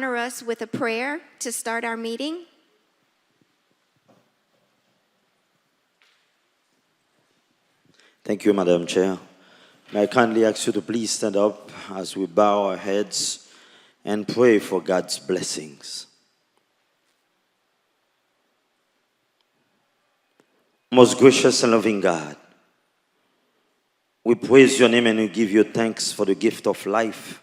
honor us with a prayer to start our meeting? Thank you, Madam Chair. May I kindly ask you to please stand up as we bow our heads and pray for God's blessings. Most gracious and loving God, we praise your name and we give you thanks for the gift of life,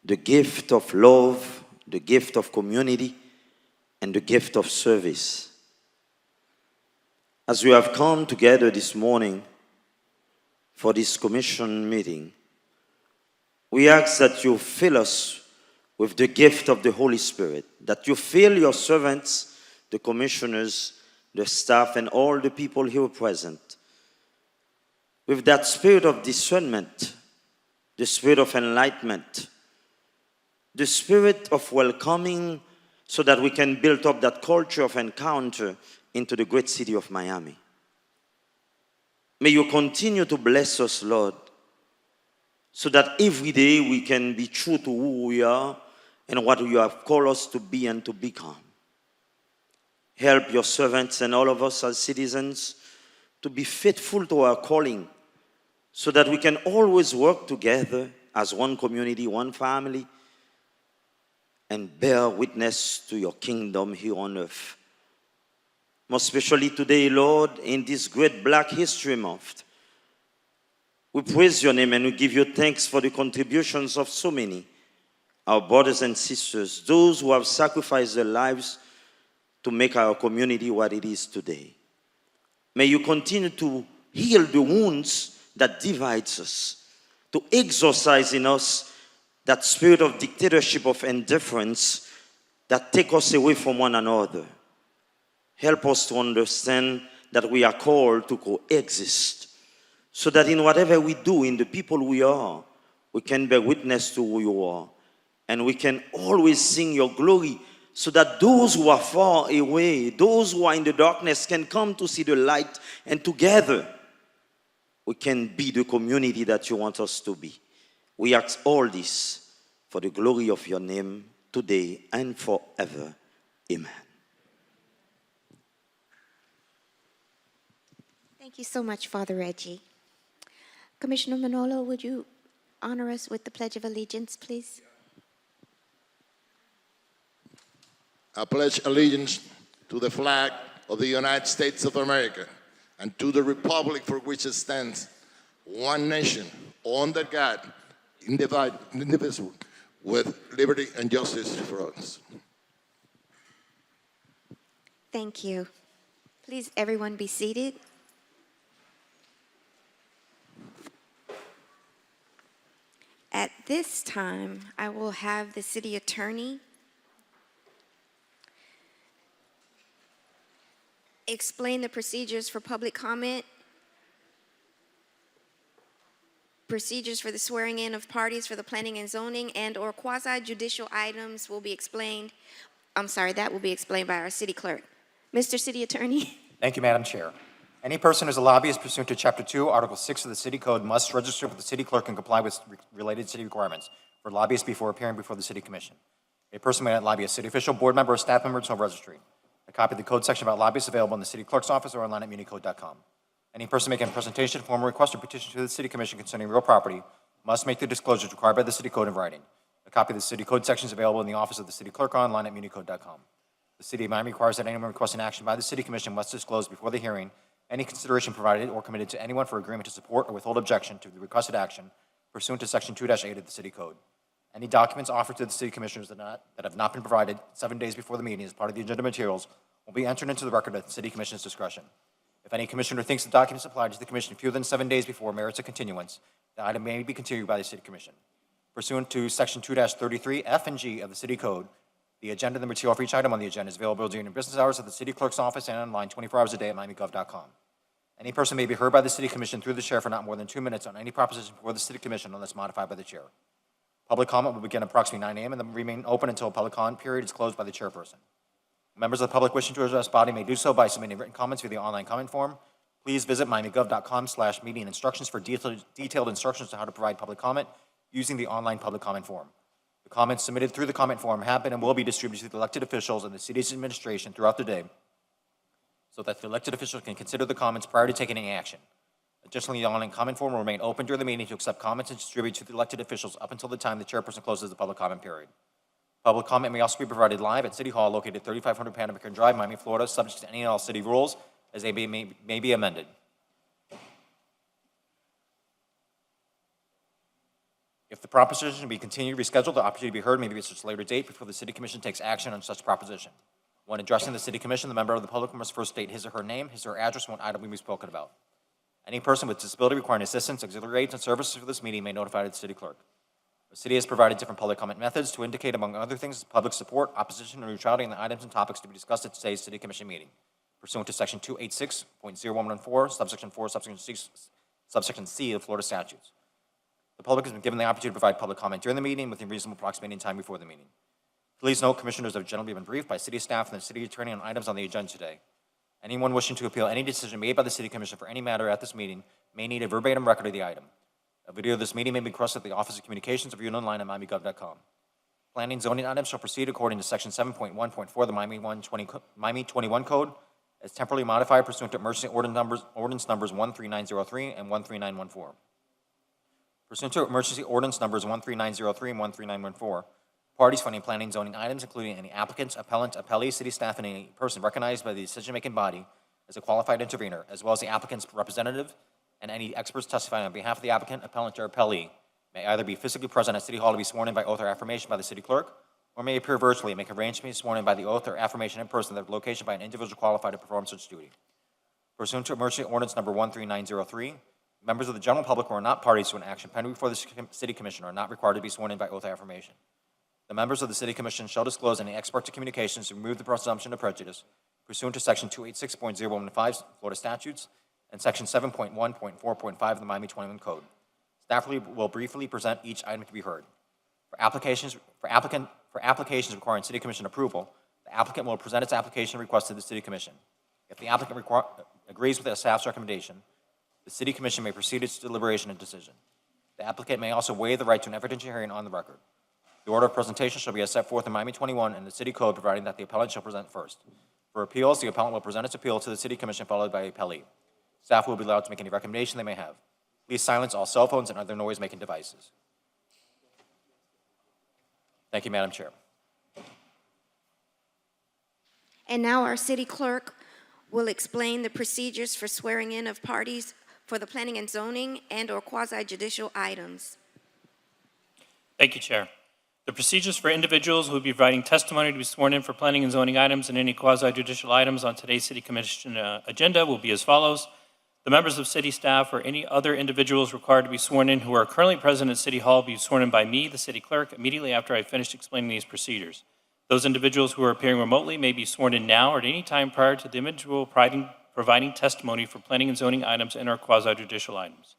the gift of love, the gift of community, and the gift of service. As we have come together this morning for this commission meeting, we ask that you fill us with the gift of the Holy Spirit, that you fill your servants, the commissioners, the staff, and all the people here present with that spirit of discernment, the spirit of enlightenment, the spirit of welcoming, so that we can build up that culture of encounter into the great city of Miami. May you continue to bless us, Lord, so that every day we can be true to who we are and what you have called us to be and to become. Help your servants and all of us as citizens to be faithful to our calling, so that we can always work together as one community, one family, and bear witness to your kingdom here on earth. Most especially today, Lord, in this great Black History Month, we praise your name and we give you thanks for the contributions of so many, our brothers and sisters, those who have sacrificed their lives to make our community what it is today. May you continue to heal the wounds that divides us, to exorcise in us that spirit of dictatorship, of indifference that take us away from one another. Help us to understand that we are called to coexist, so that in whatever we do, in the people we are, we can bear witness to who you are, and we can always sing your glory, so that those who are far away, those who are in the darkness, can come to see the light, and together we can be the community that you want us to be. We ask all this for the glory of your name today and forever. Amen. Thank you so much, Father Reggie. Commissioner Manolo, would you honor us with the Pledge of Allegiance, please? I pledge allegiance to the flag of the United States of America and to the republic for which it stands, one nation, under God, indivisible, with liberty and justice for us. Thank you. Please, everyone, be seated. At this time, I will have the city attorney explain the procedures for public comment, procedures for the swearing in of parties for the planning and zoning, and or quasi-judicial items will be explained. That will be explained by our city clerk. Mr. City Attorney. Thank you, Madam Chair. Any person who is a lobbyist pursuant to Chapter 2, Article 6 of the City Code must register with the city clerk and comply with related city requirements for lobbyists before appearing before the City Commission. A person may not lobby a city official, board member, or staff member until registry. A copy of the code section about lobbyists available in the city clerk's office or online at municode.com. Any person making a presentation, formal request, or petition to the City Commission concerning real property must make the disclosures required by the City Code in writing. A copy of the City Code section is available in the office of the City Clerk or online at municode.com. The City of Miami requires that anyone requesting action by the City Commission must disclose before the hearing any consideration provided or committed to anyone for agreement to support or withhold objection to the requested action pursuant to Section 2-8 of the City Code. Any documents offered to the City Commissioners that have not been provided 7 days before the meeting as part of the agenda materials will be entered into the record at the City Commission's discretion. If any commissioner thinks the documents supplied to the Commission fewer than 7 days before merits a continuance, the item may be continued by the City Commission. Pursuant to Section 2-33 F and G of the City Code, the agenda and the material for each item on the agenda is available during business hours at the City Clerk's office and online 24 hours a day at miamigov.com. Any person may be heard by the City Commission through the chair for not more than 2 minutes on any proposition before the City Commission unless modified by the chair. Public comment will begin approximately 9 a.m. and then remain open until public comment period is closed by the chairperson. Members of the public wishing to address body may do so by submitting written comments via the online comment form. Please visit miamigov.com/meeting instructions for detailed instructions on how to provide public comment using the online public comment form. The comments submitted through the comment form have been and will be distributed to the elected officials and the city's administration throughout the day so that the elected officials can consider the comments prior to taking any action. Additionally, the online comment form will remain open during the meeting to accept comments and distribute to the elected officials up until the time the chairperson closes the public comment period. Public comment may also be provided live at City Hall located at 3500 Panama Drive, Miami, Florida, subject to any and all city rules as they may be amended. If the proposition to be continued, rescheduled, the opportunity to be heard may be at such a later date before the City Commission takes action on such proposition. When addressing the City Commission, the member of the public must first state his or her name, his or her address, and what item will be spoken about. Any person with disability requiring assistance, auxiliary aids, and services for this meeting may notify the city clerk. The city has provided different public comment methods to indicate, among other things, public support, opposition, or neutrality in the items and topics to be discussed at today's City Commission meeting, pursuant to Section 286.0114, subsection 4, subsection C of Florida statutes. The public has been given the opportunity to provide public comment during the meeting within reasonable approximating time before the meeting. Please note, commissioners have generally been briefed by city staff and the city attorney on items on the agenda today. Anyone wishing to appeal any decision made by the City Commission for any matter at this meeting may need a verbatim record of the item. A video of this meeting may be requested at the Office of Communications or viewed online at miamigov.com. Planning and zoning items shall proceed according to Section 7.1.4 of the Miami 21 Code as temporarily modified pursuant to emergency ordinance numbers 13903 and 13914. Pursuant to emergency ordinance numbers 13903 and 13914, parties finding planning and zoning items, including any applicants, appellant, appellee, city staff, and any person recognized by the decision-making body as a qualified intervener, as well as the applicant's representative and any experts testifying on behalf of the applicant, appellant, or appellee, may either be physically present at City Hall to be sworn in by oath or affirmation by the city clerk, or may appear virtually and make arrangements to be sworn in by the oath or affirmation in person at the location by an individual qualified to perform such duty. Pursuant to emergency ordinance number 13903, members of the general public who are not parties to an action pending before the City Commission are not required to be sworn in by oath or affirmation. The members of the City Commission shall disclose any expert to communications to remove the presumption of prejudice pursuant to Section 286.015 Florida statutes and Section 7.1.4.5 of the Miami 21 Code. Staff will briefly present each item to be heard. For applications requiring City Commission approval, the applicant will present its application request to the City Commission. If the applicant agrees with the staff's recommendation, the City Commission may proceed its deliberation and decision. The applicant may also waive the right to an evidentiary hearing on the record. The order of presentation shall be as set forth in Miami 21 and the City Code, providing that the appellant shall present first. For appeals, the appellant will present its appeal to the City Commission, followed by appellee. Staff will be allowed to make any recommendation they may have. Please silence all cell phones and other noise-making devices. Thank you, Madam Chair. And now our city clerk will explain the procedures for swearing in of parties for the planning and zoning and/or quasi-judicial items. Thank you, Chair. The procedures for individuals who will be providing testimony to be sworn in for planning and zoning items and any quasi-judicial items on today's City Commission agenda will be as follows. The members of city staff or any other individuals required to be sworn in who are currently present at City Hall will be sworn in by me, the city clerk, immediately after I finished explaining these procedures. Those individuals who are appearing remotely may be sworn in now or at any time prior to the individual providing testimony for planning and zoning items and or quasi-judicial items.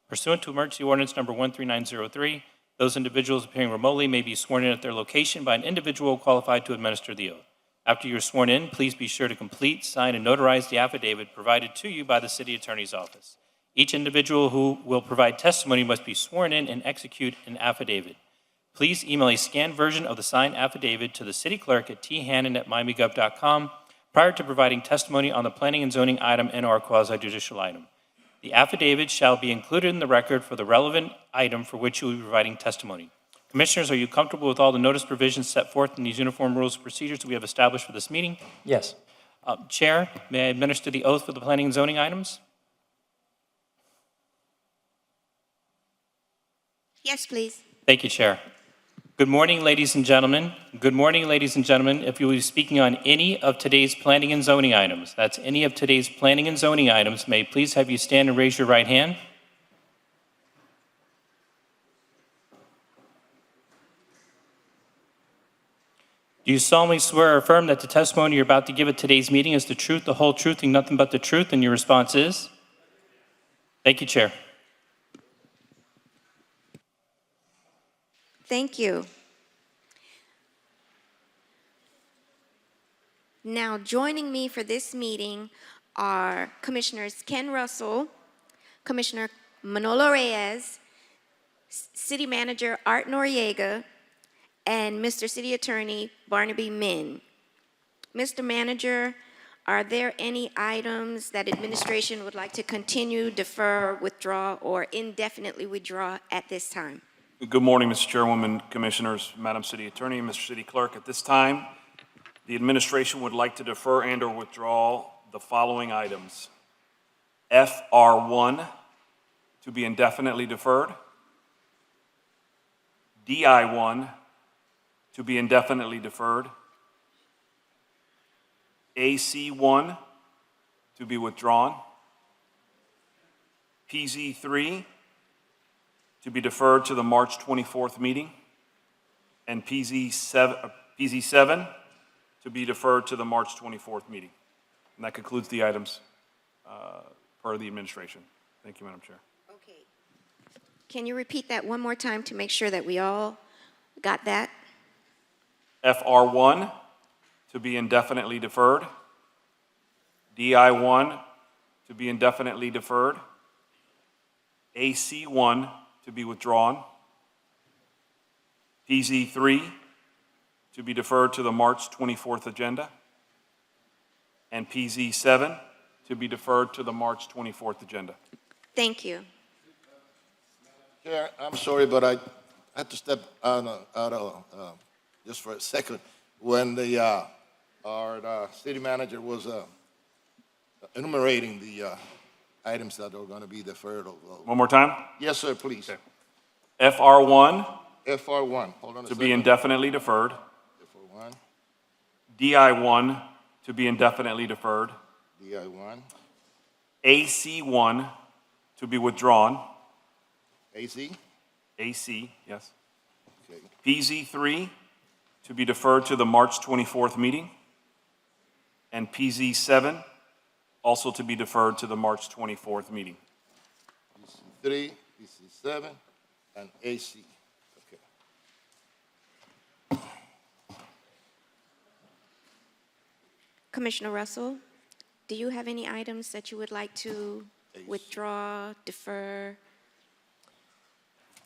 Pursuant to emergency ordinance number 13903, those individuals appearing remotely may be sworn in at their location by an individual qualified to administer the oath. After you're sworn in, please be sure to complete, sign, and notarize the affidavit provided to you by the City Attorney's Office. Each individual who will provide testimony must be sworn in and execute an affidavit. Please email a scanned version of the signed affidavit to the City Clerk at thannon@miamigov.com prior to providing testimony on the planning and zoning item and or quasi-judicial item. The affidavit shall be included in the record for the relevant item for which you will be providing testimony. Commissioners, are you comfortable with all the notice provisions set forth in these uniform rules and procedures that we have established for this meeting? Yes. Chair, may I administer the oath for the planning and zoning items? Yes, please. Thank you, Chair. Good morning, ladies and gentlemen. Good morning, ladies and gentlemen. If you will be speaking on any of today's planning and zoning items, that's any of today's planning and zoning items, may I please have you stand and raise your right hand? Do you solemnly swear or affirm that the testimony you're about to give at today's meeting is the truth, the whole truth, and nothing but the truth? And your response is? Thank you, Chair. Thank you. Now, joining me for this meeting are Commissioners Ken Russell, Commissioner Manolo Reyes, City Manager Art Noriega, and Mr. City Attorney Barnaby Min. Mr. Manager, are there any items that administration would like to continue, defer, withdraw, or indefinitely withdraw at this time? Good morning, Mr. Chairwoman, Commissioners, Madam City Attorney, Mr. City Clerk. At this time, the administration would like to defer and/or withdraw the following items. FR1 to be indefinitely deferred. DI1 to be indefinitely deferred. AC1 to be withdrawn. PZ3 to be deferred to the March 24th meeting, and PZ7 to be deferred to the March 24th meeting. And that concludes the items per the administration. Thank you, Madam Chair. Okay. Can you repeat that one more time to make sure that we all got that? FR1 to be indefinitely deferred. DI1 to be indefinitely deferred. AC1 to be withdrawn. PZ3 to be deferred to the March 24th agenda. And PZ7 to be deferred to the March 24th agenda. Thank you. Chair, I'm sorry, but I had to step out of just for a second. When our city manager was enumerating the items that are going to be deferred. One more time. Yes, sir, please. Okay. FR1 FR1, hold on a to second. be indefinitely deferred. FR1, DI1 to be indefinitely deferred. DI1, AC1 to be withdrawn. AC, AC, yes. okay. PZ3 to be deferred to the March 24th meeting. And PZ7 also to be deferred to the March 24th meeting. PC3, PC7, and AC. Okay. Commissioner Russell, do you have any items that you would like to withdraw, defer?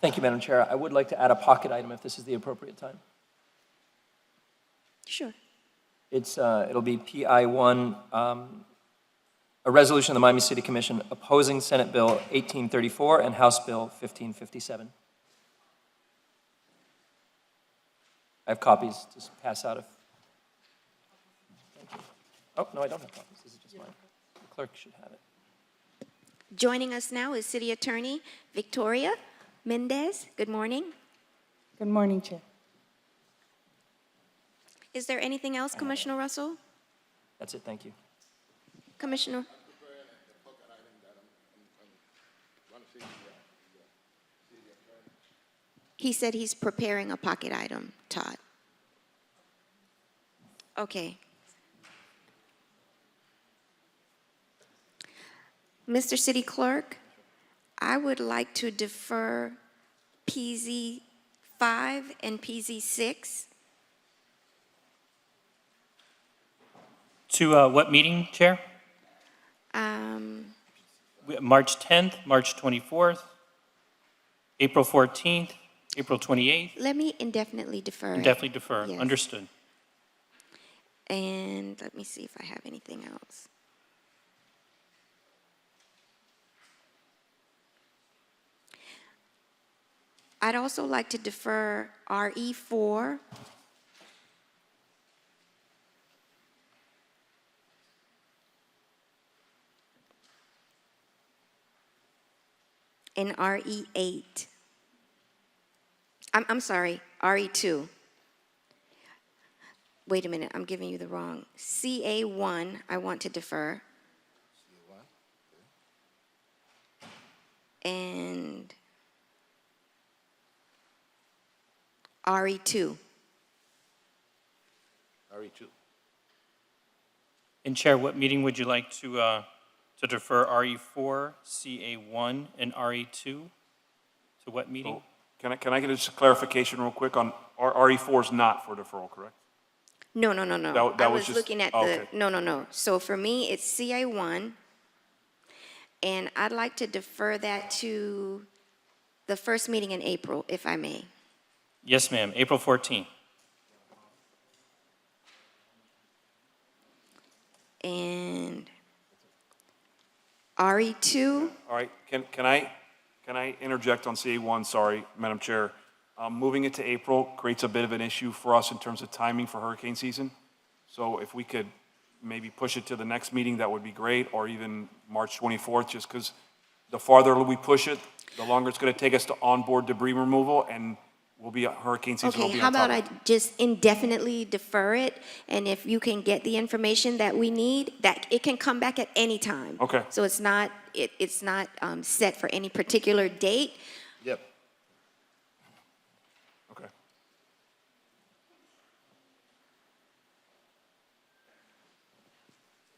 Thank you, Madam Chair. I would like to add a pocket item if this is the appropriate time. Sure. It'll be PI1, a resolution of the Miami City Commission opposing Senate Bill 1834 and House Bill 1557. I have copies to pass out if. Thank you. Oh, no, I don't have copies. This is just mine. The clerk should have it. Joining us now is City Attorney Victoria Mendez. Good morning. Good morning, Chair. Is there anything else, Commissioner Russell? That's it, thank you. Commissioner? He said he's preparing a pocket item, Todd. Okay. Mr. City Clerk, I would like to defer PZ5 and PZ6. To what meeting, Chair? March 10th, March 24th, April 14th, April 28th? Let me indefinitely defer. Indefinitely defer. Yes. Understood. And let me see if I have anything else. I'd also like to defer RE4 and RE8. I'm sorry, RE2. Wait a minute, I'm giving you the wrong. CA1, I want to defer. And RE2. RE2. And Chair, what meeting would you like to defer RE4, CA1, and RE2? To what meeting? Oh, can I get just a clarification real quick on RE4 is not for deferral, correct? No. That I was was just- looking at oh, the, okay. no. So for me, it's CA1, and I'd like to defer that to the first meeting in April, if I may. Yes, ma'am. April 14th. And RE2, All right, can I interject on CA1? Sorry, Madam Chair. Moving it to April creates a bit of an issue for us in terms of timing for hurricane season. So if we could maybe push it to the next meeting, that would be great, or even March 24th, just because the farther we push it, the longer it's going to take us to onboard debris removal, and hurricane season will okay, be how on top about of it. I just indefinitely defer it? And if you can get the information that we need, that it can come back at any time. Okay. So it's not, it's not set for any particular date. Yep. Okay.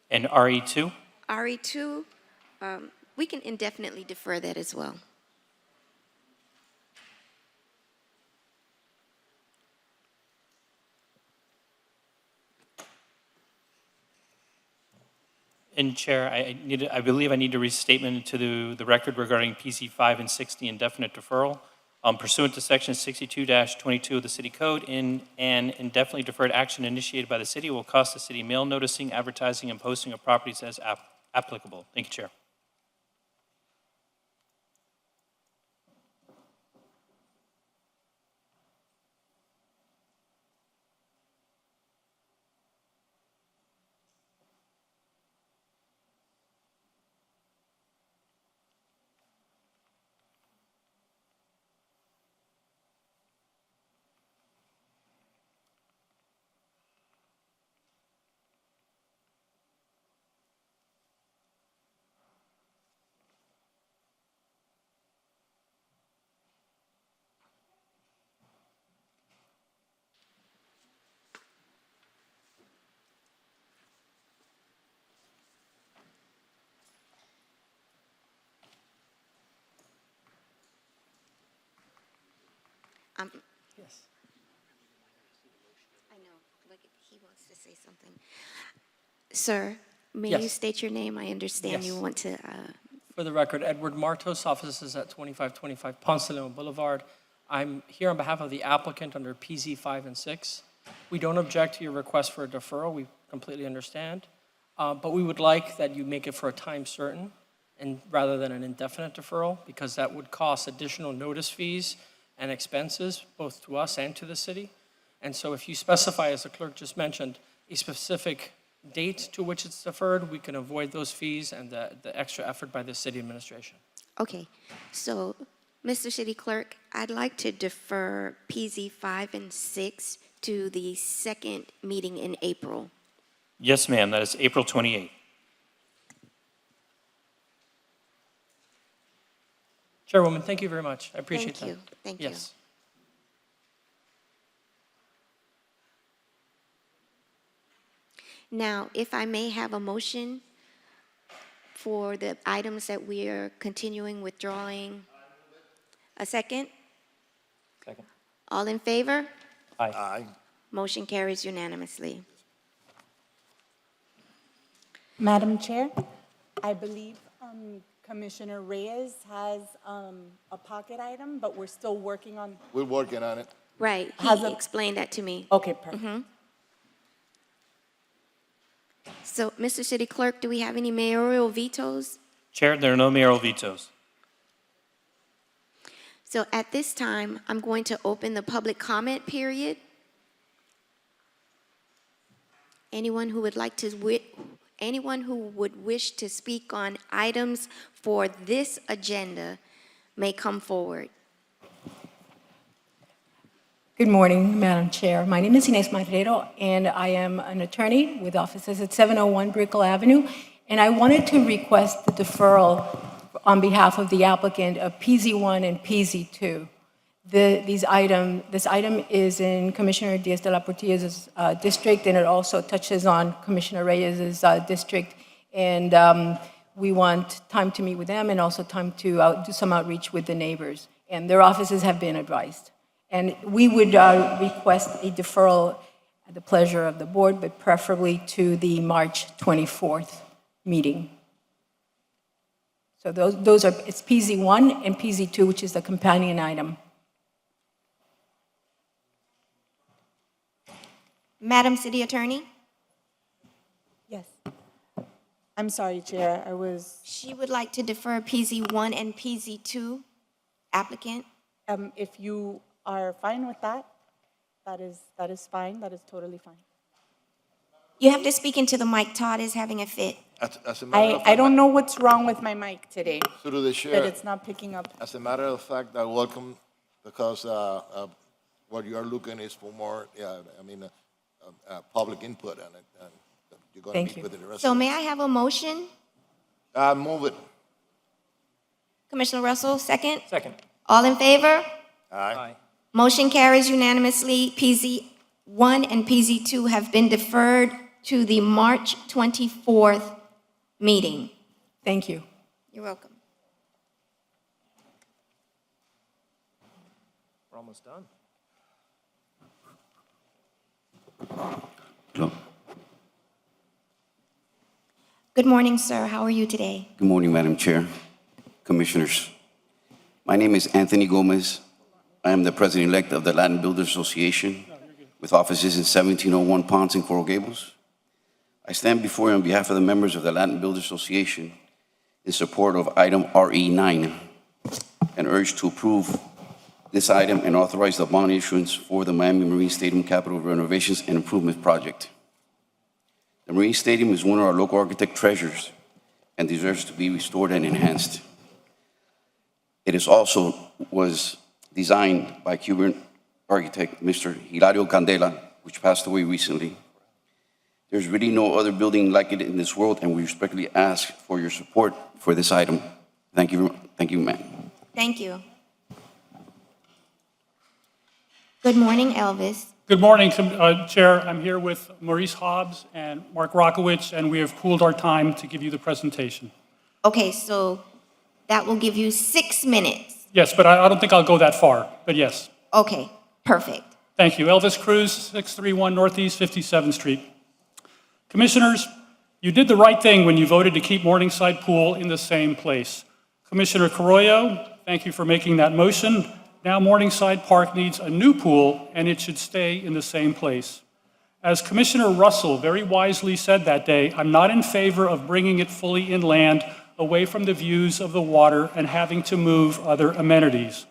And RE2? RE2, we can indefinitely defer that as well. And Chair, I believe I need a restatement to the record regarding PC 5 and 6, the indefinite deferral. Pursuant to Section 62-22 of the City Code, an indefinitely deferred action initiated by the city will cost the city mail noticing, advertising, and posting of properties as applicable. Thank you, Chair. Yes. I know, but he wants to say something. Sir, may you Yes. state your name? I understand you Yes. want to, For the record, Edward Martos, office is at 2525 Ponce de Leon Boulevard. I'm here on behalf of the applicant under PZ 5 and 6. We don't object to your request for a deferral. We completely understand. But we would like that you make it for a time certain and rather than an indefinite deferral, because that would cost additional notice fees and expenses, both to us and to the city. And so if you specify, as the clerk just mentioned, a specific date to which it's deferred, we can avoid those fees and the extra effort by the city administration. okay. So, Mr. City Clerk, I'd like to defer PZ 5 and 6 to the second meeting in April. Yes, ma'am. That is April 28th. Chairwoman, thank you very much. I appreciate that. Thank you, thank you. Yes. Now, if I may have a motion for the items that we are continuing withdrawing. A second? Second. All in favor? Aye. Aye. Motion carries unanimously. Madam Chair, I believe Commissioner Reyes has a pocket item, but we're still working on, We're working on it. Right, Has he a- explained that to me. okay, perfect. So, Mr. City Clerk, do we have any mayoral vetoes? Chair, there are no mayoral vetoes. So at this time, I'm going to open the public comment period. Anyone who would like to, anyone who would wish to speak on items for this agenda may come forward. Good morning, Madam Chair. My name is Inés Marrero, and I am an attorney with offices at 701 Brickell Avenue, and I wanted to request the deferral on behalf of the applicant of PZ1 and PZ2. This item is in Commissioner Diaz de la Portilla's district, and it also touches on Commissioner Reyes's district, and we want time to meet with them and also time to do some outreach with the neighbors, and their offices have been advised. And we would request a deferral at the pleasure of the board, but preferably to the March 24th meeting. So those are, it's PZ1 and PZ2, which is the companion item. Madam City Attorney? Yes. I'm sorry, Chair. She would like to defer PZ1 and PZ2 applicant. If you are fine with that, that is fine. That is totally fine. You have to speak into the mic. Todd is having a fit. As a matter of I fact, don't know what's wrong with my mic today, through the that chair, it's not picking up. as a matter of fact, I welcome, because what you are looking is for more, public input, and you're going Thank to you. meet with the rest. So may I have a motion? Move it. Commissioner Russell, second? Second. All in favor? Aye. Motion carries unanimously. PZ1 and PZ2 have been deferred to the March 24th meeting. Thank you. You're welcome. We're almost done. Hello. Good morning, sir. How are you today? Good morning, Madam Chair, Commissioners. My name is Anthony Gomez. I am the President-elect of the Latin Builders Association with offices in 1701 Ponce and Coral Gables. I stand before you on behalf of the members of the Latin Builders Association in support of item RE9 and urge to approve this item and authorize the bond issuance for the Miami Marine Stadium Capital Renovations and Improvement Project. The Marine Stadium is one of our local architect treasures and deserves to be restored and enhanced. It is also was designed by Cuban architect Mr. Hilario Candela, which passed away recently. There's really no other building like it in this world, and we respectfully ask for your support for this item. Thank you, ma'am. Thank you. Good morning, Elvis. Good morning, Chair. I'm here with Maurice Hobbs and Mark Rockowicz, and we have pooled our time to give you the presentation. Okay, so that will give you 6 minutes. Yes, but I don't think I'll go that far, but yes. Okay, perfect. Thank you. Elvis Cruz, 631 Northeast 57th Street. Commissioners, you did the right thing when you voted to keep Morningside Pool in the same place. Commissioner Carollo, thank you for making that motion. Now Morningside Park needs a new pool, and it should stay in the same place. As Commissioner Russell very wisely said that day, I'm not in favor of bringing it fully inland, away from the views of the water and having to move other amenities.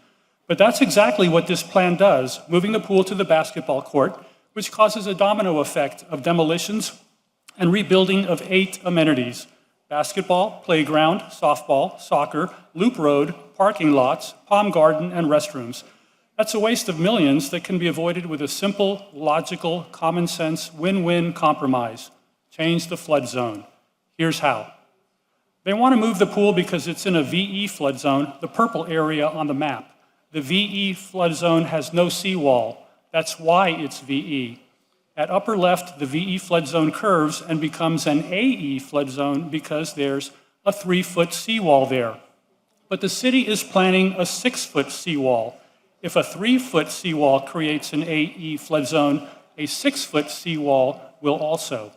But that's exactly what this plan does, moving the pool to the basketball court, which causes a domino effect of demolitions and rebuilding of 8 amenities: basketball, playground, softball, soccer, loop road, parking lots, palm garden, and restrooms. That's a waste of millions that can be avoided with a simple, logical, common sense, win-win compromise. Change the flood zone. Here's how. They want to move the pool because it's in a VE flood zone, the purple area on the map. The VE flood zone has no seawall. That's why it's VE. At upper left, the VE flood zone curves and becomes an AE flood zone because there's a 3-foot seawall there. But the city is planning a 6-foot seawall. If a 3-foot seawall creates an AE flood zone, a 6-foot seawall will also.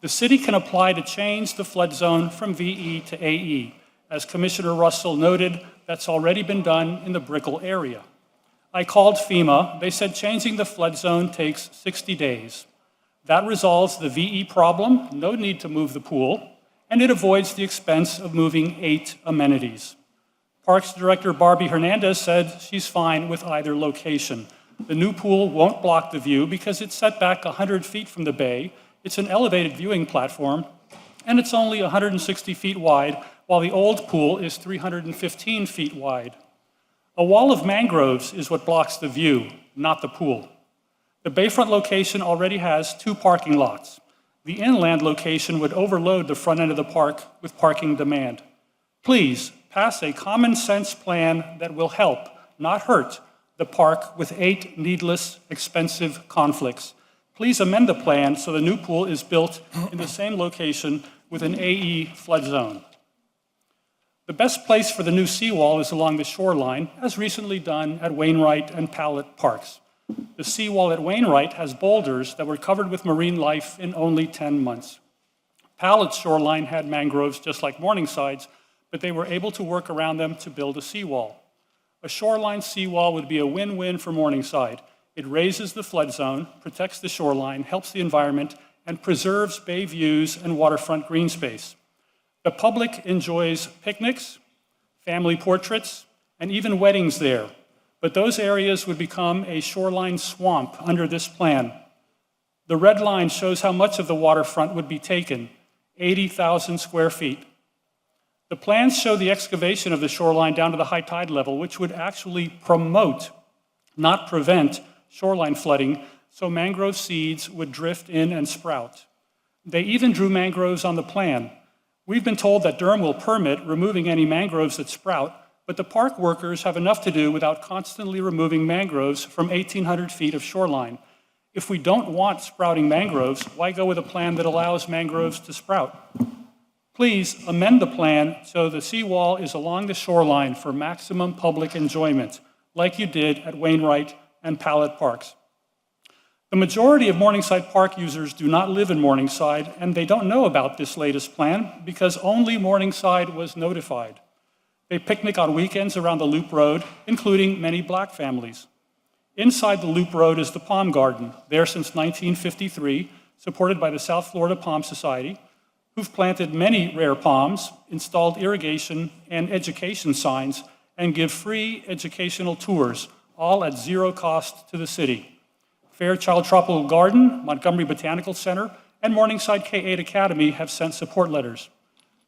The city can apply to change the flood zone from VE to AE. As Commissioner Russell noted, that's already been done in the Brickell area. I called FEMA. They said changing the flood zone takes 60 days. That resolves the VE problem, no need to move the pool, and it avoids the expense of moving 8 amenities. Parks Director Barbie Hernandez said she's fine with either location. The new pool won't block the view because it's set back 100 feet from the bay. It's an elevated viewing platform, and it's only 160 feet wide, while the old pool is 315 feet wide. A wall of mangroves is what blocks the view, not the pool. The bayfront location already has 2 parking lots. The inland location would overload the front end of the park with parking demand. Please pass a common sense plan that will help, not hurt, the park with 8 needless, expensive conflicts. Please amend the plan so the new pool is built in the same location with an AE flood zone. The best place for the new seawall is along the shoreline, as recently done at Wainwright and Pallet Parks. The seawall at Wainwright has boulders that were covered with marine life in only 10 months. Pallet's shoreline had mangroves just like Morningside's, but they were able to work around them to build a seawall. A shoreline seawall would be a win-win for Morningside. It raises the flood zone, protects the shoreline, helps the environment, and preserves bay views and waterfront green space. The public enjoys picnics, family portraits, and even weddings there. But those areas would become a shoreline swamp under this plan. The red line shows how much of the waterfront would be taken, 80,000 square feet. The plans show the excavation of the shoreline down to the high tide level, which would actually promote, not prevent, shoreline flooding, so mangrove seeds would drift in and sprout. They even drew mangroves on the plan. We've been told that Durham will permit removing any mangroves that sprout, but the park workers have enough to do without constantly removing mangroves from 1,800 feet of shoreline. If we don't want sprouting mangroves, why go with a plan that allows mangroves to sprout? Please amend the plan so the seawall is along the shoreline for maximum public enjoyment, like you did at Wainwright and Pallet Parks. The majority of Morningside Park users do not live in Morningside, and they don't know about this latest plan because only Morningside was notified. They picnic on weekends around the Loop Road, including many Black families. Inside the Loop Road is the Palm Garden, there since 1953, supported by the South Florida Palm Society, who've planted many rare palms, installed irrigation and education signs, and give free educational tours, all at zero cost to the city. Fairchild Tropical Garden, Montgomery Botanical Center, and Morningside K-8 Academy have sent support letters.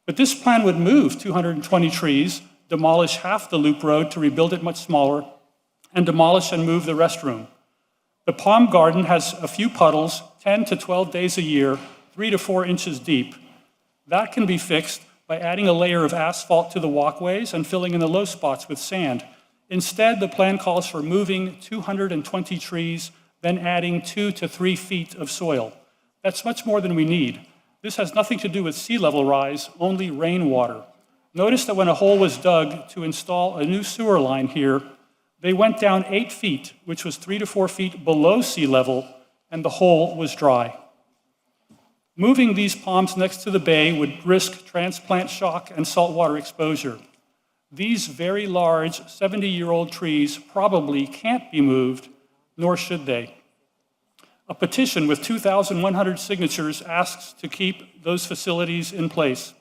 But this plan would move 220 trees, demolish half the Loop Road to rebuild it much smaller, and demolish and move the restroom. The Palm Garden has a few puddles, 10 to 12 days a year, 3 to 4 inches deep. That can be fixed by adding a layer of asphalt to the walkways and filling in the low spots with sand. Instead, the plan calls for moving 220 trees, then adding 2 to 3 feet of soil. That's much more than we need. This has nothing to do with sea level rise, only rainwater. Notice that when a hole was dug to install a new sewer line here, they went down 8 feet, which was 3 to 4 feet below sea level, and the hole was dry. Moving these palms next to the bay would risk transplant shock and saltwater exposure. These very large 70-year-old trees probably can't be moved, nor should they. A petition with 2,100 signatures asks to keep those facilities in place.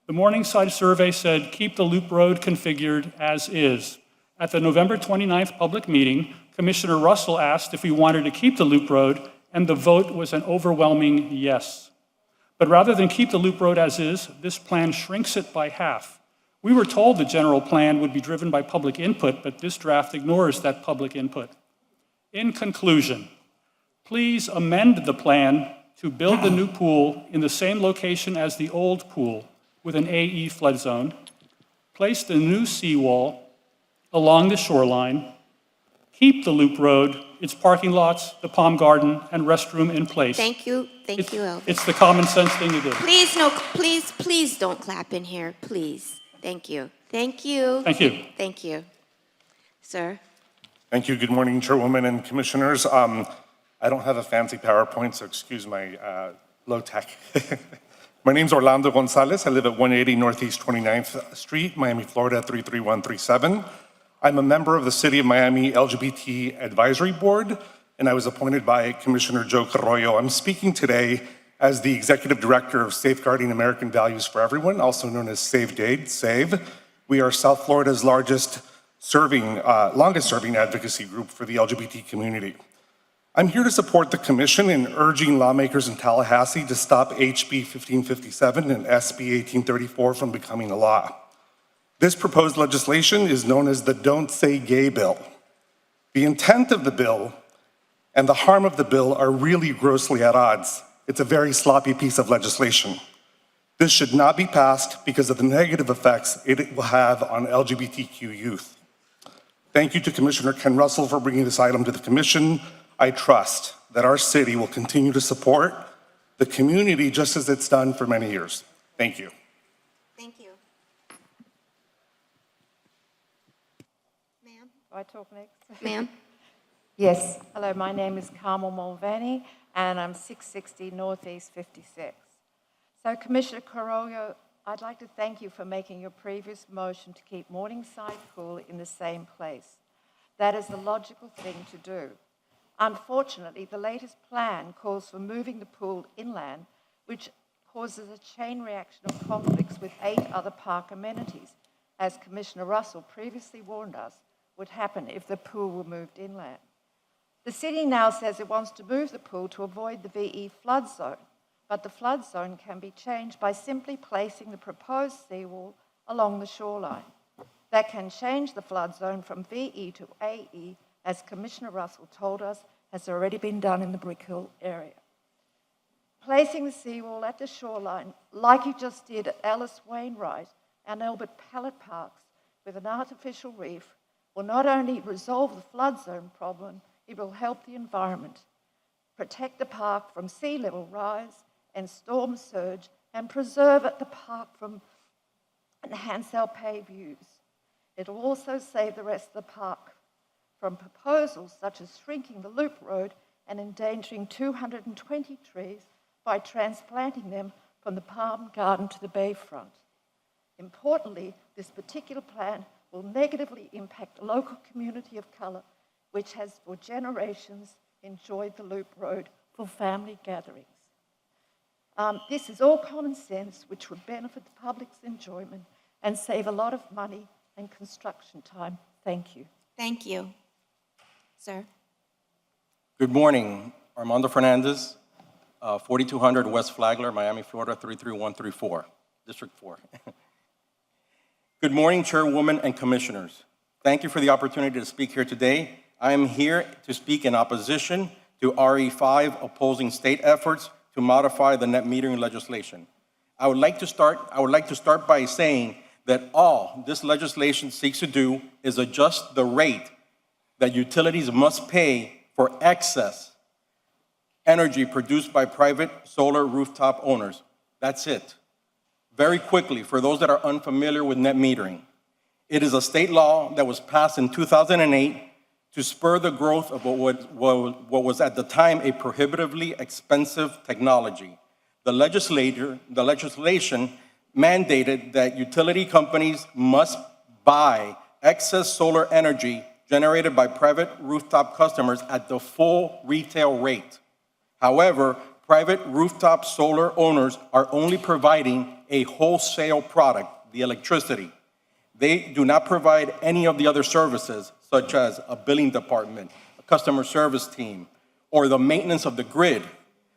The Morningside survey said, keep the Loop Road configured as is. At the November 29th public meeting, Commissioner Russell asked if we wanted to keep the Loop Road, and the vote was an overwhelming yes. But rather than keep the Loop Road as is, this plan shrinks it by half. We were told the general plan would be driven by public input, but this draft ignores that public input. In conclusion, please amend the plan to build the new pool in the same location as the old pool with an AE flood zone, place the new seawall along the shoreline, keep the Loop Road, its parking lots, the Palm Garden, and restroom in place. Thank you, Elvis. It's the common sense thing to do. Please don't clap in here, please. Thank you. Thank you. Thank you. Thank you. Sir? Thank you. Good morning, Chairwoman and Commissioners. I don't have a fancy PowerPoint, so excuse my low tech. My name's Orlando Gonzalez. I live at 180 Northeast 29th Street, Miami, Florida, 33137. I'm a member of the City of Miami LGBT Advisory Board, and I was appointed by Commissioner Joe Carroyo. I'm speaking today as the Executive Director of Safeguarding American Values for Everyone, also known as SAVEDAID, SAVE. We are South Florida's longest serving advocacy group for the LGBT community. I'm here to support the Commission in urging lawmakers in Tallahassee to stop HB 1557 and SB 1834 from becoming a law. This proposed legislation is known as the Don't Say Gay Bill. The intent of the bill and the harm of the bill are really grossly at odds. It's a very sloppy piece of legislation. This should not be passed because of the negative effects it will have on LGBTQ youth. Thank you to Commissioner Ken Russell for bringing this item to the Commission. I trust that our city will continue to support the community just as it's done for many years. Thank you. Thank you. Ma'am? Do I talk next? Ma'am? Yes. Hello, my name is Carmel Mulvaney, and I'm 660 Northeast 56. So, Commissioner Carroyo, I'd like to thank you for making your previous motion to keep Morningside Pool in the same place. That is the logical thing to do. Unfortunately, the latest plan calls for moving the pool inland, which causes a chain reaction of conflicts with 8 other park amenities, as Commissioner Russell previously warned us would happen if the pool were moved inland. The city now says it wants to move the pool to avoid the VE flood zone, but the flood zone can be changed by simply placing the proposed seawall along the shoreline. That can change the flood zone from VE to AE, as Commissioner Russell told us has already been done in the Brick Hill area. Placing the seawall at the shoreline, like you just did at Ellis Wainwright and Albert Pallet Parks with an artificial reef, will not only resolve the flood zone problem, it will help the environment, protect the park from sea level rise and storm surge, and preserve the park from enhance our pay views. It will also save the rest of the park from proposals such as shrinking the loop road and endangering 220 trees by transplanting them from the Palm Garden to the bayfront. Importantly, this particular plan will negatively impact the local community of colour, which has for generations enjoyed the loop road for family gatherings. This is all common sense, which would benefit the public's enjoyment and save a lot of money and construction time. Thank you. Thank you. Sir? Good morning. Armando Fernandez, 4200 West Flagler, Miami, Florida, 33134, District 4. Good morning, Chairwoman and Commissioners. Thank you for the opportunity to speak here today. I am here to speak in opposition to RE5 opposing state efforts to modify the net metering legislation. I would like to start by saying that all this legislation seeks to do is adjust the rate that utilities must pay for excess energy produced by private solar rooftop owners. That's it. Very quickly, for those that are unfamiliar with net metering, it is a state law that was passed in 2008 to spur the growth of what was at the time a prohibitively expensive technology. The legislation mandated that utility companies must buy excess solar energy generated by private rooftop customers at the full retail rate. However, private rooftop solar owners are only providing a wholesale product, the electricity. They do not provide any of the other services, such as a billing department, a customer service team, or the maintenance of the grid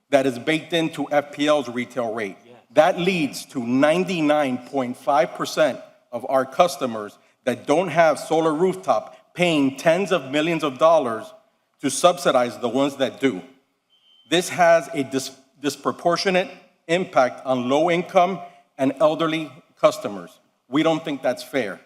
that is baked into FPL's retail rate. That leads to 99.5% of our customers that don't have solar rooftop paying tens of millions of dollars to subsidize the ones that do. This has a disproportionate impact on low-income and elderly customers. We don't think that's fair.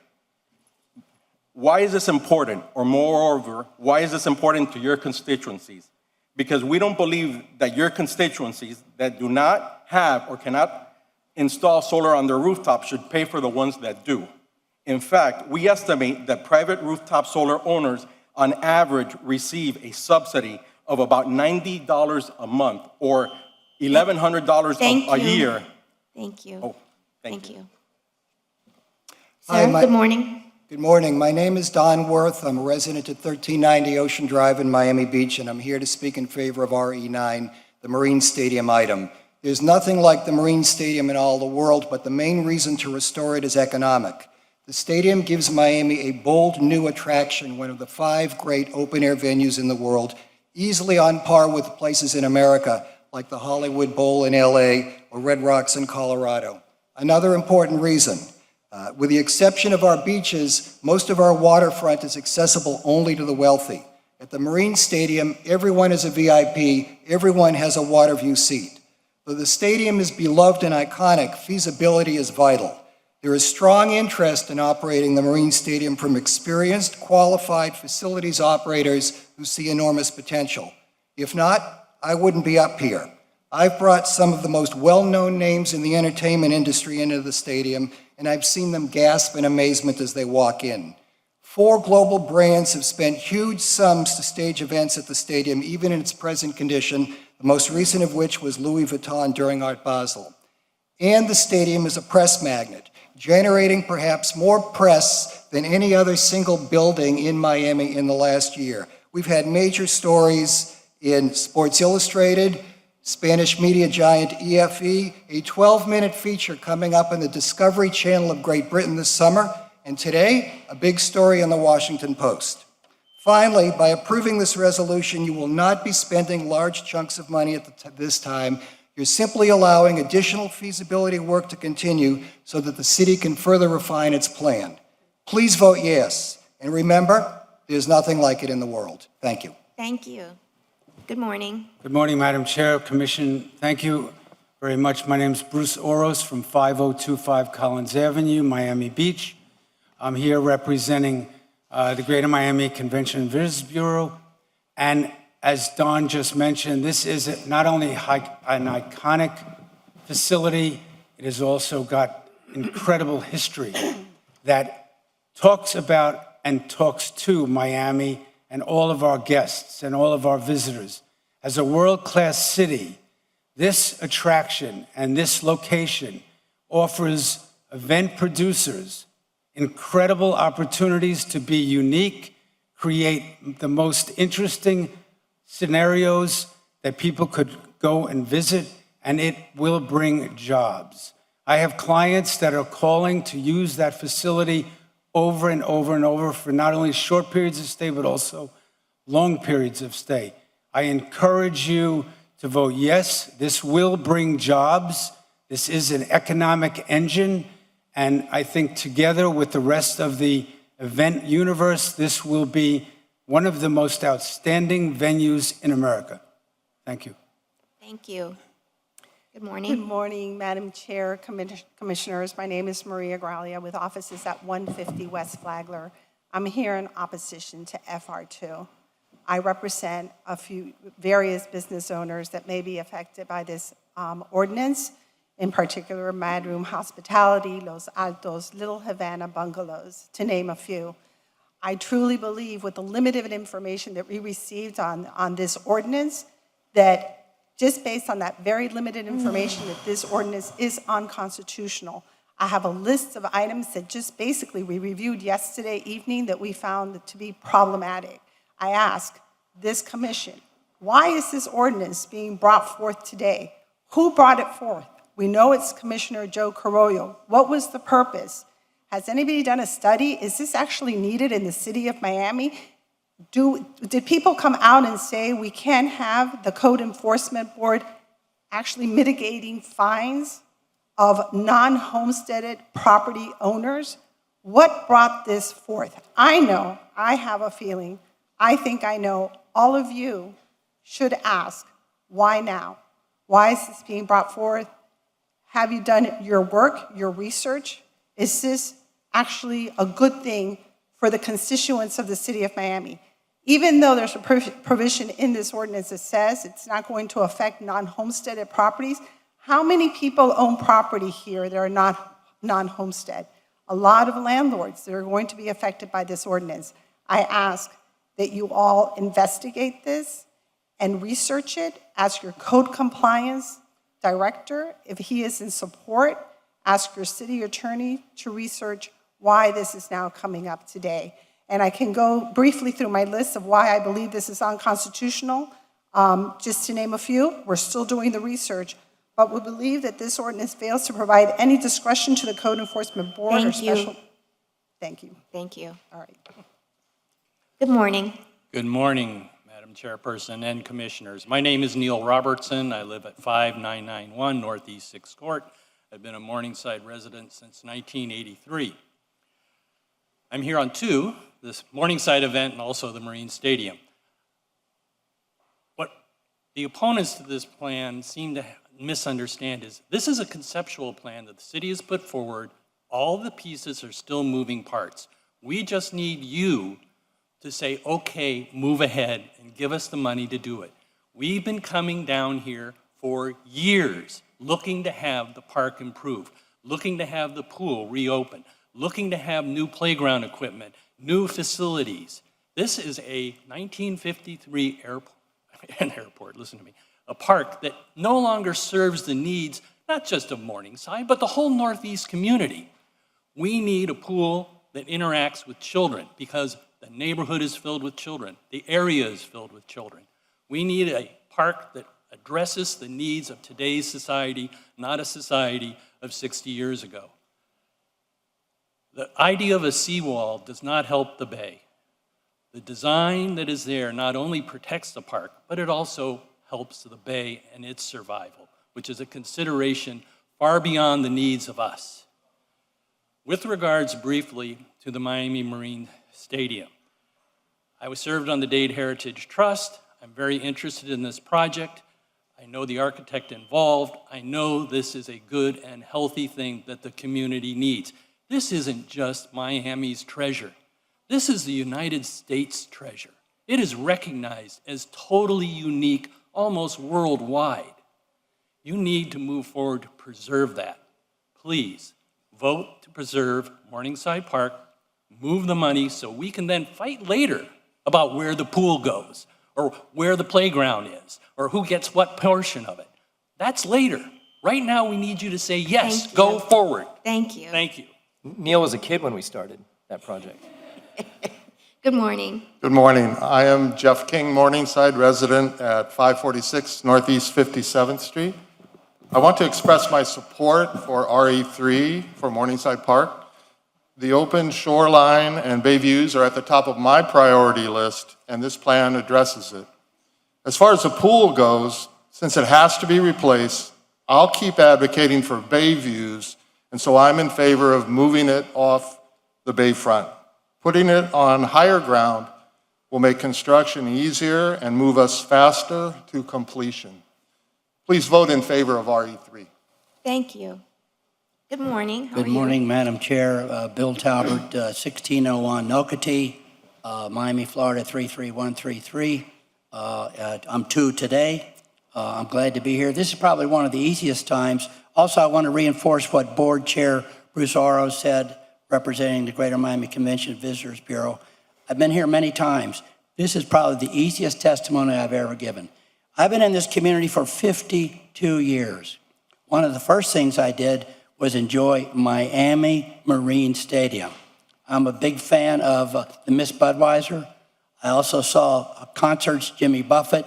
Why is this important? Or moreover, why is this important to your constituencies? Because we don't believe that your constituencies that do not have or cannot install solar on their rooftop should pay for the ones that do. In fact, we estimate that private rooftop solar owners on average receive a subsidy of about $90 a month or $1,100 a year. Thank you. Oh, thank you. Sir, good morning. Good morning. My name is Don Worth. I'm a resident at 1390 Ocean Drive in Miami Beach, and I'm here to speak in favor of RE9, the Marine Stadium item. There's nothing like the Marine Stadium in all the world, but the main reason to restore it is economic. The stadium gives Miami a bold new attraction, one of the 5 great open-air venues in the world, easily on par with places in America like the Hollywood Bowl in LA or Red Rocks in Colorado. Another important reason, with the exception of our beaches, most of our waterfront is accessible only to the wealthy. At the Marine Stadium, everyone is a VIP, everyone has a water view seat. Though the stadium is beloved and iconic, feasibility is vital. There is strong interest in operating the Marine Stadium from experienced, qualified facilities operators who see enormous potential. If not, I wouldn't be up here. I've brought some of the most well-known names in the entertainment industry into the stadium, and I've seen them gasp in amazement as they walk in. 4 global brands have spent huge sums to stage events at the stadium, even in its present condition, the most recent of which was Louis Vuitton during Art Basel. And the stadium is a press magnet, generating perhaps more press than any other single building in Miami in the last year. We've had major stories in Sports Illustrated, Spanish media giant EFE, a 12-minute feature coming up on the Discovery Channel of Great Britain this summer, and today, a big story in the Washington Post. Finally, by approving this resolution, you will not be spending large chunks of money at this time. You're simply allowing additional feasibility work to continue so that the city can further refine its plan. Please vote yes. And remember, there's nothing like it in the world. Thank you. Thank you. Good morning. Good morning, Madam Chair, Commission. Thank you very much. My name is Bruce Oros from 5025 Collins Avenue, Miami Beach. I'm here representing the Greater Miami Convention and Visitors Bureau. And as Don just mentioned, this is not only an iconic facility, it has also got incredible history that talks about and talks to Miami and all of our guests and all of our visitors. As a world-class city, this attraction and this location offers event producers incredible opportunities to be unique, create the most interesting scenarios that people could go and visit, and it will bring jobs. I have clients that are calling to use that facility over and over and over for not only short periods of stay, but also long periods of stay. I encourage you to vote yes. This will bring jobs. This is an economic engine. And I think together with the rest of the event universe, this will be one of the most outstanding venues in America. Thank you. Thank you. Good morning. Good morning, Madam Chair, Commissioners. My name is Maria Graglia with offices at 150 West Flagler. I'm here in opposition to FR2. I represent a few various business owners that may be affected by this ordinance, in particular Mad Room Hospitality, Los Altos, Little Havana Bungalows, to name a few. I truly believe with the limited information that we received on this ordinance, that just based on that very limited information, that this ordinance is unconstitutional. I have a list of items that just basically we reviewed yesterday evening that we found to be problematic. I ask this commission, why is this ordinance being brought forth today? Who brought it forth? We know it's Commissioner Joe Carollo. What was the purpose? Has anybody done a study? Is this actually needed in the city of Miami? Did people come out and say we can't have the Code Enforcement Board actually mitigating fines of non-homesteaded property owners? What brought this forth? I know, I have a feeling, I think I know, all of you should ask, why now? Why is this being brought forth? Have you done your work, your research? Is this actually a good thing for the constituents of the city of Miami? Even though there's a provision in this ordinance that says it's not going to affect non-homesteaded properties, how many people own property here that are not non-homestead? A lot of landlords that are going to be affected by this ordinance. I ask that you all investigate this and research it. Ask your code compliance director if he is in support. Ask your city attorney to research why this is now coming up today. And I can go briefly through my list of why I believe this is unconstitutional. Just to name a few, we're still doing the research, but we believe that this ordinance fails to provide any discretion to the Code Enforcement Board or special. Thank you. Thank you. All right. Good morning. Good morning, Madam Chairperson and Commissioners. My name is Neil Robertson. I live at 5991 Northeast 6th Court. I've been a Morningside resident since 1983. I'm here on two, this Morningside event and also the Marine Stadium. What the opponents to this plan seem to misunderstand is this is a conceptual plan that the city has put forward. All the pieces are still moving parts. We just need you to say, okay, move ahead and give us the money to do it. We've been coming down here for years looking to have the park improved, looking to have the pool reopened, looking to have new playground equipment, new facilities. This is a 1953 a park that no longer serves the needs, not just of Morningside, but the whole Northeast community. We need a pool that interacts with children because The neighborhood is filled with children. The area is filled with children. We need a park that addresses the needs of today's society, not a society of 60 years ago. The idea of a seawall does not help the bay. The design that is there not only protects the park, but it also helps the bay and its survival, which is a consideration far beyond the needs of us. With regards briefly to the Miami Marine Stadium, I was served on the Dade Heritage Trust. I'm very interested in this project. I know the architect involved. I know this is a good and healthy thing that the community needs. This isn't just Miami's treasure. This is the United States treasure. It is recognized as totally unique, almost worldwide. You need to move forward to preserve that. Please vote to preserve Morningside Park, move the money so we can then fight later about where the pool goes, or where the playground is, or who gets what portion of it. That's later. Right now, we need you to say, yes, go forward. Thank you. Thank you. Neil was a kid when we started that project. Good morning. Good morning. I am Jeff King, Morningside resident at 546 Northeast 57th Street. I want to express my support for RE3 for Morningside Park. The open shoreline and bay views are at the top of my priority list, and this plan addresses it. As far as the pool goes, since it has to be replaced, I'll keep advocating for bay views, and so I'm in favor of moving it off the bayfront. Putting it on higher ground will make construction easier and move us faster to completion. Please vote in favor of RE3. Thank you. Good morning. How Good are you? morning, Madam Chair. Bill Talbert, 1601 Nocatee, Miami, Florida, 33133. I'm 2 today. I'm glad to be here. This is probably one of the easiest times. Also, I want to reinforce what Board Chair Bruce Oro said, representing the Greater Miami Convention Visitors Bureau. I've been here many times. This is probably the easiest testimony I've ever given. I've been in this community for 52 years. One of the first things I did was enjoy Miami Marine Stadium. I'm a big fan of the Miss Budweiser. I also saw concerts, Jimmy Buffett,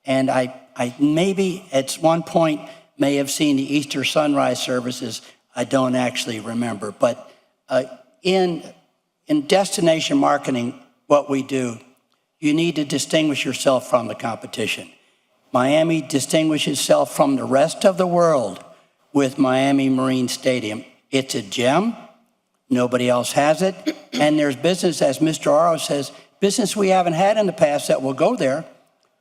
and I maybe at one point may have seen the Easter sunrise services. I don't actually remember, but in destination marketing, what we do, you need to distinguish yourself from the competition. Miami distinguishes itself from the rest of the world with Miami Marine Stadium. It's a gem. Nobody else has it. And there's business, as Mr. Oro says, business we haven't had in the past that will go there.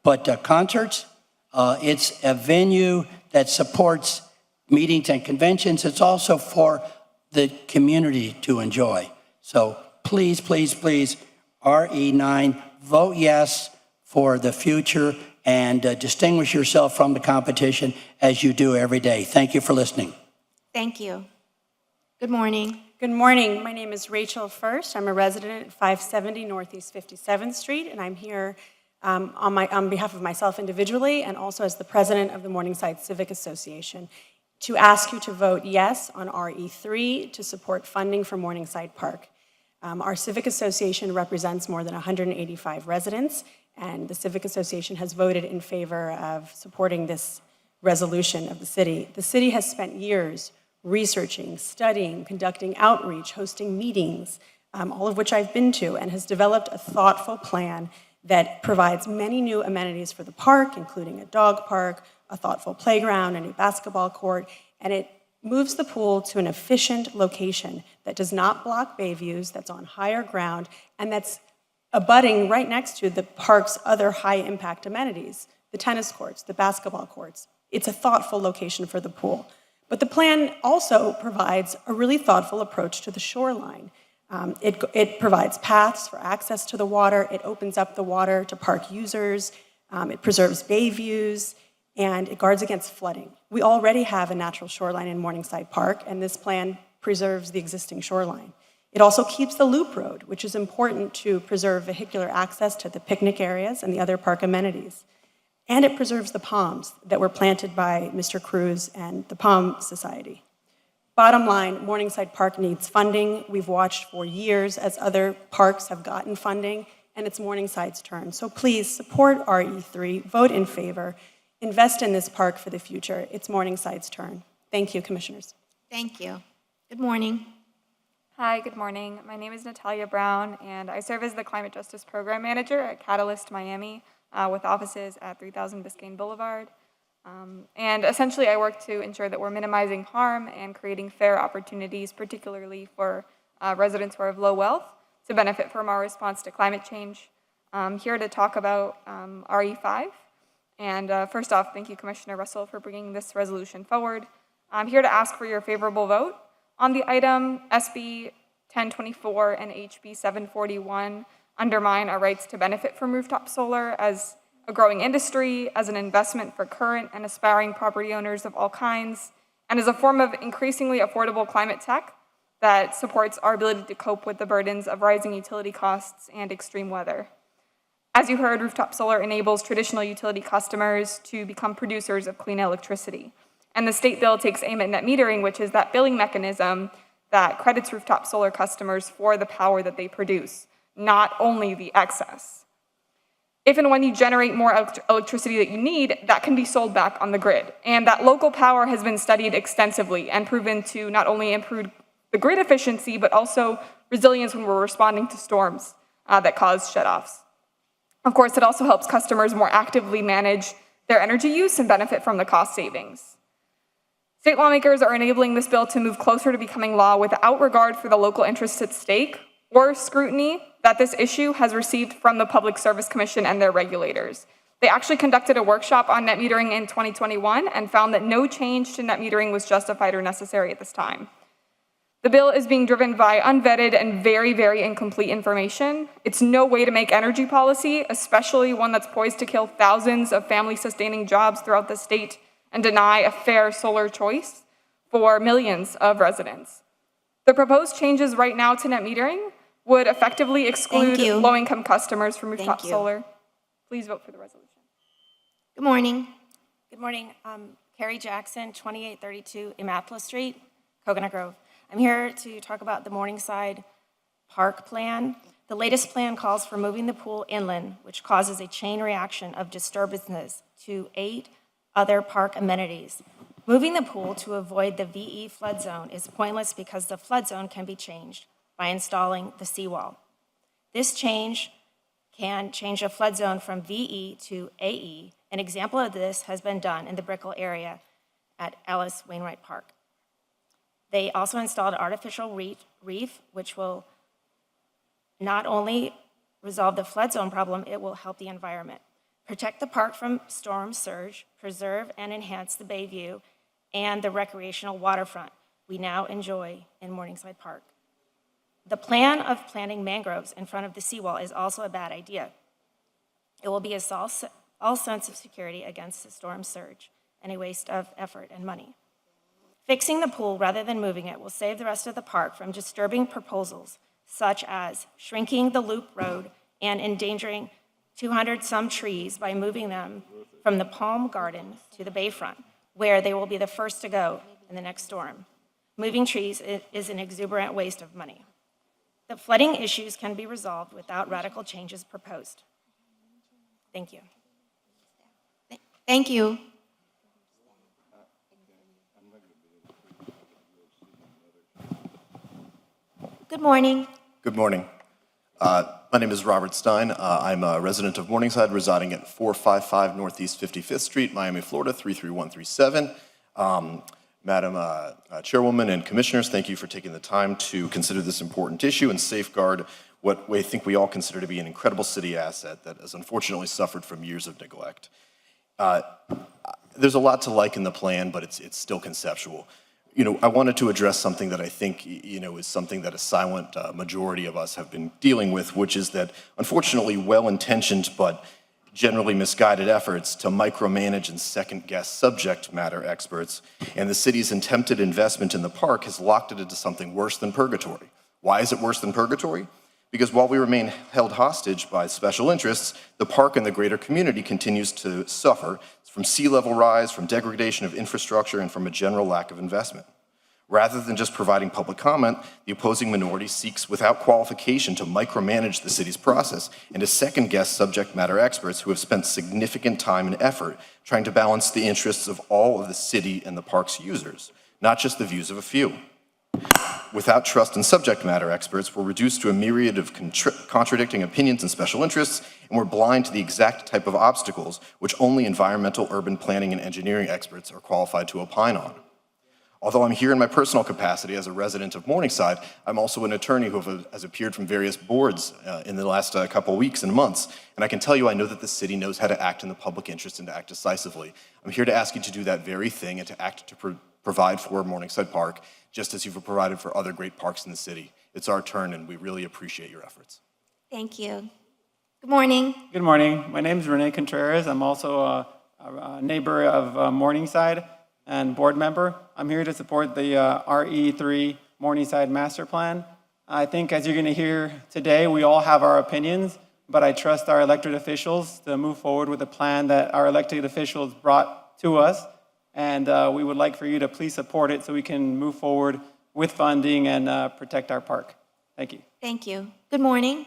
But concerts, it's a venue that supports meetings and conventions. It's also for the community to enjoy. So please, please, please, RE9, vote yes for the future and distinguish yourself from the competition as you do every day. Thank you for listening. Thank you. Good morning. Good morning. My name is Rachel First. I'm a resident at 570 Northeast 57th Street, and I'm here on behalf of myself individually and also as the president of the Morningside Civic Association to ask you to vote yes on RE3 to support funding for Morningside Park. Our Civic Association represents more than 185 residents, and the Civic Association has voted in favor of supporting this resolution of the city. The city has spent years researching, studying, conducting outreach, hosting meetings, all of which I've been to, and has developed a thoughtful plan that provides many new amenities for the park, including a dog park, a thoughtful playground, a new basketball court, and it moves the pool to an efficient location that does not block bay views, that's on higher ground, and that's abutting right next to the park's other high-impact amenities, the tennis courts, the basketball courts. It's a thoughtful location for the pool. But the plan also provides a really thoughtful approach to the shoreline. It provides paths for access to the water, it opens up the water to park users, it preserves bay views, and it guards against flooding. We already have a natural shoreline in Morningside Park, and this plan preserves the existing shoreline. It also keeps the loop road, which is important to preserve vehicular access to the picnic areas and the other park amenities. And it preserves the palms that were planted by Mr. Cruz and the Palm Society. Bottom line, Morningside Park needs funding. We've watched for years as other parks have gotten funding, and it's Morningside's turn. So please support RE3, vote in favor, invest in this park for the future. It's Morningside's turn. Thank you, Commissioners. Thank you. Good morning. Hi, good morning. My name is Natalia Brown, and I serve as the Climate Justice Program Manager at Catalyst Miami, with offices at 3000 Biscayne Boulevard. And essentially, I work to ensure that we're minimizing harm and creating fair opportunities, particularly for residents who are of low wealth, to benefit from our response to climate change. I'm here to talk about RE5. And first off, thank you, Commissioner Russell, for bringing this resolution forward. I'm here to ask for your favorable vote on the item. SB 1024 and HB 741 undermine our rights to benefit from rooftop solar as a growing industry, as an investment for current and aspiring property owners of all kinds, and as a form of increasingly affordable climate tech that supports our ability to cope with the burdens of rising utility costs and extreme weather. As you heard, rooftop solar enables traditional utility customers to become producers of clean electricity. And the state bill takes aim at net metering, which is that billing mechanism that credits rooftop solar customers for the power that they produce, not only the excess. If and when you generate more electricity that you need, that can be sold back on the grid. And that local power has been studied extensively and proven to not only improve the grid efficiency, but also resilience when we're responding to storms that cause shutoffs. Of course, it also helps customers more actively manage their energy use and benefit from the cost savings. State lawmakers are enabling this bill to move closer to becoming law without regard for the local interests at stake or scrutiny that this issue has received from the Public Service Commission and their regulators. They actually conducted a workshop on net metering in 2021 and found that no change to net metering was justified or necessary at this time. The bill is being driven by unvetted and very, very incomplete information. It's no way to make energy policy, especially one that's poised to kill thousands of family-sustaining jobs throughout the state and deny a fair solar choice for millions of residents. The proposed changes right now to net metering would effectively exclude low-income customers from rooftop solar. Please vote for the resolution. Good morning. Good morning. Carrie Jackson, 2832 Immaculate Street, Coconut Grove. I'm here to talk about the Morningside Park plan. The latest plan calls for moving the pool inland, which causes a chain reaction of disturbances to 8 other park amenities. Moving the pool to avoid the VE flood zone is pointless because the flood zone can be changed by installing the seawall. This change can change a flood zone from VE to AE. An example of this has been done in the Brickell area at Ellis Wainwright Park. They also installed an artificial reef, which will not only resolve the flood zone problem, it will help the environment. Protect the park from storm surge, preserve and enhance the bay view and the recreational waterfront we now enjoy in Morningside Park. The plan of planting mangroves in front of the seawall is also a bad idea. It will be a false sense of security against the storm surge and a waste of effort and money. Fixing the pool rather than moving it will save the rest of the park from disturbing proposals such as shrinking the loop road and endangering 200-some trees by moving them from the Palm Garden to the bayfront, where they will be the first to go in the next storm. Moving trees is an exuberant waste of money. The flooding issues can be resolved without radical changes proposed. Thank you. Thank you. Good morning. Good morning. My name is Robert Stein. I'm a resident of Morningside, residing at 455 Northeast 55th Street, Miami, Florida, 33137. Madam Chairwoman and Commissioners, thank you for taking the time to consider this important issue and safeguard what we think we all consider to be an incredible city asset that has unfortunately suffered from years of neglect. There's a lot to like in the plan, but it's still conceptual. I wanted to address something that I think, is something that a silent majority of us have been dealing with, which is that, unfortunately, well-intentioned but generally misguided efforts to micromanage and second-guess subject matter experts and the city's attempted investment in the park has locked it into something worse than purgatory. Why is it worse than purgatory? Because while we remain held hostage by special interests, the park and the greater community continues to suffer from sea level rise, from degradation of infrastructure, and from a general lack of investment. Rather than just providing public comment, the opposing minority seeks without qualification to micromanage the city's process and to second-guess subject matter experts who have spent significant time and effort trying to balance the interests of all of the city and the park's users, not just the views of a few. Without trust in subject matter experts, we're reduced to a myriad of contradicting opinions and special interests, and we're blind to the exact type of obstacles which only environmental, urban planning, and engineering experts are qualified to opine on. Although I'm here in my personal capacity as a resident of Morningside, I'm also an attorney who has appeared from various boards in the last couple weeks and months, and I can tell you I know that the city knows how to act in the public interest and to act decisively. I'm here to ask you to do that very thing and to act to provide for Morningside Park, just as you've provided for other great parks in the city. It's our turn, and we really appreciate your efforts. Thank you. Good morning. Good morning. My name is Rene Contreras. I'm also a neighbor of Morningside and board member. I'm here to support the RE3 Morningside Master Plan. I think as you're going to hear today, we all have our opinions, but I trust our elected officials to move forward with the plan that our elected officials brought to us. And we would like for you to please support it so we can move forward with funding and protect our park. Thank you. Thank you. Good morning.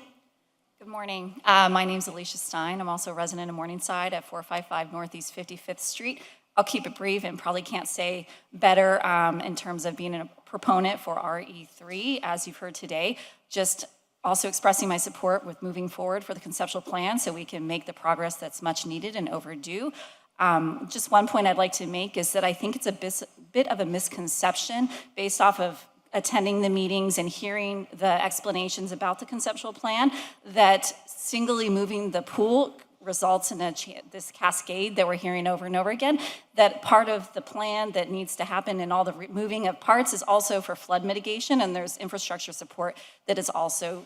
Good morning. My name is Alicia Stein. I'm also a resident of Morningside at 455 Northeast 55th Street. I'll keep it brief and probably can't say better in terms of being a proponent for RE3, as you've heard today. Just also expressing my support with moving forward for the conceptual plan so we can make the progress that's much needed and overdue. Just one point I'd like to make is that I think it's a bit of a misconception based off of attending the meetings and hearing the explanations about the conceptual plan that singly moving the pool results in this cascade that we're hearing over and over again, that part of the plan that needs to happen in all the moving of parts is also for flood mitigation, and there's infrastructure support that is also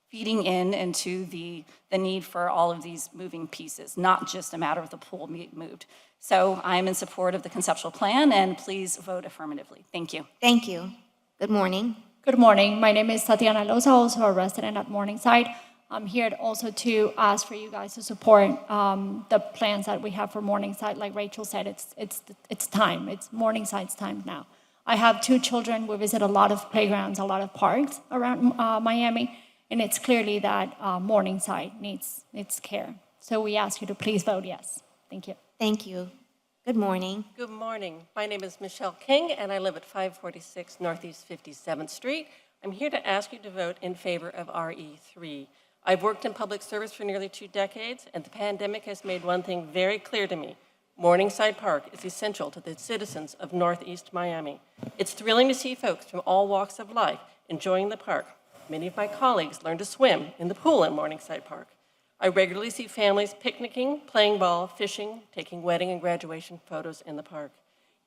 feeding into the need for all of these moving pieces, not just a matter of the pool being moved. So I'm in support of the conceptual plan, and please vote affirmatively. Thank you. Thank you. Good morning. Good morning. My name is Tatiana Loza, also a resident at Morningside. I'm here also to ask for you guys to support the plans that we have for Morningside. Like Rachel said, it's time. It's Morningside's time now. I have 2 children. We visit a lot of playgrounds, a lot of parks around Miami, and it's clearly that Morningside needs care. So we ask you to please vote yes. Thank you. Thank you. Good morning. Good morning. My name is Michelle King, and I live at 546 Northeast 57th Street. I'm here to ask you to vote in favor of RE3. I've worked in public service for nearly 2 decades, and the pandemic has made one thing very clear to me. Morningside Park is essential to the citizens of Northeast Miami. It's thrilling to see folks from all walks of life enjoying the park. Many of my colleagues learn to swim in the pool in Morningside Park. I regularly see families picnicking, playing ball, fishing, taking wedding and graduation photos in the park.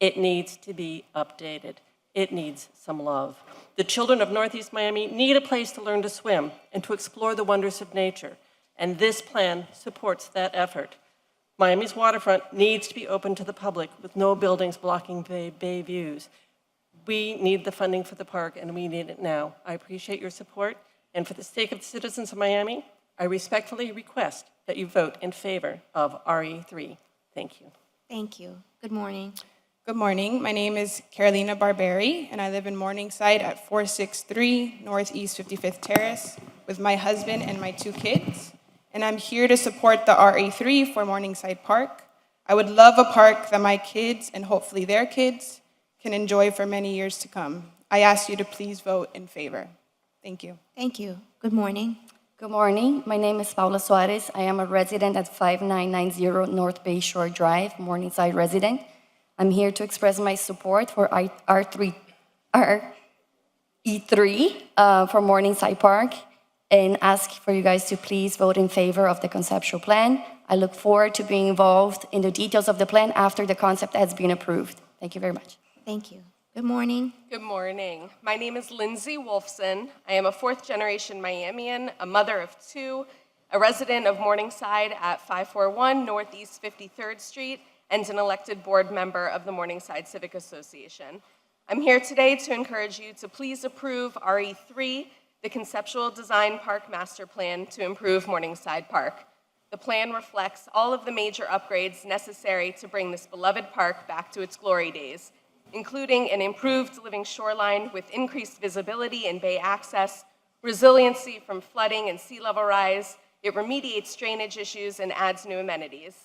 It needs to be updated. It needs some love. The children of Northeast Miami need a place to learn to swim and to explore the wonders of nature, and this plan supports that effort. Miami's waterfront needs to be open to the public with no buildings blocking bay views. We need the funding for the park, and we need it now. I appreciate your support, and for the sake of the citizens of Miami, I respectfully request that you vote in favor of RE3. Thank you. Thank you. Good morning. Good morning. My name is Carolina Barberi, and I live in Morningside at 463 Northeast 55th Terrace with my husband and my 2 kids. And I'm here to support the RE3 for Morningside Park. I would love a park that my kids and hopefully their kids can enjoy for many years to come. I ask you to please vote in favor. Thank you. Thank you. Good morning. Good morning. My name is Paula Suarez. I am a resident at 5990 North Bay Shore Drive, Morningside resident. I'm here to express my support for RE3 for Morningside Park and ask for you guys to please vote in favor of the conceptual plan. I look forward to being involved in the details of the plan after the concept has been approved. Thank you very much. Thank you. Good morning. Good morning. My name is Lindsay Wolfson. I am a 4th-generation Miamian, a mother of 2, a resident of Morningside at 541 Northeast 53rd Street, and an elected board member of the Morningside Civic Association. I'm here today to encourage you to please approve RE3, the Conceptual Design Park Master Plan to improve Morningside Park. The plan reflects all of the major upgrades necessary to bring this beloved park back to its glory days. including an improved living shoreline with increased visibility and bay access, resiliency from flooding and sea level rise. It remediates drainage issues and adds new amenities.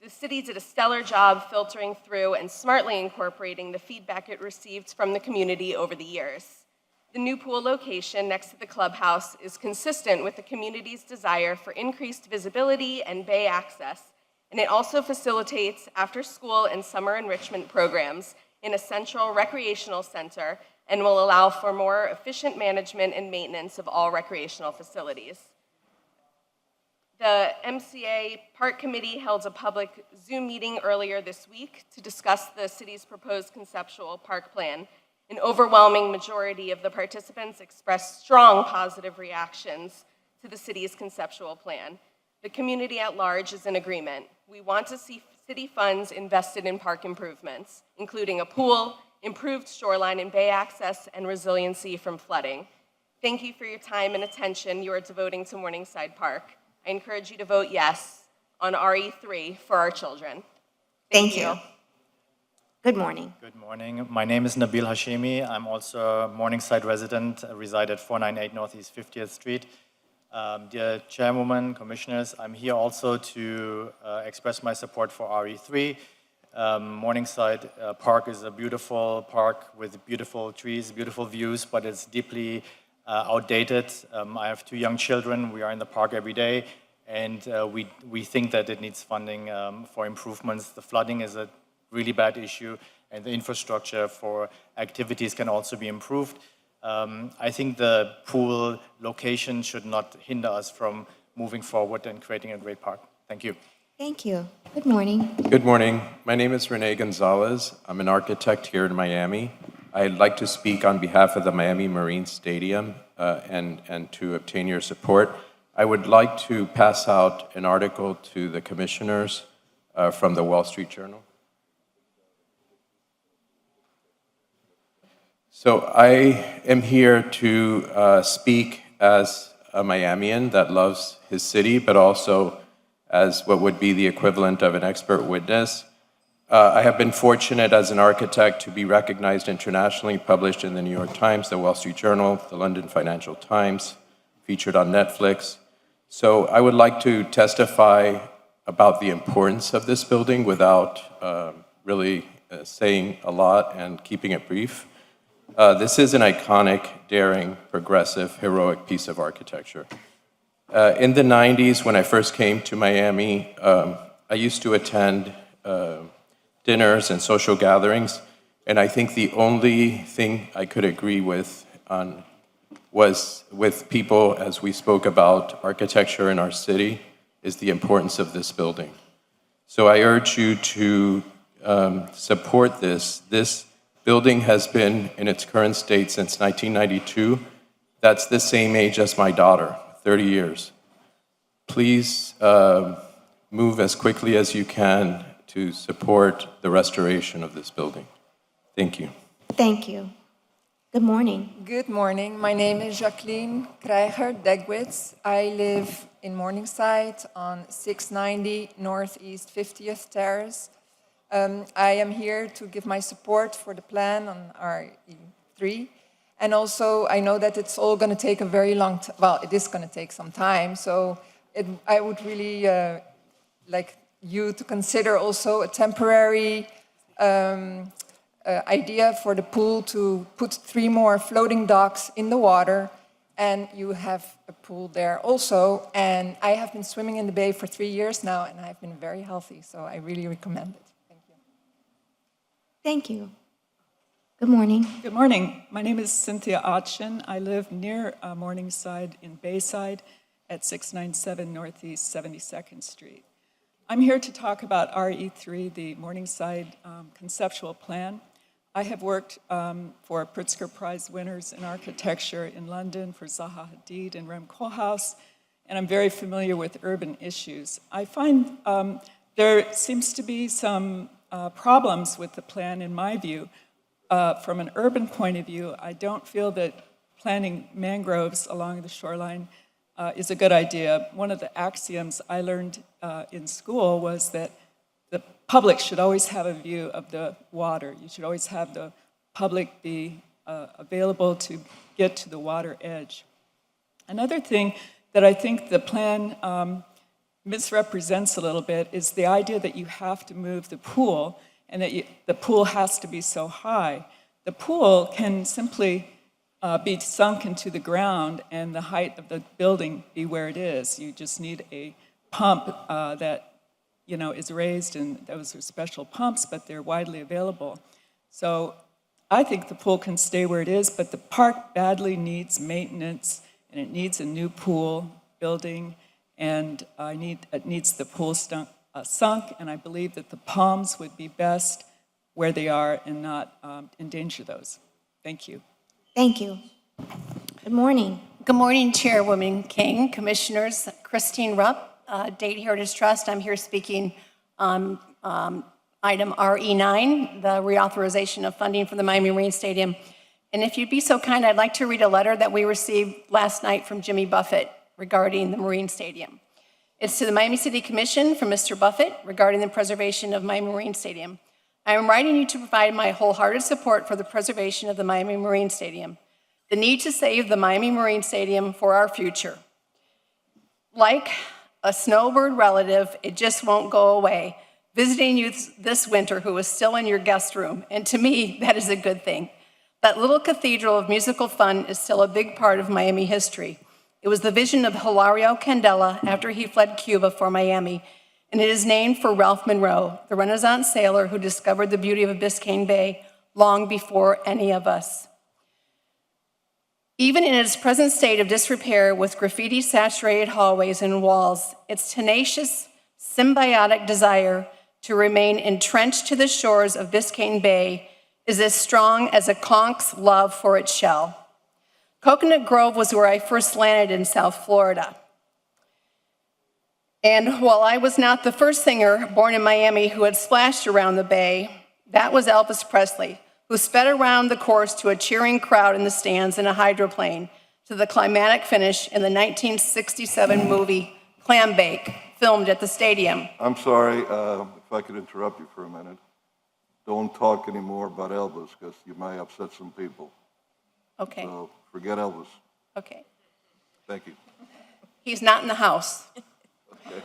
The city did a stellar job filtering through and smartly incorporating the feedback it received from the community over the years. The new pool location next to the clubhouse is consistent with the community's desire for increased visibility and bay access, and it also facilitates after-school and summer enrichment programs in a central recreational center and will allow for more efficient management and maintenance of all recreational facilities. The MCA Park Committee held a public Zoom meeting earlier this week to discuss the city's proposed conceptual park plan. An overwhelming majority of the participants expressed strong positive reactions to the city's conceptual plan. The community at large is in agreement. We want to see city funds invested in park improvements, including a pool, improved shoreline and bay access, and resiliency from flooding. Thank you for your time and attention you are devoting to Morningside Park. I encourage you to vote yes on RE3 for our children. Thank you. Good morning. Good morning. My name is Nabil Hashimi. I'm also a Morningside resident, reside at 498 Northeast 50th Street. Dear Chairwoman, Commissioners, I'm here also to express my support for RE3. Morningside Park is a beautiful park with beautiful trees, beautiful views, but it's deeply outdated. I have 2 young children. We are in the park every day, and we think that it needs funding for improvements. The flooding is a really bad issue, and the infrastructure for activities can also be improved. I think the pool location should not hinder us from moving forward and creating a great park. Thank you. Thank you. Good morning. Good morning. My name is Rene Gonzalez. I'm an architect here in Miami. I'd like to speak on behalf of the Miami Marine Stadium and to obtain your support. I would like to pass out an article to the commissioners from the Wall Street Journal. So I am here to speak as a Miamian that loves his city, but also as what would be the equivalent of an expert witness. I have been fortunate as an architect to be recognized internationally, published in the New York Times, the Wall Street Journal, the London Financial Times, featured on Netflix. So I would like to testify about the importance of this building without really saying a lot and keeping it brief. This is an iconic, daring, progressive, heroic piece of architecture. In the 90s, when I first came to Miami, I used to attend dinners and social gatherings, and I think the only thing I could agree with was with people as we spoke about architecture in our city is the importance of this building. So I urge you to support this. This building has been in its current state since 1992. That's the same age as my daughter, 30 years. Please move as quickly as you can to support the restoration of this building. Thank you. Thank you. Good morning. Good morning. My name is Jacqueline Kreiger-Degwitz. I live in Morningside on 690 Northeast 50th Terrace. I am here to give my support for the plan on RE3. And also, I know that it's all going to take a very long time. Well, it is going to take some time. So I would really like you to consider also a temporary idea for the pool to put 3 more floating docks in the water, and you have a pool there also. And I have been swimming in the bay for 3 years now, and I've been very healthy, so I really recommend it. Thank you. Thank you. Good morning. Good morning. My name is Cynthia Otchin. I live near Morningside in Bayside at 697 Northeast 72nd Street. I'm here to talk about RE3, the Morningside conceptual plan. I have worked for Pritzker Prize winners in architecture in London for Zaha Hadid and Rem Koolhaas, and I'm very familiar with urban issues. I find there seems to be some problems with the plan in my view. From an urban point of view, I don't feel that planting mangroves along the shoreline is a good idea. One of the axioms I learned in school was that the public should always have a view of the water. You should always have the public be available to get to the water edge. Another thing that I think the plan misrepresents a little bit is the idea that you have to move the pool and that the pool has to be so high. The pool can simply be sunk into the ground and the height of the building be where it is. You just need a pump that is raised, and those are special pumps, but they're widely available. So I think the pool can stay where it is, but the park badly needs maintenance, and it needs a new pool building, and it needs the pool sunk, and I believe that the palms would be best where they are and not endanger those. Thank you. Thank you. Good morning. Good morning, Chairwoman King, Commissioners. Christine Rupp, Dade Heritage Trust. I'm here speaking on item RE9, the reauthorization of funding for the Miami Marine Stadium. And if you'd be so kind, I'd like to read a letter that we received last night from Jimmy Buffett regarding the Marine Stadium. It's to the Miami City Commission from Mr. Buffett regarding the preservation of Miami Marine Stadium. I am writing you to provide my wholehearted support for the preservation of the Miami Marine Stadium, the need to save the Miami Marine Stadium for our future. Like a snowbird relative, it just won't go away. Visiting you this winter who is still in your guest room, and to me, that is a good thing. That little cathedral of musical fun is still a big part of Miami history. It was the vision of Hilario Candela after he fled Cuba for Miami, and it is named for Ralph Monroe, the Renaissance sailor who discovered the beauty of Biscayne Bay long before any of us. Even in its present state of disrepair with graffiti-saturated hallways and walls, its tenacious, symbiotic desire to remain entrenched to the shores of Biscayne Bay is as strong as a conk's love for its shell. Coconut Grove was where I first landed in South Florida. And while I was not the first singer born in Miami who had splashed around the bay, that was Elvis Presley, who sped around the course to a cheering crowd in the stands in a hydroplane to the climatic finish in the 1967 movie Clam Bake, filmed at the stadium. I'm sorry, if I could interrupt you for a minute. Don't talk anymore about Elvis because you may upset some people. Okay. So forget Elvis. Okay. Thank you. He's not in the house. Okay.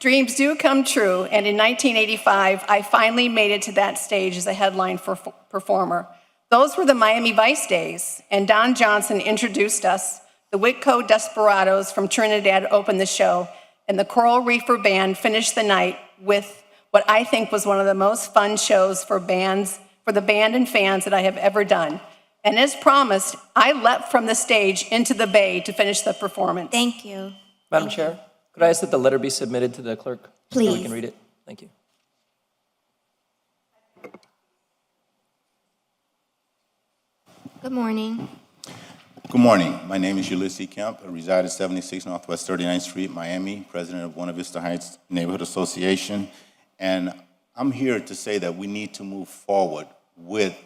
Dreams do come true, and in 1985, I finally made it to that stage as a headline performer. Those were the Miami Vice days, and Don Johnson introduced us. The Whitco Desperados from Trinidad opened the show, and the Coral Reefer Band finished the night with what I think was one of the most fun shows for the band and fans that I have ever done. And as promised, I leapt from the stage into the bay to finish the performance. Thank you. Madam Chair, could I ask that the letter be submitted to the clerk? So we Please. can read it. Thank you. Good morning. Good morning. My name is Ulysses Kemp. I reside at 76 Northwest 39th Street, Miami, president of Buena Vista Heights Neighborhood Association. And I'm here to say that we need to move forward with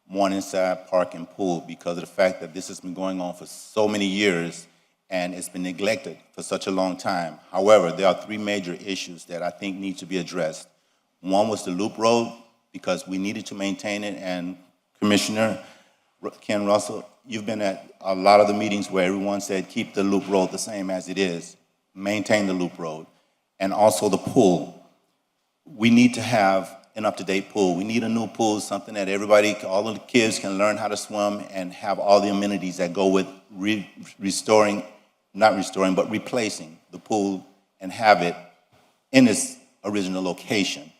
Morningside Park and Pool because of the fact that this has been going on for so many years and it's been neglected for such a long time. However, there are three major issues that I think need to be addressed. One was the loop road because we needed to maintain it, and Commissioner Ken Russell, you've been at a lot of the meetings where everyone said keep the loop road the same as it is, maintain the loop road, and also the pool. We need to have an up-to-date pool. We need a new pool, something that everybody, all of the kids can learn how to swim and have all the amenities that go with replacing the pool and have it in its original location.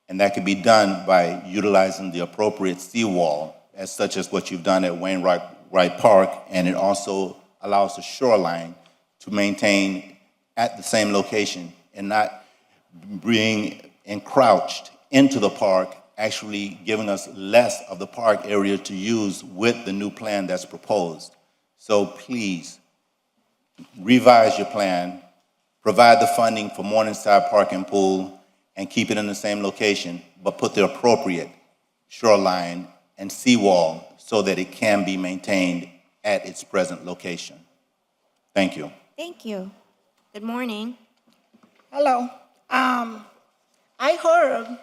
And that could be done by utilizing the appropriate seawall, as such as what you've done at Wainwright Park, and it also allows the shoreline to maintain at the same location and not being encroached into the park, actually giving us less of the park area to use with the new plan that's proposed. So please, revise your plan, provide the funding for Morningside Park and Pool, and keep it in the same location, but put the appropriate shoreline and seawall so that it can be maintained at its present location. Thank you. Thank you. Good morning. Hello. I heard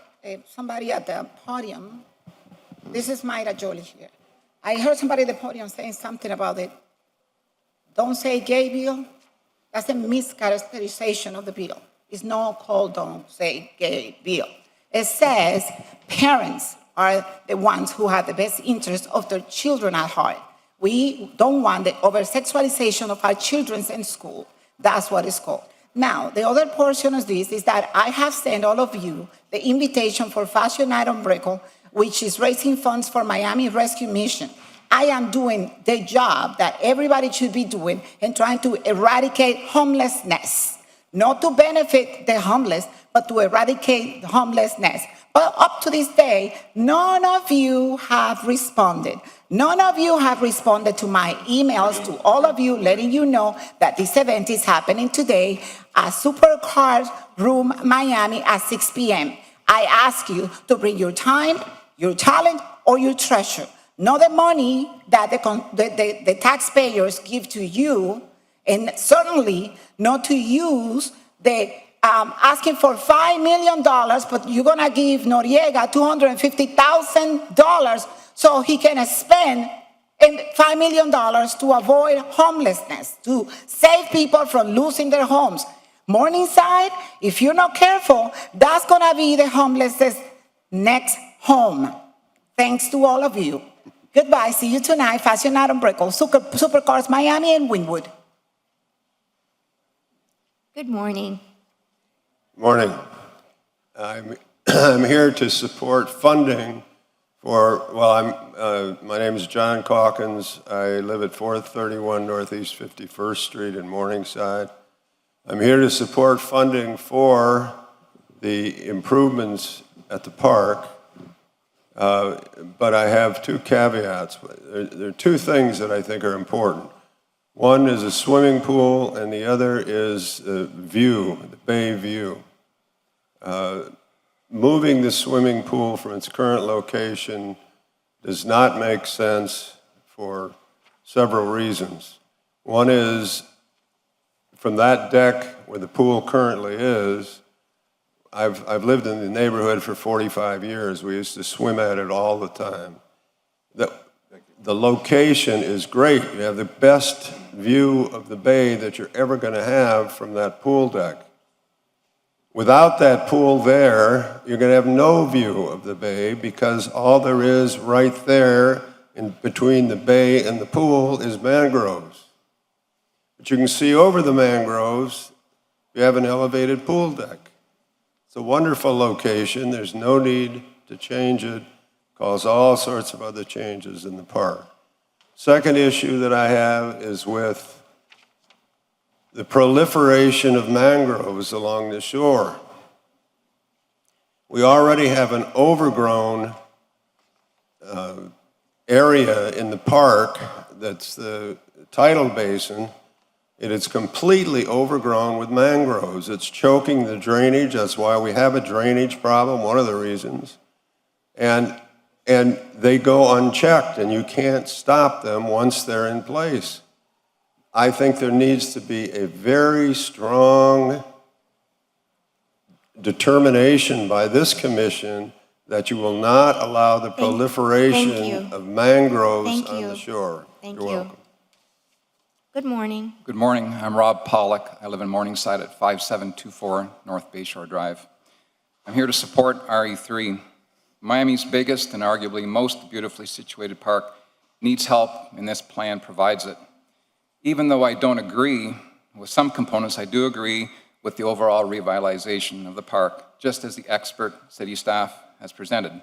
somebody at the podium, this is Mayra Jolie here. I heard somebody at the podium saying something about it. Don't say gay bill. That's a mischaracterization of the bill. It's not called don't say gay bill. It says parents are the ones who have the best interest of their children at heart. We don't want the over-sexualization of our children in school. That's what it's called. Now, the other portion of this is that I have sent all of you the invitation for Fashion Night on Brickell, which is raising funds for Miami Rescue Mission. I am doing the job that everybody should be doing and trying to eradicate homelessness. Not to benefit the homeless, but to eradicate homelessness. But up to this day, none of you have responded. None of you have responded to my emails, to all of you, letting you know that this event is happening today at Supercars Room Miami at 6 p.m. I ask you to bring your time, your talent, or your treasure. Not the money that the taxpayers give to you, and certainly not to use the asking for $5 million, but you're gonna give Noriega $250,000 so he can spend $5 million to avoid homelessness, to save people from losing their homes. Morningside, if you're not careful, that's gonna be the homeless's next home. Thanks to all of you. Goodbye, see you tonight, Fashion Night on Brickell, Supercars Miami and Wynwood. Good morning. Morning. I'm here to support funding for, my name is John Calkins. I live at 431 Northeast 51st Street in Morningside. I'm here to support funding for the improvements at the park, but I have two caveats. There are two things that I think are important. One is a swimming pool, and the other is the view, the bay view. Moving the swimming pool from its current location does not make sense for several reasons. One is, from that deck where the pool currently is, I've lived in the neighborhood for 45 years. We used to swim at it all the time. The location is great. You have the best view of the bay that you're ever going to have from that pool deck. Without that pool there, you're going to have no view of the bay because all there is right there in between the bay and the pool is mangroves. But you can see over the mangroves, you have an elevated pool deck. It's a wonderful location. There's no need to change it. Cause all sorts of other changes in the park. Second issue that I have is with the proliferation of mangroves along the shore. We already have an overgrown area in the park that's the tidal basin. It is completely overgrown with mangroves. It's choking the drainage. That's why we have a drainage problem, one of the reasons. And they go unchecked, and you can't stop them once they're in place. I think there needs to be a very strong determination by this commission that you will not allow the proliferation of mangroves on the shore. Thank You're you. welcome. Good morning. Good morning. I'm Rob Pollock. I live in Morningside at 5724 North Bayshore Drive. I'm here to support RE3. Miami's biggest and arguably most beautifully situated park needs help, and this plan provides it. Even though I don't agree with some components, I do agree with the overall revitalization of the park, just as the expert city staff has presented.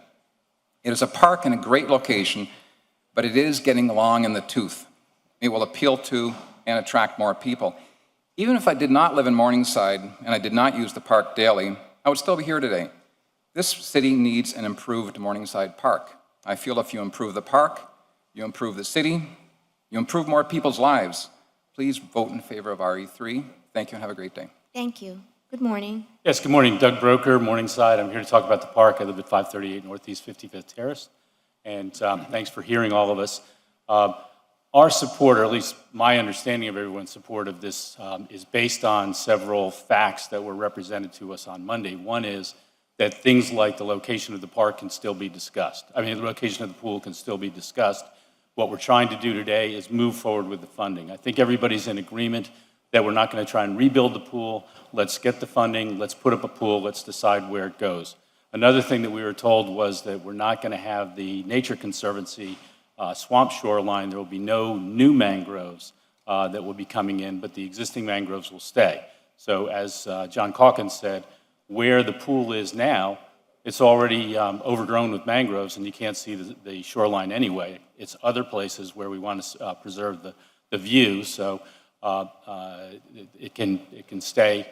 It is a park in a great location, but it is getting long in the tooth. It will appeal to and attract more people. Even if I did not live in Morningside and I did not use the park daily, I would still be here today. This city needs an improved Morningside Park. I feel if you improve the park, you improve the city, you improve more people's lives. Please vote in favor of RE3. Thank you and have a great day. Thank you. Good morning. Yes, good morning. Doug Broker, Morningside. I'm here to talk about the park. I live at 538 Northeast 55th Terrace. And thanks for hearing all of us. Our support, or at least my understanding of everyone's support of this, is based on several facts that were represented to us on Monday. One is that things like the location of the park can still be discussed. I mean, the location of the pool can still be discussed. What we're trying to do today is move forward with the funding. I think everybody's in agreement that we're not going to try and rebuild the pool. Let's get the funding, let's put up a pool, let's decide where it goes. Another thing that we were told was that we're not going to have the Nature Conservancy swamp shoreline. There will be no new mangroves that will be coming in, but the existing mangroves will stay. So as John Calkins said, where the pool is now, it's already overgrown with mangroves and you can't see the shoreline anyway. It's other places where we want to preserve the view, so it can stay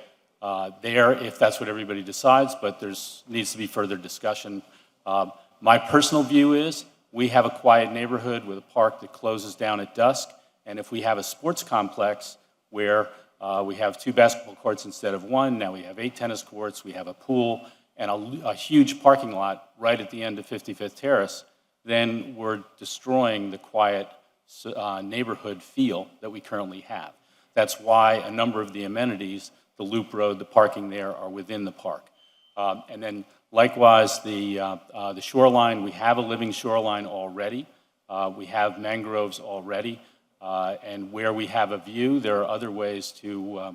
there if that's what everybody decides, but needs to be further discussion. My personal view is we have a quiet neighborhood with a park that closes down at dusk, and if we have a sports complex where we have 2 basketball courts instead of 1, now we have 8 tennis courts, we have a pool, and a huge parking lot right at the end of 55th Terrace, then we're destroying the quiet neighborhood feel that we currently have. That's why a number of the amenities, the loop road, the parking there, are within the park. And then likewise, the shoreline, we have a living shoreline already. We have mangroves already. And where we have a view, there are other ways to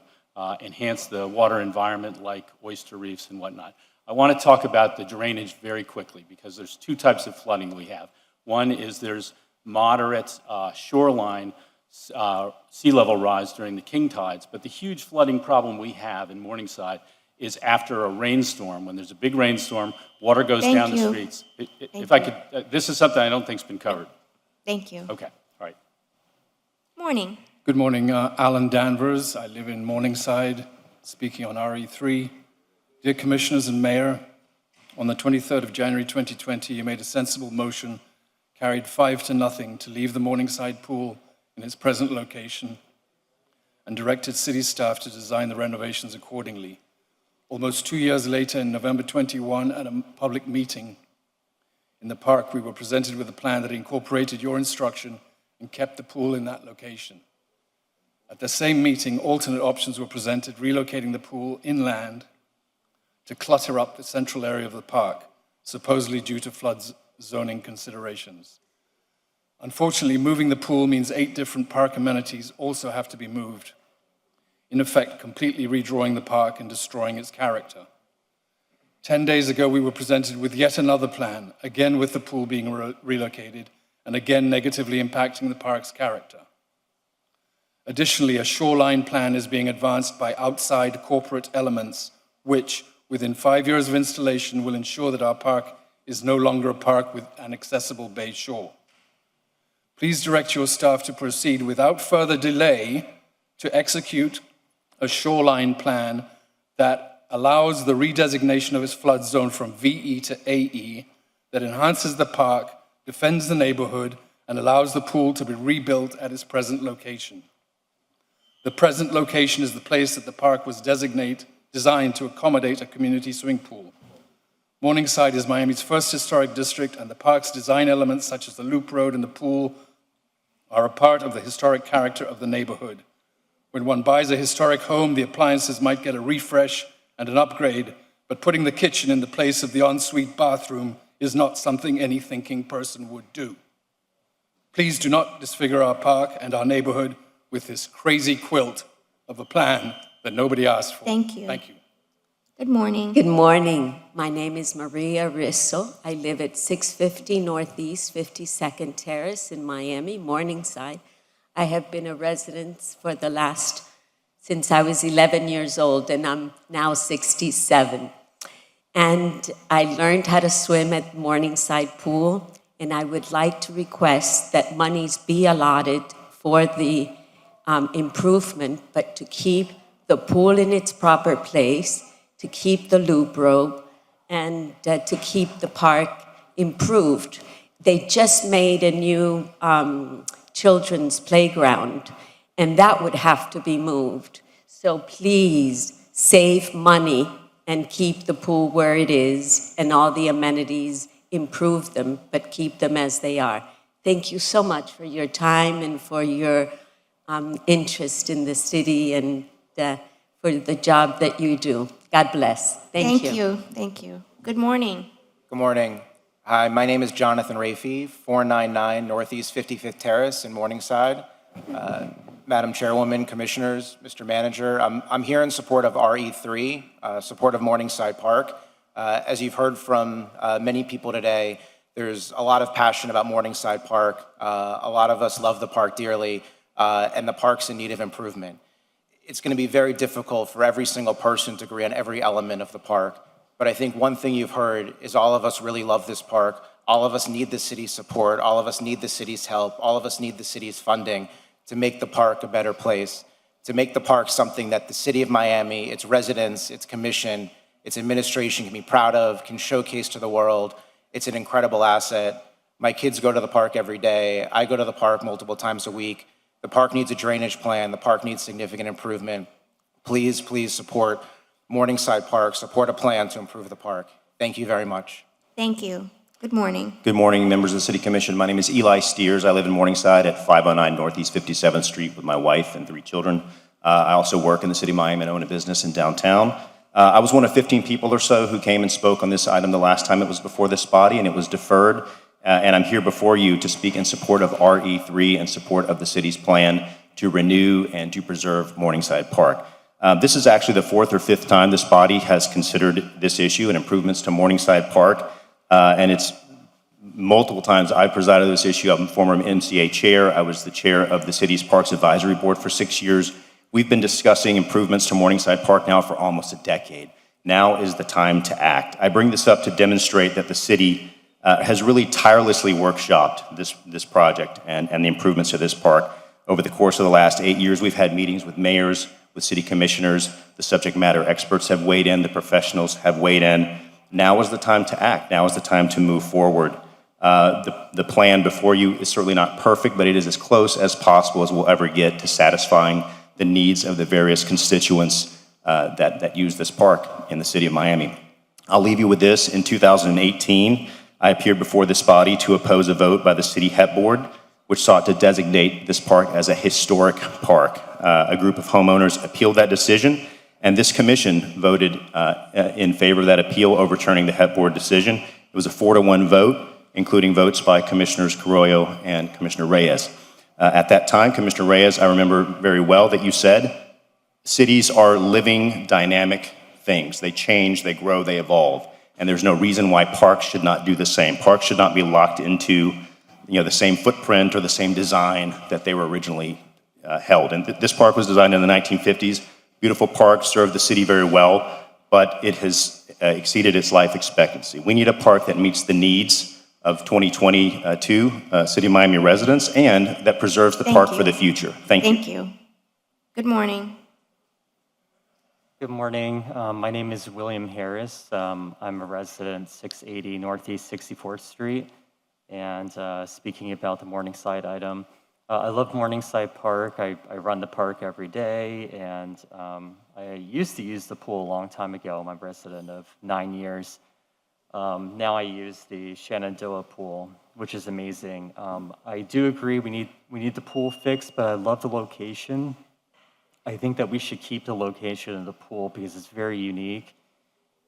enhance the water environment like oyster reefs and whatnot. I want to talk about the drainage very quickly because there's 2 types of flooding we have. One is there's moderate shoreline sea level rise during the king tides, but the huge flooding problem we have in Morningside is after a rainstorm. When there's a big rainstorm, water goes down the streets. If I could, this is something I don't think's been covered. Thank you. Okay, all right. Morning. Good morning, Alan Danvers. I live in Morningside, speaking on RE3. Dear Commissioners and Mayor, on the 23rd of January 2020, you made a sensible motion, carried 5-0 to leave the Morningside pool in its present location and directed city staff to design the renovations accordingly. Almost 2 years later, in November 21, at a public meeting in the park, we were presented with a plan that incorporated your instruction and kept the pool in that location. At the same meeting, alternate options were presented, relocating the pool inland to clutter up the central area of the park, supposedly due to flood zoning considerations. Unfortunately, moving the pool means 8 different park amenities also have to be moved, in effect, completely redrawing the park and destroying its character. 10 days ago, we were presented with yet another plan, again with the pool being relocated, and again negatively impacting the park's character. Additionally, a shoreline plan is being advanced by outside corporate elements, which, within 5 years of installation, will ensure that our park is no longer a park with an accessible bay shore. Please direct your staff to proceed without further delay to execute a shoreline plan that allows the redesignation of its flood zone from VE to AE, that enhances the park, defends the neighborhood, and allows the pool to be rebuilt at its present location. The present location is the place that the park was designed to accommodate a community swimming pool. Morningside is Miami's first historic district, and the park's design elements, such as the loop road and the pool, are a part of the historic character of the neighborhood. When one buys a historic home, the appliances might get a refresh and an upgrade, but putting the kitchen in the place of the ensuite bathroom is not something any thinking person would do. Please do not disfigure our park and our neighborhood with this crazy quilt of a plan that nobody asked for. Thank you. Thank you. Good morning. Good morning. My name is Maria Risso. I live at 650 Northeast 52nd Terrace in Miami, Morningside. I have been a resident for since I was 11 years old, and I'm now 67. And I learned how to swim at Morningside Pool, and I would like to request that monies be allotted for the improvement, but to keep the pool in its proper place, to keep the loop road, and to keep the park improved. They just made a new children's playground, and that would have to be moved. So please save money and keep the pool where it is, and all the amenities, improve them, but keep them as they are. Thank you so much for your time and for your interest in the city and for the job that you do. God bless. Thank you. Thank you. Good morning. Good morning. Hi, my name is Jonathan Rafi, 499 Northeast 55th Terrace in Morningside. Madam Chairwoman, Commissioners, Mr. Manager, I'm here in support of RE3, support of Morningside Park. As you've heard from many people today, there's a lot of passion about Morningside Park. A lot of us love the park dearly, and the park's in need of improvement. It's going to be very difficult for every single person to agree on every element of the park. But I think one thing you've heard is all of us really love this park. All of us need the city's support. All of us need the city's help. All of us need the city's funding to make the park a better place, to make the park something that the city of Miami, its residents, its commission, its administration can be proud of, can showcase to the world. It's an incredible asset. My kids go to the park every day. I go to the park multiple times a week. The park needs a drainage plan. The park needs significant improvement. Please, please support Morningside Park, support a plan to improve the park. Thank you very much. Thank you. Good morning. Good morning, members of the City Commission. My name is Eli Steers. I live in Morningside at 509 Northeast 57th Street with my wife and 3 children. I also work in the City of Miami and own a business in downtown. I was one of 15 people or so who came and spoke on this item the last time it was before this body, and it was deferred. And I'm here before you to speak in support of RE3 and support of the city's plan to renew and to preserve Morningside Park. This is actually the 4th or 5th time this body has considered this issue and improvements to Morningside Park. And it's multiple times I presided over this issue. I'm a former MCA chair. I was the chair of the city's Parks Advisory Board for 6 years. We've been discussing improvements to Morningside Park now for almost a decade. Now is the time to act. I bring this up to demonstrate that the city has really tirelessly workshopped this project and the improvements to this park. Over the course of the last 8 years, we've had meetings with mayors, with city commissioners. The subject matter experts have weighed in. The professionals have weighed in. Now is the time to act. Now is the time to move forward. The plan before you is certainly not perfect, but it is as close as possible as we'll ever get to satisfying the needs of the various constituents that use this park in the city of Miami. I'll leave you with this. In 2018, I appeared before this body to oppose a vote by the City HEP Board, which sought to designate this park as a historic park. A group of homeowners appealed that decision, and this commission voted in favor of that appeal, overturning the HEP Board decision. It was a 4-to-1 vote, including votes by Commissioners Carollo and Commissioner Reyes. At that time, Commissioner Reyes, I remember very well that you said, cities are living, dynamic things. They change, they grow, they evolve. And there's no reason why parks should not do the same. Parks should not be locked into the same footprint or the same design that they were originally held. And this park was designed in the 1950s. Beautiful park, served the city very well, but it has exceeded its life expectancy. We need a park that meets the needs of 2022 City of Miami residents and that preserves the park for the future. Thank you. Thank you. Good morning. Good morning. My name is William Harris. I'm a resident 680 Northeast 64th Street. And speaking about the Morningside item, I love Morningside Park. I run the park every day, and I used to use the pool a long time ago. I'm a resident of 9 years. Now I use the Shenandoah pool, which is amazing. I do agree we need the pool fixed, but I love the location. I think that we should keep the location of the pool because it's very unique.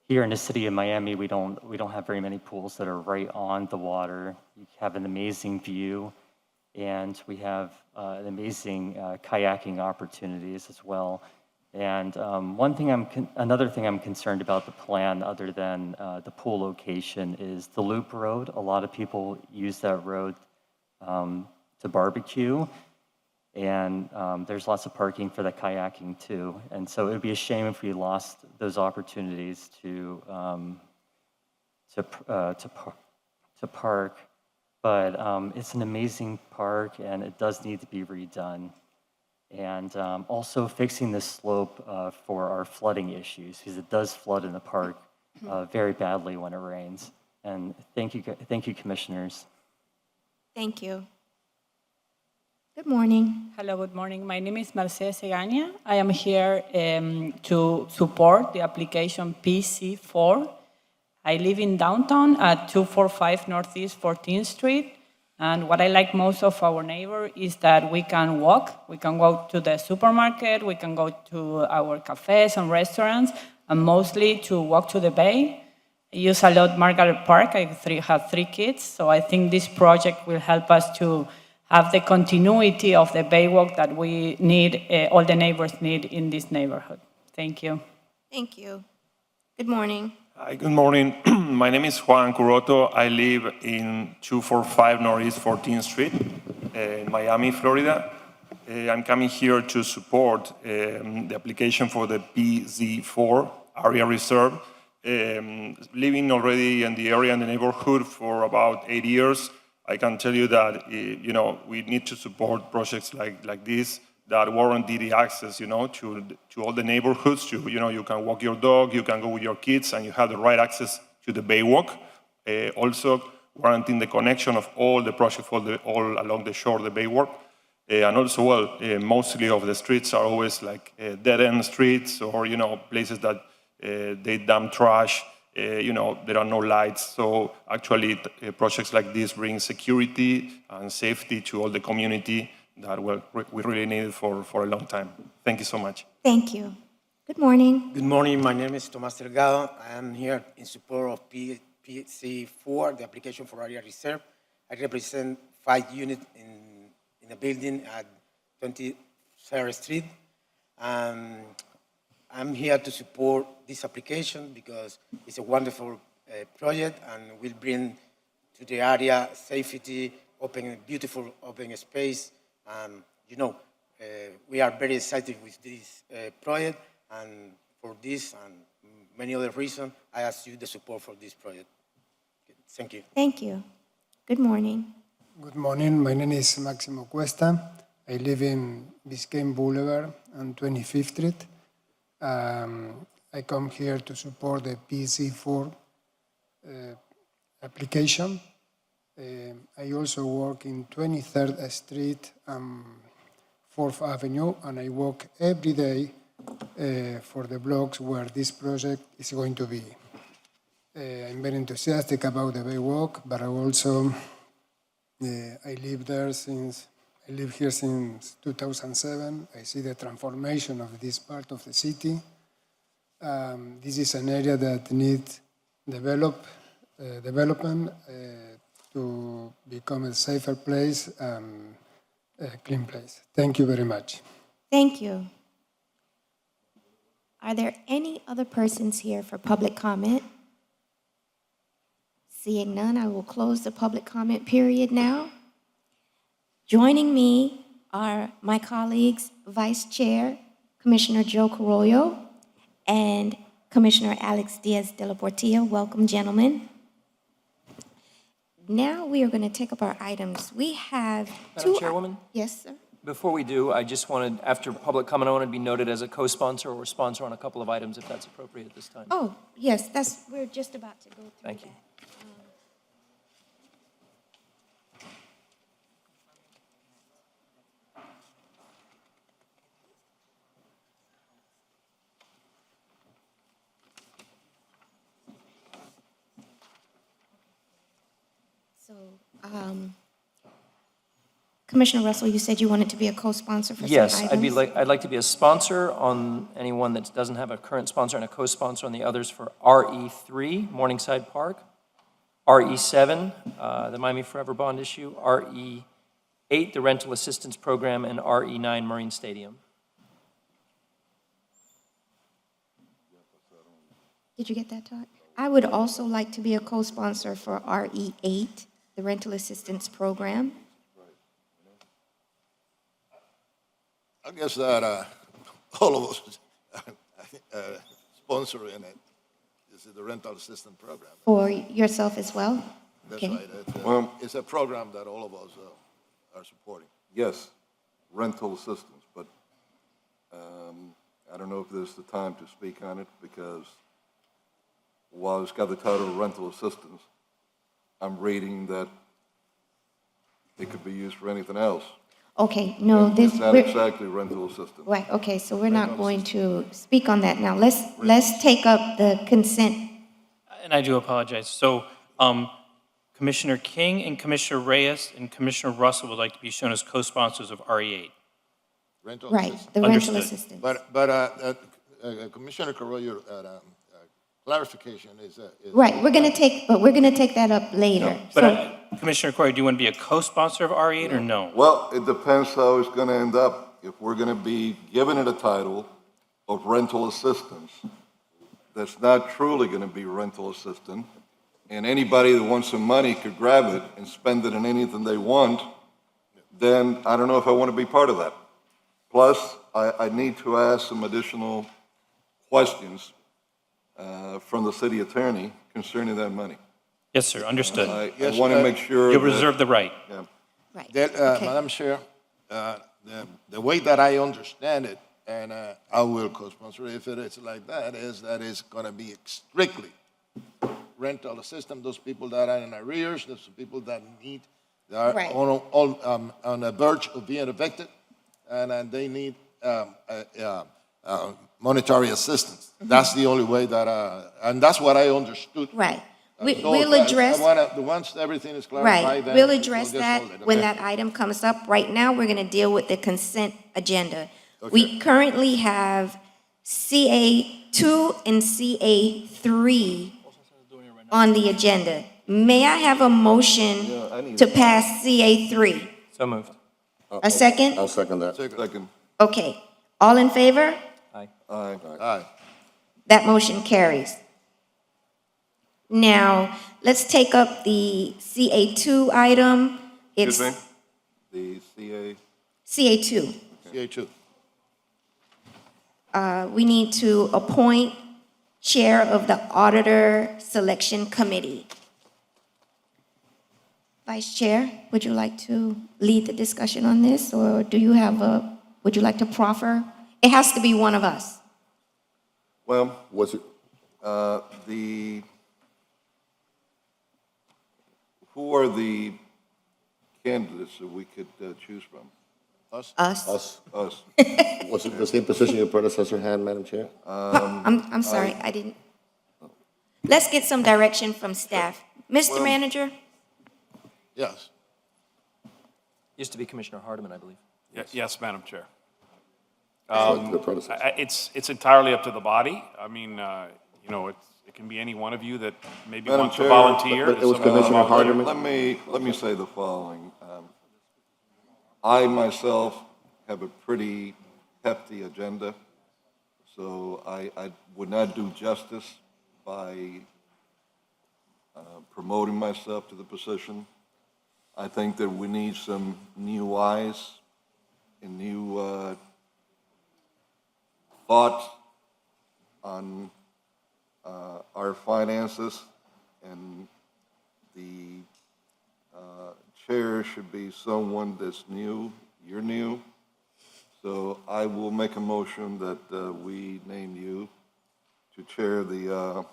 Here in the city of Miami, we don't have very many pools that are right on the water. We have an amazing view, and we have an amazing kayaking opportunities as well. And another thing I'm concerned about the plan, other than the pool location, is the Loop Road. A lot of people use that road to barbecue. And there's lots of parking for the kayaking too. And so it would be a shame if we lost those opportunities to park. But it's an amazing park, and it does need to be redone. And also fixing the slope for our flooding issues, because it does flood in the park very badly when it rains. And thank you, commissioners. Thank you. Good morning. Hello, good morning. My name is Mercedes Egaña. I am here to support the application PC4. I live in downtown at 245 Northeast 14th Street. And what I like most of our neighbor is that we can walk. We can go to the supermarket. We can go to our cafes and restaurants, and mostly to walk to the bay. use a lot Margaret Park. I have 3 kids, so I think this project will help us to have the continuity of the Baywalk that we need, all the neighbors need in this neighborhood. Thank you. Thank you. Good morning. Hi, good morning. My name is Juan Curoto. I live in 245 Northeast 14th Street in Miami, Florida. I'm coming here to support the application for the PZ4 area reserve. Living already in the area and the neighborhood for about 8 years, I can tell you that we need to support projects like this that warranty the access, to all the neighborhoods. You can walk your dog, you can go with your kids, and you have the right access to the Baywalk. Also, warranting the connection of all the projects all along the shore of the Baywalk. And also, mostly of the streets are always like dead-end streets or, places that they dump trash. There are no lights. So actually, projects like this bring security and safety to all the community that we really needed for a long time. Thank you so much. Thank you. Good morning. Good morning. My name is Tomas Delgado. I am here in support of PC4, the application for area reserve. I represent 5 units in a building at 23rd Street. I'm here to support this application because it's a wonderful project and will bring to the area safety, beautiful open space. We are very excited with this project, and for this and many other reasons, I ask you the support for this project. Thank you. Thank you. Good morning. Good morning. My name is Maximo Cuesta. I live in Biscayne Boulevard on 25th Street. I come here to support the PC4 application. I also work in 23rd Street and 4th Avenue, and I walk every day for the blocks where this project is going to be. I'm very enthusiastic about the Baywalk, but I also I live here since 2007. I see the transformation of this part of the city. This is an area that needs development to become a safer place and a clean place. Thank you very much. Thank you. Are there any other persons here for public comment? Seeing none, I will close the public comment period now. Joining me are my colleagues, Vice Chair Commissioner Joe Carollo and Commissioner Alex Diaz de la Portilla. Welcome, gentlemen. Now we are going to take up our items. We have Madam two. Chairwoman? Yes, sir. Before we do, I just wanted, after public comment, I want to be noted as a co-sponsor or sponsor on a couple of items, if that's appropriate at this time. Oh, yes, we're just about to go through Thank you. So, Commissioner Russell, you said you wanted to be a co-sponsor for some Yes, items? I'd like to be a sponsor on anyone that doesn't have a current sponsor and a co-sponsor on the others for RE3, Morningside Park, RE7, the Miami Forever Bond issue, RE8, the Rental Assistance Program, and RE9, Marine Stadium. Did you get that, Todd? I would also like to be a co-sponsor for RE8, the Rental Assistance Program. I guess that all of us sponsoring it. This is the rental assistance program. For yourself as well? That's Okay. right. It's a program that all of us are supporting. Yes, rental assistance, but I don't know if there's the time to speak on it because while it's got the title rental assistance, I'm reading that it could be used for anything else. Okay, no, this. It's not we're- exactly rental assistance. Right, okay, so we're not going to speak on that now. Let's take up the consent. And I do apologize. So Commissioner King and Commissioner Reyes and Commissioner Russell would like to be shown as co-sponsors of RE8. Rental Right, assistance. the rental Understood. assistance. But Commissioner Carollo clarification is. Right, we're gonna take that up later. But So, Commissioner Corey, do you want to be a co-sponsor of RE8 or no? Well, it depends how it's going to end up. If we're going to be giving it a title of rental assistance, that's not truly going to be rental assistance, and anybody that wants some money could grab it and spend it on anything they want, then I don't know if I want to be part of that. Plus, I need to ask some additional questions from the city attorney concerning that money. Yes, sir, understood. I want to make sure You'll that- reserve the right. Yeah. right, Madam Chair, the way that I understand it, and I will co-sponsor if it is like that, is that it's going to be strictly rental assistance, those people that are in arrears, those people that are Right. on the verge of being evicted, and they need monetary assistance. That's the only way that, and that's what I understood. right. So We'll address. once everything is clarified, Right, then we'll address get that sorted, when okay? that item comes up. Right now, we're gonna deal with the consent agenda. We currently have CA2 and CA3 on the agenda. May I have a motion to pass CA3? So moved. A second? I'll second that. Second. Okay, all in favor? Aye. Aye. That motion carries. Now, let's take up the CA2 item. It's Excuse me? The CA2. CA2. We need to appoint Chair of the Auditor Selection Committee. Vice Chair, would you like to lead the discussion on this, or would you like to proffer? It has to be one of us. Well, who are the candidates that we could choose from? Us? Us. Us. Was it the same position your predecessor had, Madam Chair? I'm sorry, I didn't. Let's get some direction from staff. Mr. Manager? Yes. Used to be Commissioner Hardeman, I believe. Yes, Madam Chair. The predecessor. It's entirely up to the body. I mean, it can be any one of you that maybe Madam wants to Chair, volunteer. but it was Commissioner Hardeman. Let me say the following. I myself have a pretty hefty agenda, so I would not do justice by promoting myself to the position. I think that we need some new eyes and new thoughts on our finances, and the chair should be someone that's new. You're new. So I will make a motion that we name you to chair the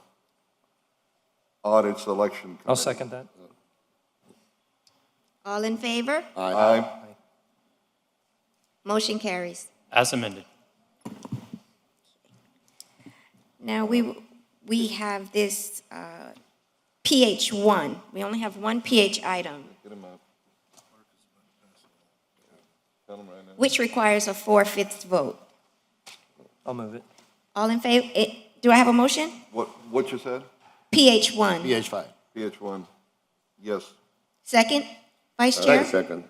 audit selection committee. I'll second that. All in favor? Aye. Motion carries. As amended. Now, we have this PH1. We only have one PH item, Get him out. Tell him right now. which requires a 4/5 vote. I'll move it. All in favor? Do I have a motion? What you said? PH1. PH5. PH1. Yes. Second? Vice Chair? Second.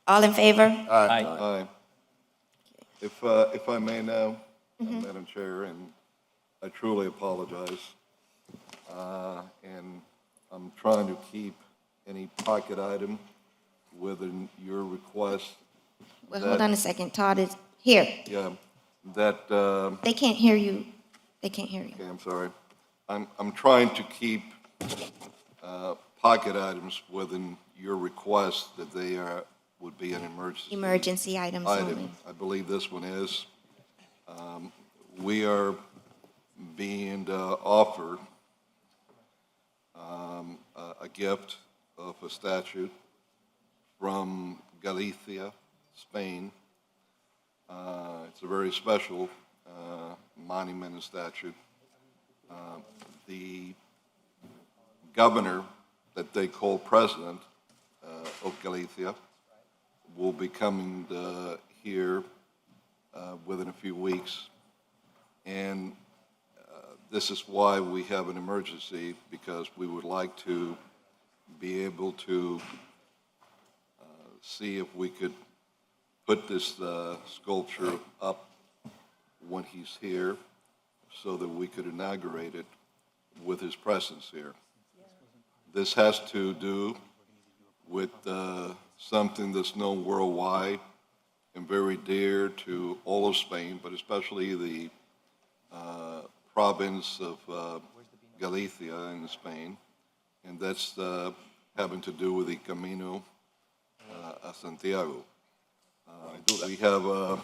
All in favor? Aye. Aye. If I may now, Madam Chair, and I truly apologize, and I'm trying to keep any pocket item within your request. Well, hold on a second. Todd is here. Yeah, that, They can't hear you. They can't hear you. okay, I'm sorry. I'm trying to keep pocket items within your request that they would be an emergency. Emergency items only. Item. I believe this one is. We are being offered a gift of a statue from Galicia, Spain. It's a very special monument and statue. The governor that they call president of Galicia will be coming here within a few weeks. And this is why we have an emergency, because we would like to be able to see if we could put this sculpture up when he's here so that we could inaugurate it with his presence here. This has to do with something that's known worldwide and very dear to all of Spain, but especially the province of Galicia in Spain, and that's having to do with the Camino a Santiago. We have a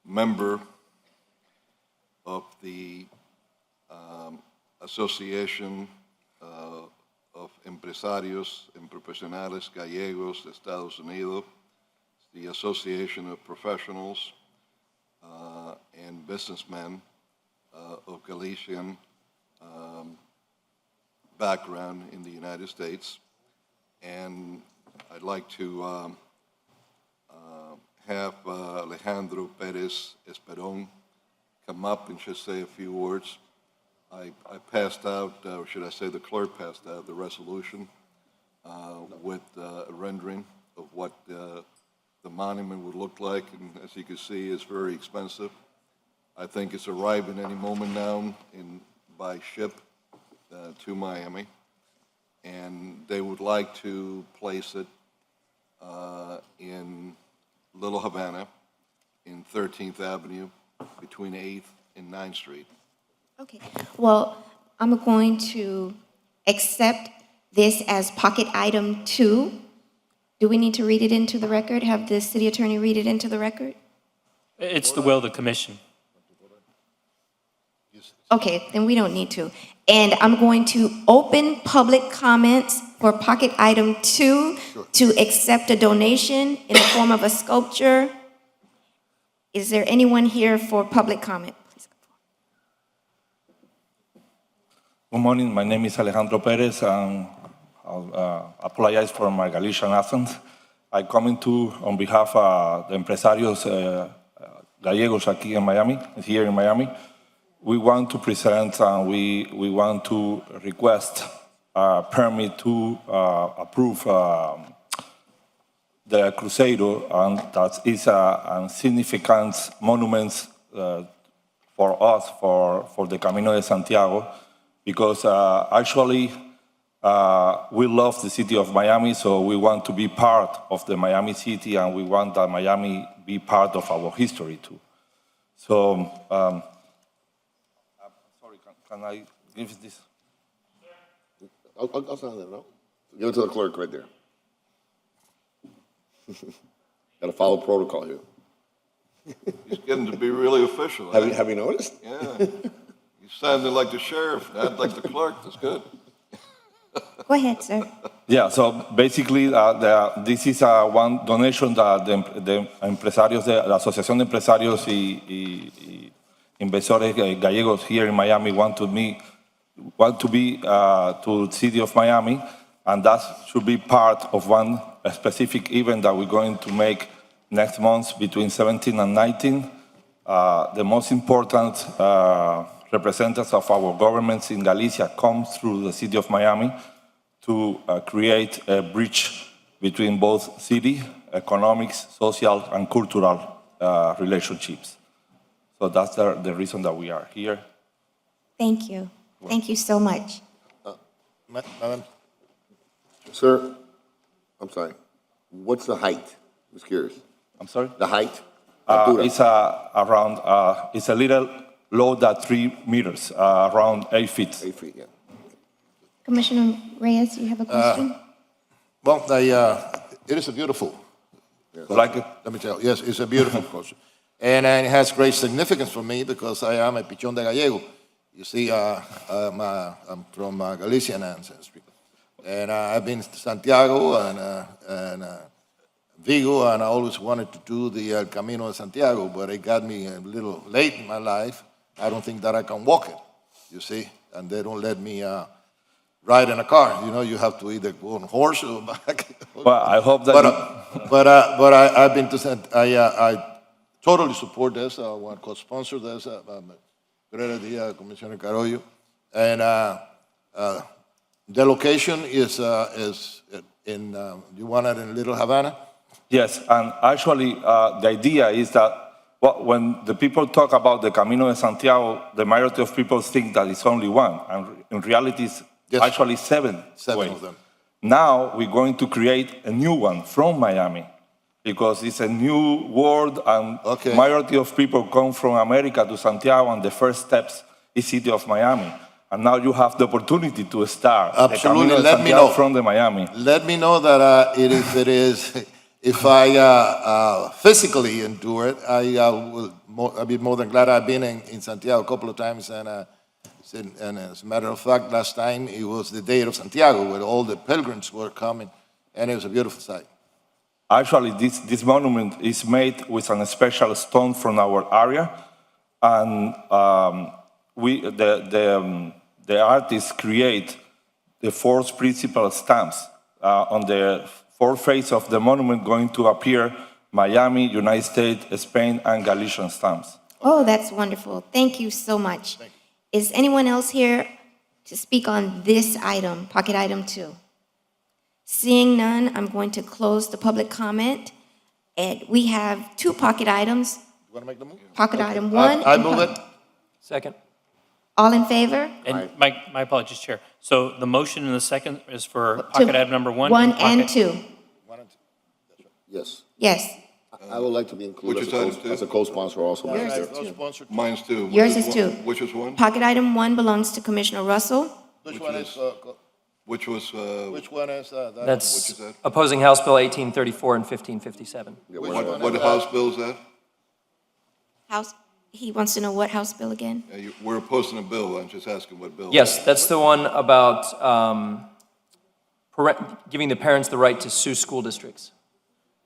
member of the Association of Empresarios and Profesionales Gallegos de Estados Unidos, the Association of Professionals and Businessmen of Galician background in the United States. And I'd like to have Alejandro Perez Esperón come up and just say a few words. I passed out, or should I say the clerk passed out, the resolution with a rendering of what the monument would look like, and as you can see, it's very expensive. I think it's arriving any moment now by ship to Miami, and they would like to place it in Little Havana in 13th Avenue between 8th and 9th Street. Okay, well, I'm going to accept this as pocket item 2. Do we need to read it into the record? Have the city attorney read it into the record? It's the will of the commission. Okay, then we don't need to. And I'm going to open public comments for pocket item 2 to accept a donation in the form of a sculpture. Is there anyone here for public comment? Good morning. My name is Alejandro Perez, and I'll apologize for my Galician accent. I'm coming on behalf of the empresarios gallegos here in Miami. We want to present and we want to request a permit to approve the Cruzeiro, and that is a significant monument for us, for the Camino de Santiago, because actually we love the city of Miami, so we want to be part of the Miami city, and we want that Miami be part of our history too. So, sorry, can I give this? I'll sign that, no? Give it to the clerk right there. Got to follow protocol here. He's getting to be really official. Have you noticed? Yeah. He's sounding like the sheriff, not like the clerk. That's good. Go ahead, sir. Yeah, so basically, this is one donation that the empresarios, la Asociación de Empresarios y Inversores Gallegos here in Miami want to be to the city of Miami, and that should be part of one specific event that we're going to make next month between 17 and 19. The most important representatives of our governments in Galicia come through the city of Miami to create a bridge between both city, economics, social, and cultural relationships. So that's the reason that we are here. Thank you. Thank you so much. Madam, Sir, I'm sorry. What's the height? I was curious. I'm sorry? The height? It's around, it's a little low than 3 meters, around 8 feet. 8 feet, yeah. Commissioner Reyes, you have a question? well, it is a beautiful. Like it? Let me tell you, yes, it's a beautiful culture. And it has great significance for me because I am a Pichón de Gallego. You see, I'm from Galician ancestry. And I've been to Santiago and Vigo, and I always wanted to do the El Camino de Santiago, but it got me a little late in my life. I don't think that I can walk it, you see, and they don't let me ride in a car. You know, you have to either go on a horse or back. Well, I hope that. But I've been to I totally support this. I want to sponsor this. Buenos días, Commissioner Carollo. And the location is in, you want it in Little Havana? Yes, and actually, the idea is that when the people talk about the Camino de Santiago, the majority of people think that it's only one, and in reality, it's actually seven ways. Of them. Now, we're going to create a new one from Miami, because it's a new world, and majority of people come from America to Santiago, and the first steps is city of Miami. And now you have the opportunity to start the Camino de Let me Santiago know. from the Miami. Let me know that if I physically endure it, I'll be more than glad. I've been in Santiago a couple of times, and as a matter of fact, last time it was the Day of Santiago, where all the pilgrims were coming, and it was a beautiful sight. Actually, this monument is made with a special stone from our area, and the artists create the 4 principal stamps. On the 4 face of the monument going to appear Miami, United States, Spain, and Galician stamps. Oh, that's wonderful. Thank you so much. Is anyone else here to speak on this item, pocket item 2? Seeing none, I'm going to close the public comment. And we have 2 pocket items. You want to make the move? Pocket item 1. I move it. Second. All in favor? And my apologies, Chair. So the motion in the second is for pocket item number 1? 1 and 2. Yes. Yes. I would like to be included Which is item two? as a co-sponsor also. Yours is 2. Mine's 2. Yours is 2. Which is 1? Pocket item 1 belongs to Commissioner Russell. Which one is? Which was, Which one is that? That's which is that? opposing House Bill 1834 and 1557. What House bill is that? House, he wants to know what House bill again? We're opposing a bill, I'm just asking what bill. Yes, that's the one about giving the parents the right to sue school districts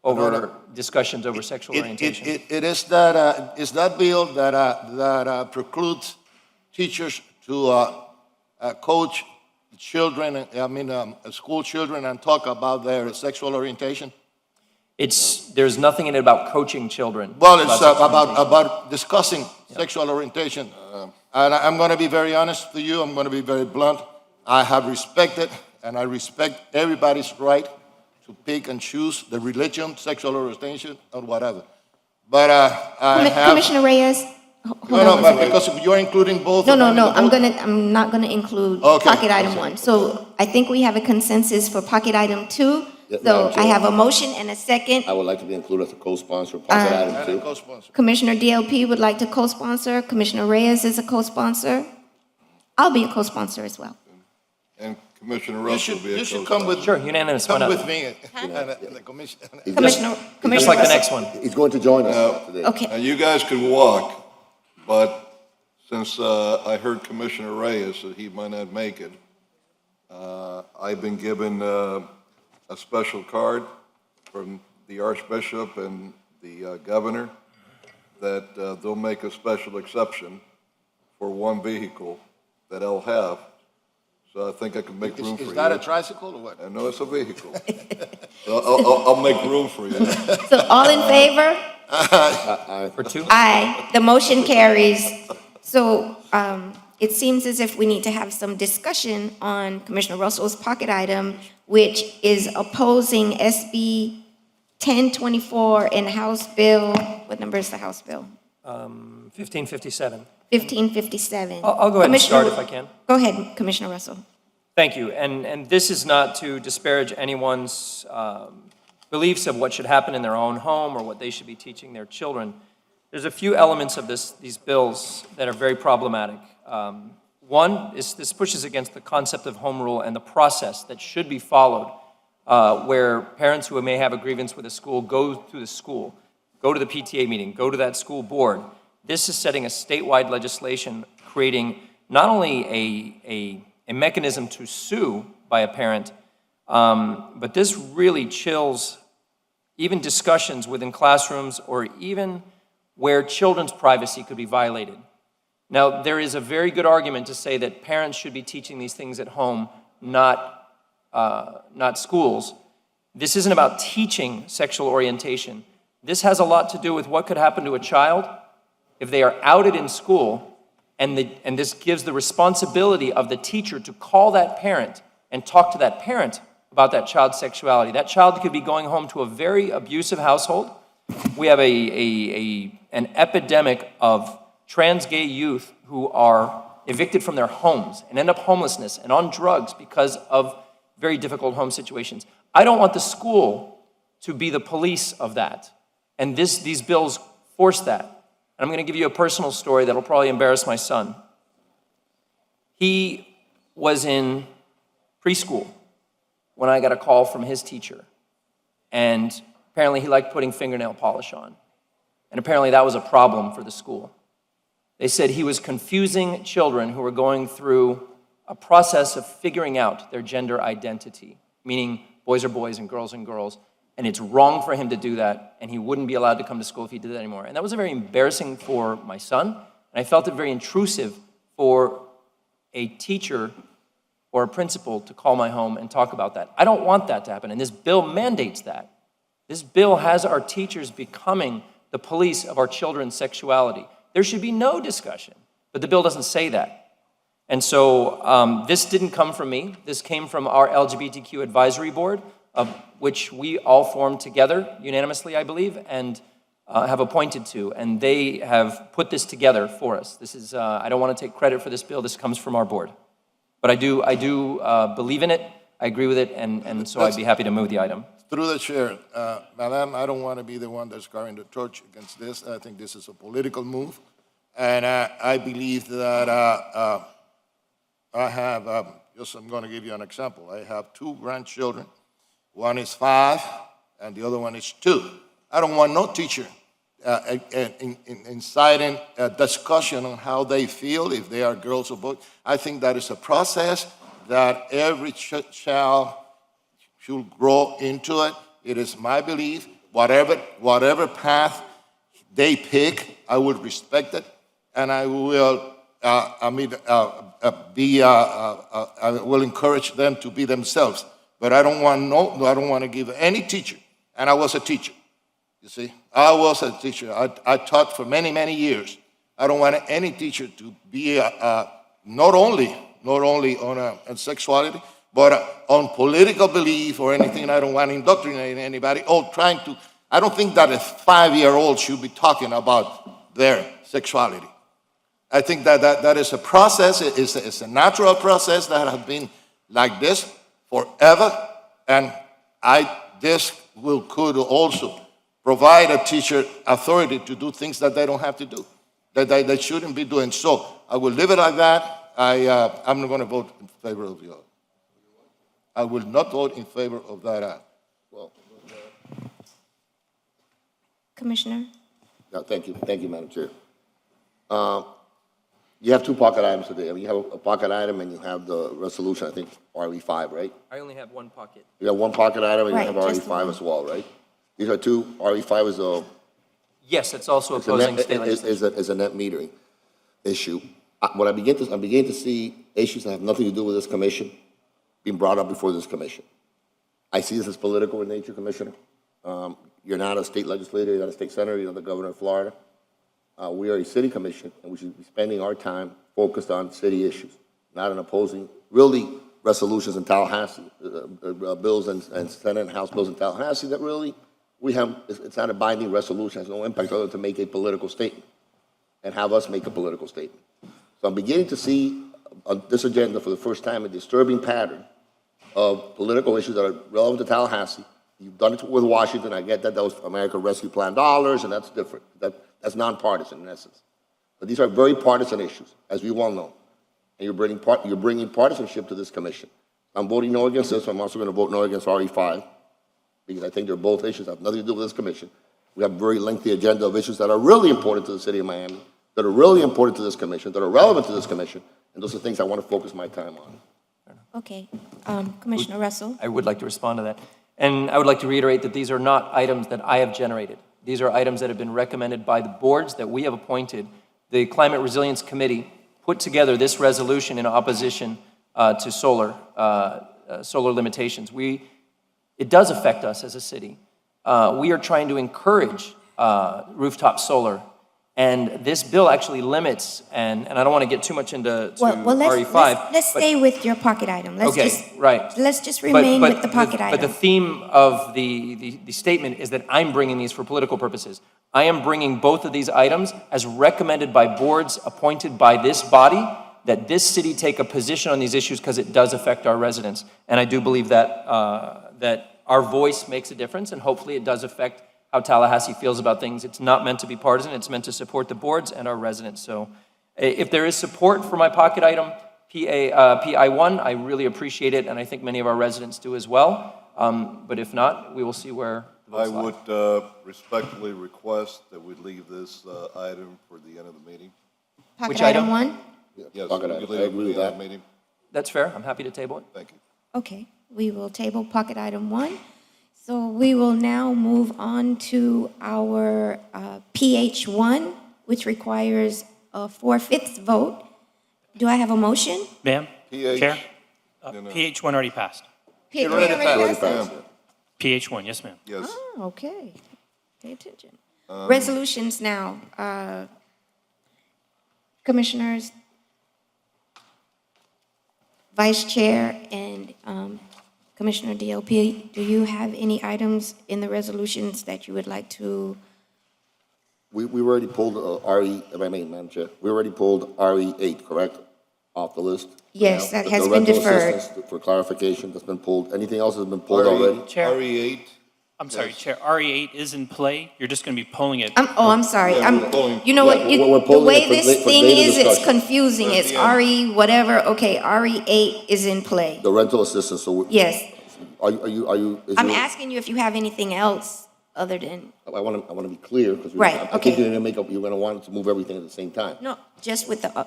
over discussions over sexual orientation. It is that bill that precludes teachers to coach children, school children, and talk about their sexual orientation? There's nothing in it about coaching children. Well, it's about discussing sexual orientation. And I'm going to be very honest with you. I'm going to be very blunt. I have respected, and I respect everybody's right to pick and choose the religion, sexual orientation, or whatever. But I have... Commissioner Reyes? But because you're including both. No, I'm not gonna include pocket item 1. So I think we have a consensus for pocket item 2. So I have a motion and a second. I would like to be included as a co-sponsor, pocket item 2. Commissioner DLP would like to co-sponsor. Commissioner Reyes is a co-sponsor. I'll be a co-sponsor as well. And Commissioner Russell will be a You should co-sponsor. come with... Sure, unanimous. Come Why not? with me. And the commission. Commissioner Just like the next one. He's going to join us today. Okay. Now, you guys can walk, but since I heard Commissioner Reyes that he might not make it, I've been given a special card from the Archbishop and the Governor that they'll make a special exception for one vehicle that I'll have. So I think I can make room for you. Is that a tricycle or what? No, it's a vehicle. So I'll make room for you. So all in favor? For 2? Aye. The motion carries. So it seems as if we need to have some discussion on Commissioner Russell's pocket item, which is opposing SB 1024 and House Bill, what number is the House Bill? 1557. 1557. I'll go ahead and start if I can. Go ahead, Commissioner Russell. Thank you. And this is not to disparage anyone's beliefs of what should happen in their own home or what they should be teaching their children. There's a few elements of these bills that are very problematic. One is this pushes against the concept of home rule and the process that should be followed, where parents who may have a grievance with a school go to the school, go to the PTA meeting, go to that school board. This is setting a statewide legislation creating not only a mechanism to sue by a parent, but this really chills even discussions within classrooms or even where children's privacy could be violated. Now, there is a very good argument to say that parents should be teaching these things at home, not schools. This isn't about teaching sexual orientation. This has a lot to do with what could happen to a child if they are outed in school And this gives the responsibility of the teacher to call that parent and talk to that parent about that child's sexuality. That child could be going home to a very abusive household. We have an epidemic of trans gay youth who are evicted from their homes and end up homelessness and on drugs because of very difficult home situations. I don't want the school to be the police of that. And these bills force that. And I'm going to give you a personal story that will probably embarrass my son. He was in preschool when I got a call from his teacher. And apparently he liked putting fingernail polish on. And apparently that was a problem for the school. They said he was confusing children who were going through a process of figuring out their gender identity, meaning boys are boys and girls, and it's wrong for him to do that, and he wouldn't be allowed to come to school if he did that anymore. And that was very embarrassing for my son, and I felt it very intrusive for a teacher or a principal to call my home and talk about that. I don't want that to happen, and this bill mandates that. This bill has our teachers becoming the police of our children's sexuality. There should be no discussion, but the bill doesn't say that. And so this didn't come from me. This came from our LGBTQ advisory board, of which we all formed together unanimously, I believe, and have appointed to. And they have put this together for us. This is, I don't want to take credit for this bill. This comes from our board. But I do believe in it. I agree with it, and so I'd be happy to move the item. Through the chair, Madam, I don't want to be the one that's carrying the torch against this. I think this is a political move. And I believe that I have, I'm going to give you an example. I have 2 grandchildren. One is 5, and the other one is 2. I don't want no teacher inciting a discussion on how they feel, if they are girls or boys. I think that is a process that every child should grow into it. It is my belief, whatever path they pick, I will respect it, and I will, I will encourage them to be themselves. But I don't want to give any teacher, and I was a teacher, you see. I was a teacher. I taught for many, many years. I don't want any teacher to be not only on sexuality, but on political belief or anything. I don't want to indoctrinate anybody. I don't think that a 5-year-old should be talking about their sexuality. I think that is a process. It's a natural process that has been like this forever, and this could also provide a teacher authority to do things that they don't have to do, that they shouldn't be doing. So I will leave it like that. I'm not going to vote in favor of the other. I will not vote in favor of that. Commissioner? No, thank you, Madam Chair. You have 2 pocket items today. I mean, you have a pocket item and you have the resolution, I think, RE5, right? I only have 1 pocket. You have 1 pocket item and you Right, have just the RE5 one. as well, right? These are 2, RE5 is a... Yes, it's also It's a opposing net, state legislation. is a net metering issue. What I'm beginning to see issues that have nothing to do with this commission being brought up before this commission. I see this as political in nature, Commissioner. You're not a state legislator, you're not a state senator, you're not the governor of Florida. We are a city commission, and we should be spending our time focused on city issues, not on opposing, really, resolutions in Tallahassee, bills and Senate and House bills in Tallahassee that really, it's not a binding resolution, has no impact other than to make a political statement and have us make a political statement. So I'm beginning to see on this agenda for the first time a disturbing pattern of political issues that are relevant to Tallahassee. You've done it with Washington. I get that was American Rescue Plan dollars, and that's different. That's nonpartisan in essence. But these are very partisan issues, as we well know. And you're bringing partisanship to this commission. I'm voting no against this. I'm also going to vote no against RE5 because I think they're both issues that have nothing to do with this commission. We have a very lengthy agenda of issues that are really important to the city of Miami, that are really important to this commission, that are relevant to this commission, and those are things I want to focus my time on. Okay. Commissioner Russell? I would like to respond to that. And I would like to reiterate that these are not items that I have generated. These are items that have been recommended by the boards that we have appointed. The Climate Resilience Committee put together this resolution in opposition to solar limitations. It does affect us as a city. We are trying to encourage rooftop solar And this bill actually limits, and I don't want to get too much into Well, RE5. let's but- stay with your pocket item. right. Let's just remain with the pocket But the item. theme of the statement is that I'm bringing these for political purposes. I am bringing both of these items as recommended by boards appointed by this body, that this city take a position on these issues because it does affect our residents. And I do believe that, that our voice makes a difference, and hopefully it does affect how Tallahassee feels about things. It's not meant to be partisan. It's meant to support the boards and our residents. So if there is support for my pocket item, PI1, I really appreciate it, and I think many of our residents do as well. But if not, we will see where the I votes lie. would respectfully request that we leave this item for the end of the meeting. Pocket Which item item? 1? Yes, Pocket we item. leave I it agree for with the end of that. the meeting. That's fair. I'm happy to table it. Thank you. Okay, we will table pocket item 1. So we will now move on to our PH1, which requires a 4/5 vote. Do I have a motion? Ma'am? PH. Chair? No, no. PH1 already passed. already passed? PH1, yes, ma'am. Yes. Oh, okay. Pay attention. Resolutions now. Commissioners, Vice Chair, and Commissioner DLP, do you have any items in the resolutions that you would like to? We already pulled RE, if I may, Madam Chair, we already pulled RE8, correct? Off the list? Yes, Now, that has the been rental deferred. assistance, for clarification, that's been pulled. Anything else has been pulled already? Chair. RE8. I'm sorry, Chair, RE8 is in play. You're just going to be pulling it. I'm sorry. Yeah, we're pulling- You know yeah, what? we're The pulling way it for this la- for thing later is, it's discussion. confusing. It's Yeah. RE whatever. Okay, RE8 is in play. The rental assistance, so. Yes. Are you? is I'm your- asking you if you have anything else other than, I want to be clear, because. Right, I okay. think you're going to want to move everything at the same time. no, just with the,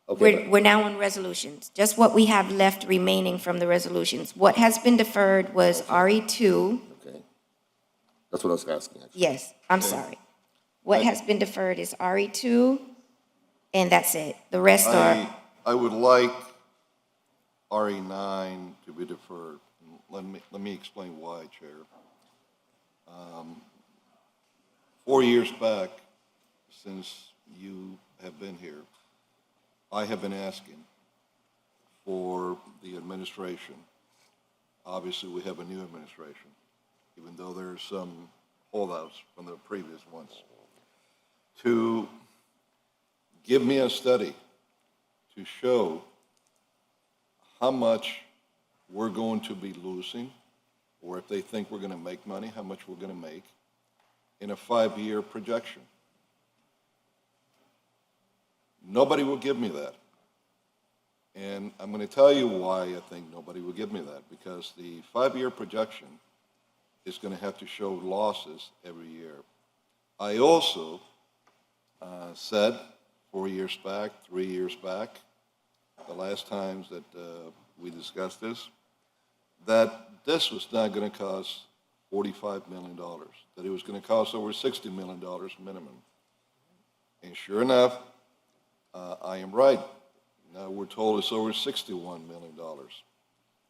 Okay, we're now on resolutions. Just what we have left remaining from the resolutions. What has been deferred was RE2. okay. That's what I was asking, actually. Yes, I'm sorry. What has been deferred is RE2, and that's it. The rest are, I would like RE9 to be deferred. Let me explain why, Chair. 4 years back, since you have been here, I have been asking for the administration. Obviously, we have a new administration, even though there's some holdouts from the previous ones, to give me a study to show how much we're going to be losing, or if they think we're going to make money, how much we're going to make in a 5-year projection. Nobody will give me that. And I'm going to tell you why I think nobody will give me that, because the 5-year projection is going to have to show losses every year. I also said 4 years back, 3 years back, the last times that we discussed this, that this was not going to cost $45 million, that it was going to cost over $60 million minimum. And sure enough, I am right. Now we're told it's over $61 million.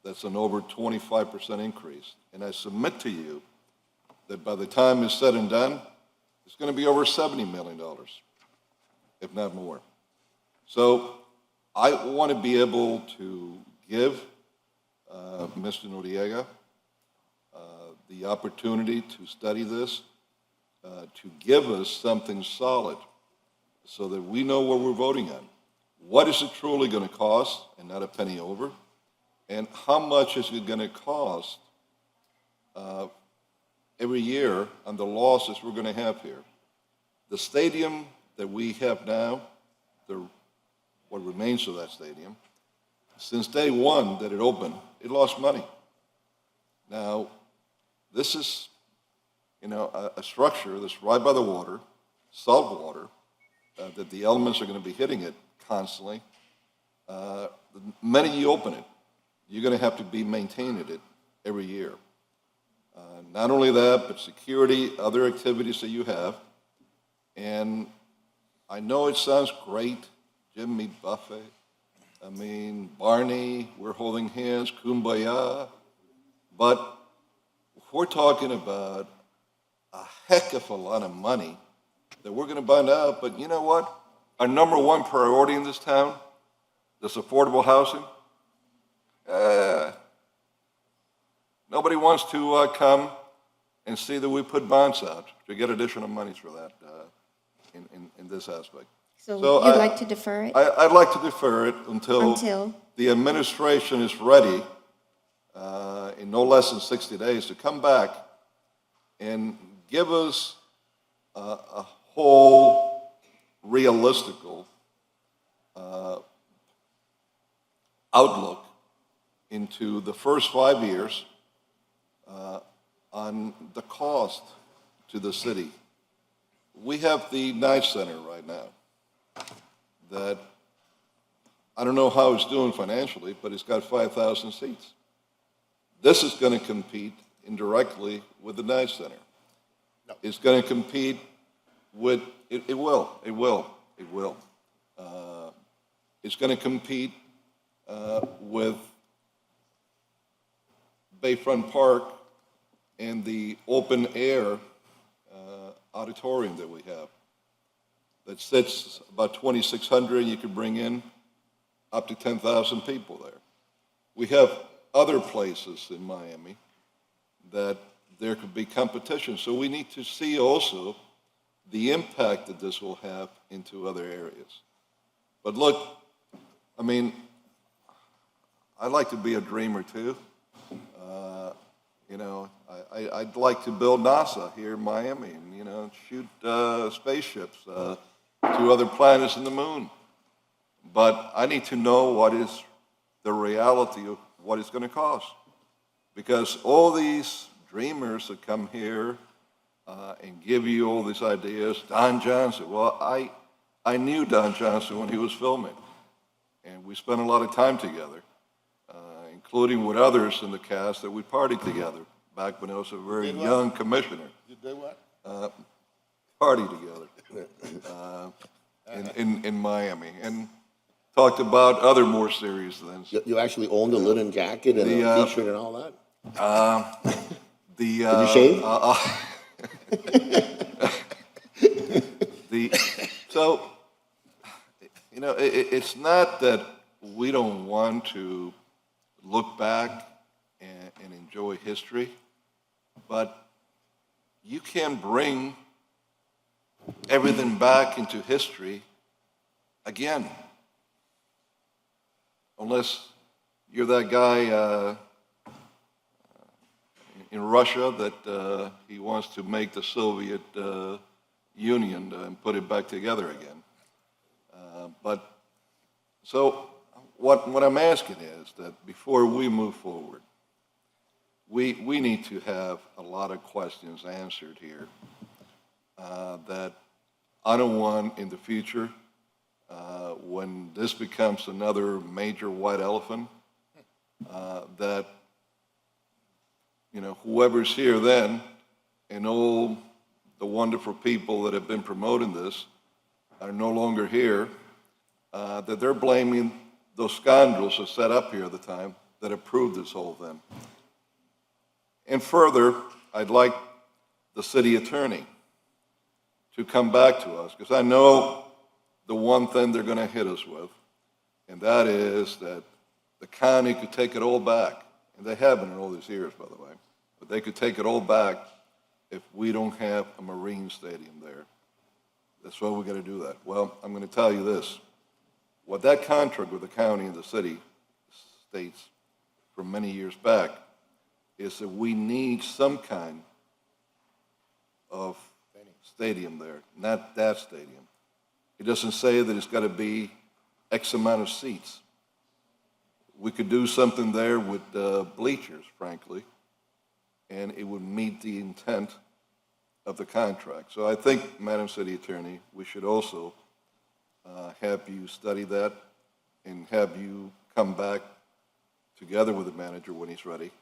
That's an over 25% increase. And I submit to you that by the time it's said and done, it's going to be over $70 million, if not more. So I want to be able to give Mr. Noriega the opportunity to study this, to give us something solid so that we know what we're voting on. What is it truly going to cost, and not a penny over? And how much is it going to cost every year on the losses we're going to have here? The stadium that we have now, what remains of that stadium, since day one that it opened, it lost money. Now, this is, a structure that's right by the water, salt water, that the elements are going to be hitting it constantly. The minute you open it, you're going to have to be maintaining it every year. Not only that, but security, other activities that you have. And I know it sounds great, Jimmy Buffett. I mean, Barney, we're holding hands, kumbaya. But we're talking about a heck of a lot of money that we're going to find out, but you know what? Our number one priority in this town, this affordable housing, nobody wants to come and see that we put bonds out to get additional monies for that in this aspect. So you'd like to defer it? I'd like to defer it until the administration is ready in no less than 60 days to come back and give us a whole realistical outlook into the first 5 years on the cost to the city. We have the Knight Center right now that I don't know how it's doing financially, but it's got 5,000 seats. This is going to compete indirectly with the Knight Center. It's going to compete with, it will. It's going to compete with Bayfront Park and the open air auditorium that we have that sits about 2,600. You could bring in up to 10,000 people there. We have other places in Miami that there could be competition. So we need to see also the impact that this will have into other areas. But look, I mean, I'd like to be a dreamer too. You know, I'd like to build NASA here in Miami and, you know, shoot spaceships to other planets and the moon. But I need to know what is the reality of what it's going to cost. Because all these dreamers that come here and give you all these ideas, Don Johnson, well, I knew Don Johnson when he was filming. And we spent a lot of time together, including with others in the cast that we partied together back when I was a very young commissioner. You did what? Party together in Miami. And talked about other more serious things. You actually owned a linen jacket and a t-shirt and all that? Did you shave? So, you know, it's not that we don't want to look back and enjoy history, but you can bring everything back into history again. Unless you're that guy in Russia that he wants to make the Soviet Union and put it back together again. But so what I'm asking is that before we move forward, we need to have a lot of questions answered here that I don't want in the future when this becomes another major white elephant, that, you know, whoever's here then and all the wonderful people that have been promoting this are no longer here, that they're blaming those scoundrels that set up here at the time that approved this whole thing. And further, I'd like the city attorney to come back to us, because I know the one thing they're going to hit us with, and that is that the county could take it all back. And they haven't in all these years, by the way. But they could take it all back if we don't have a Marine Stadium there. That's why we got to do that. Well, I'm going to tell you this. What that contract with the county and the city states from many years back is that we need some kind of stadium there, not that stadium. It doesn't say that it's got to be X amount of seats. We could do something there with bleachers, frankly, and it would meet the intent of the contract. So I think, Madam City Attorney, we should also have you study that and have you come back together with the manager when he's ready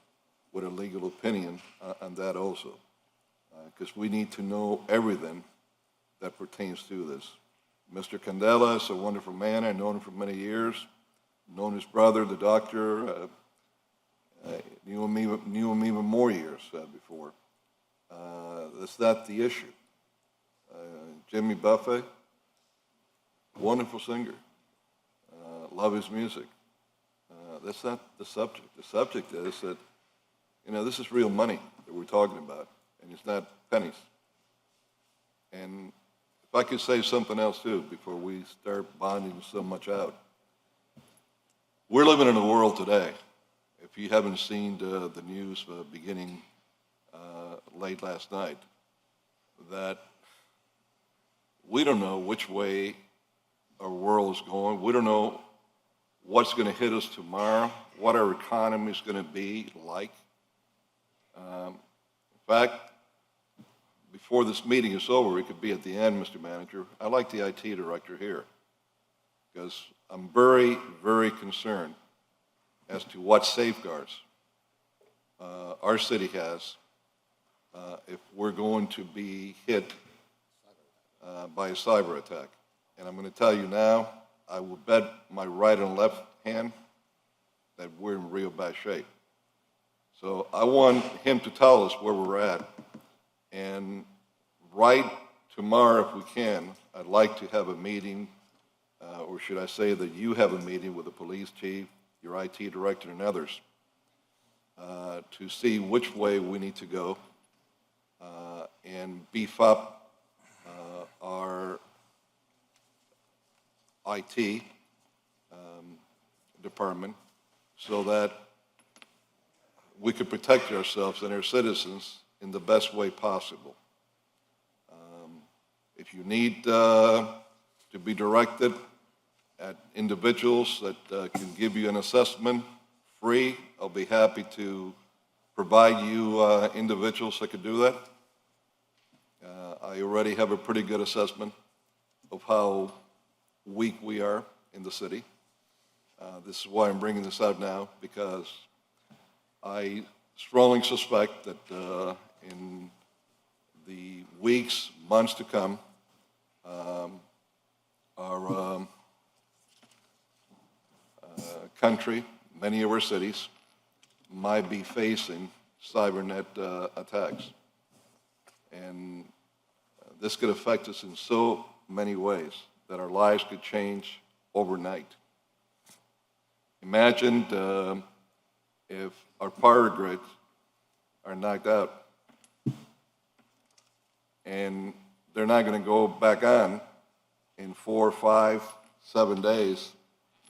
with a legal opinion on that also. Because we need to know everything that pertains to this. Mr. Candela is a wonderful man. I've known him for many years. Known his brother, the doctor. Knew him even more years before. That's not the issue. Jimmy Buffett, wonderful singer. Love his music. That's not the subject. The subject is that, this is real money that we're talking about, and it's not pennies. And if I could say something else too before we start bonding so much out. We're living in a world today, if you haven't seen the news beginning late last night, that we don't know which way our world is going. We don't know what's going to hit us tomorrow, what our economy is going to be like. In fact, before this meeting is over, it could be at the end, Mr. Manager, I like the IT director here because I'm very, very concerned as to what safeguards our city has if we're going to be hit by a cyber attack. And I'm going to tell you now, I will bet my right and left hand that we're in real bad shape. So I want him to tell us where we're at. And right tomorrow, if we can, I'd like to have a meeting, or should I say that you have a meeting with the police chief, your IT director, and others to see which way we need to go and beef up our IT department so that we could protect ourselves and our citizens in the best way possible. If you need to be directed at individuals that can give you an assessment free, I'll be happy to provide you individuals that could do that. I already have a pretty good assessment of how weak we are in the city. This is why I'm bringing this out now, because I strongly suspect that in the weeks, months to come, our country, many of our cities, might be facing cybernet attacks. And this could affect us in so many ways that our lives could change overnight. Imagine if our power grids are knocked out and they're not going to go back on in 4, 5, 7 days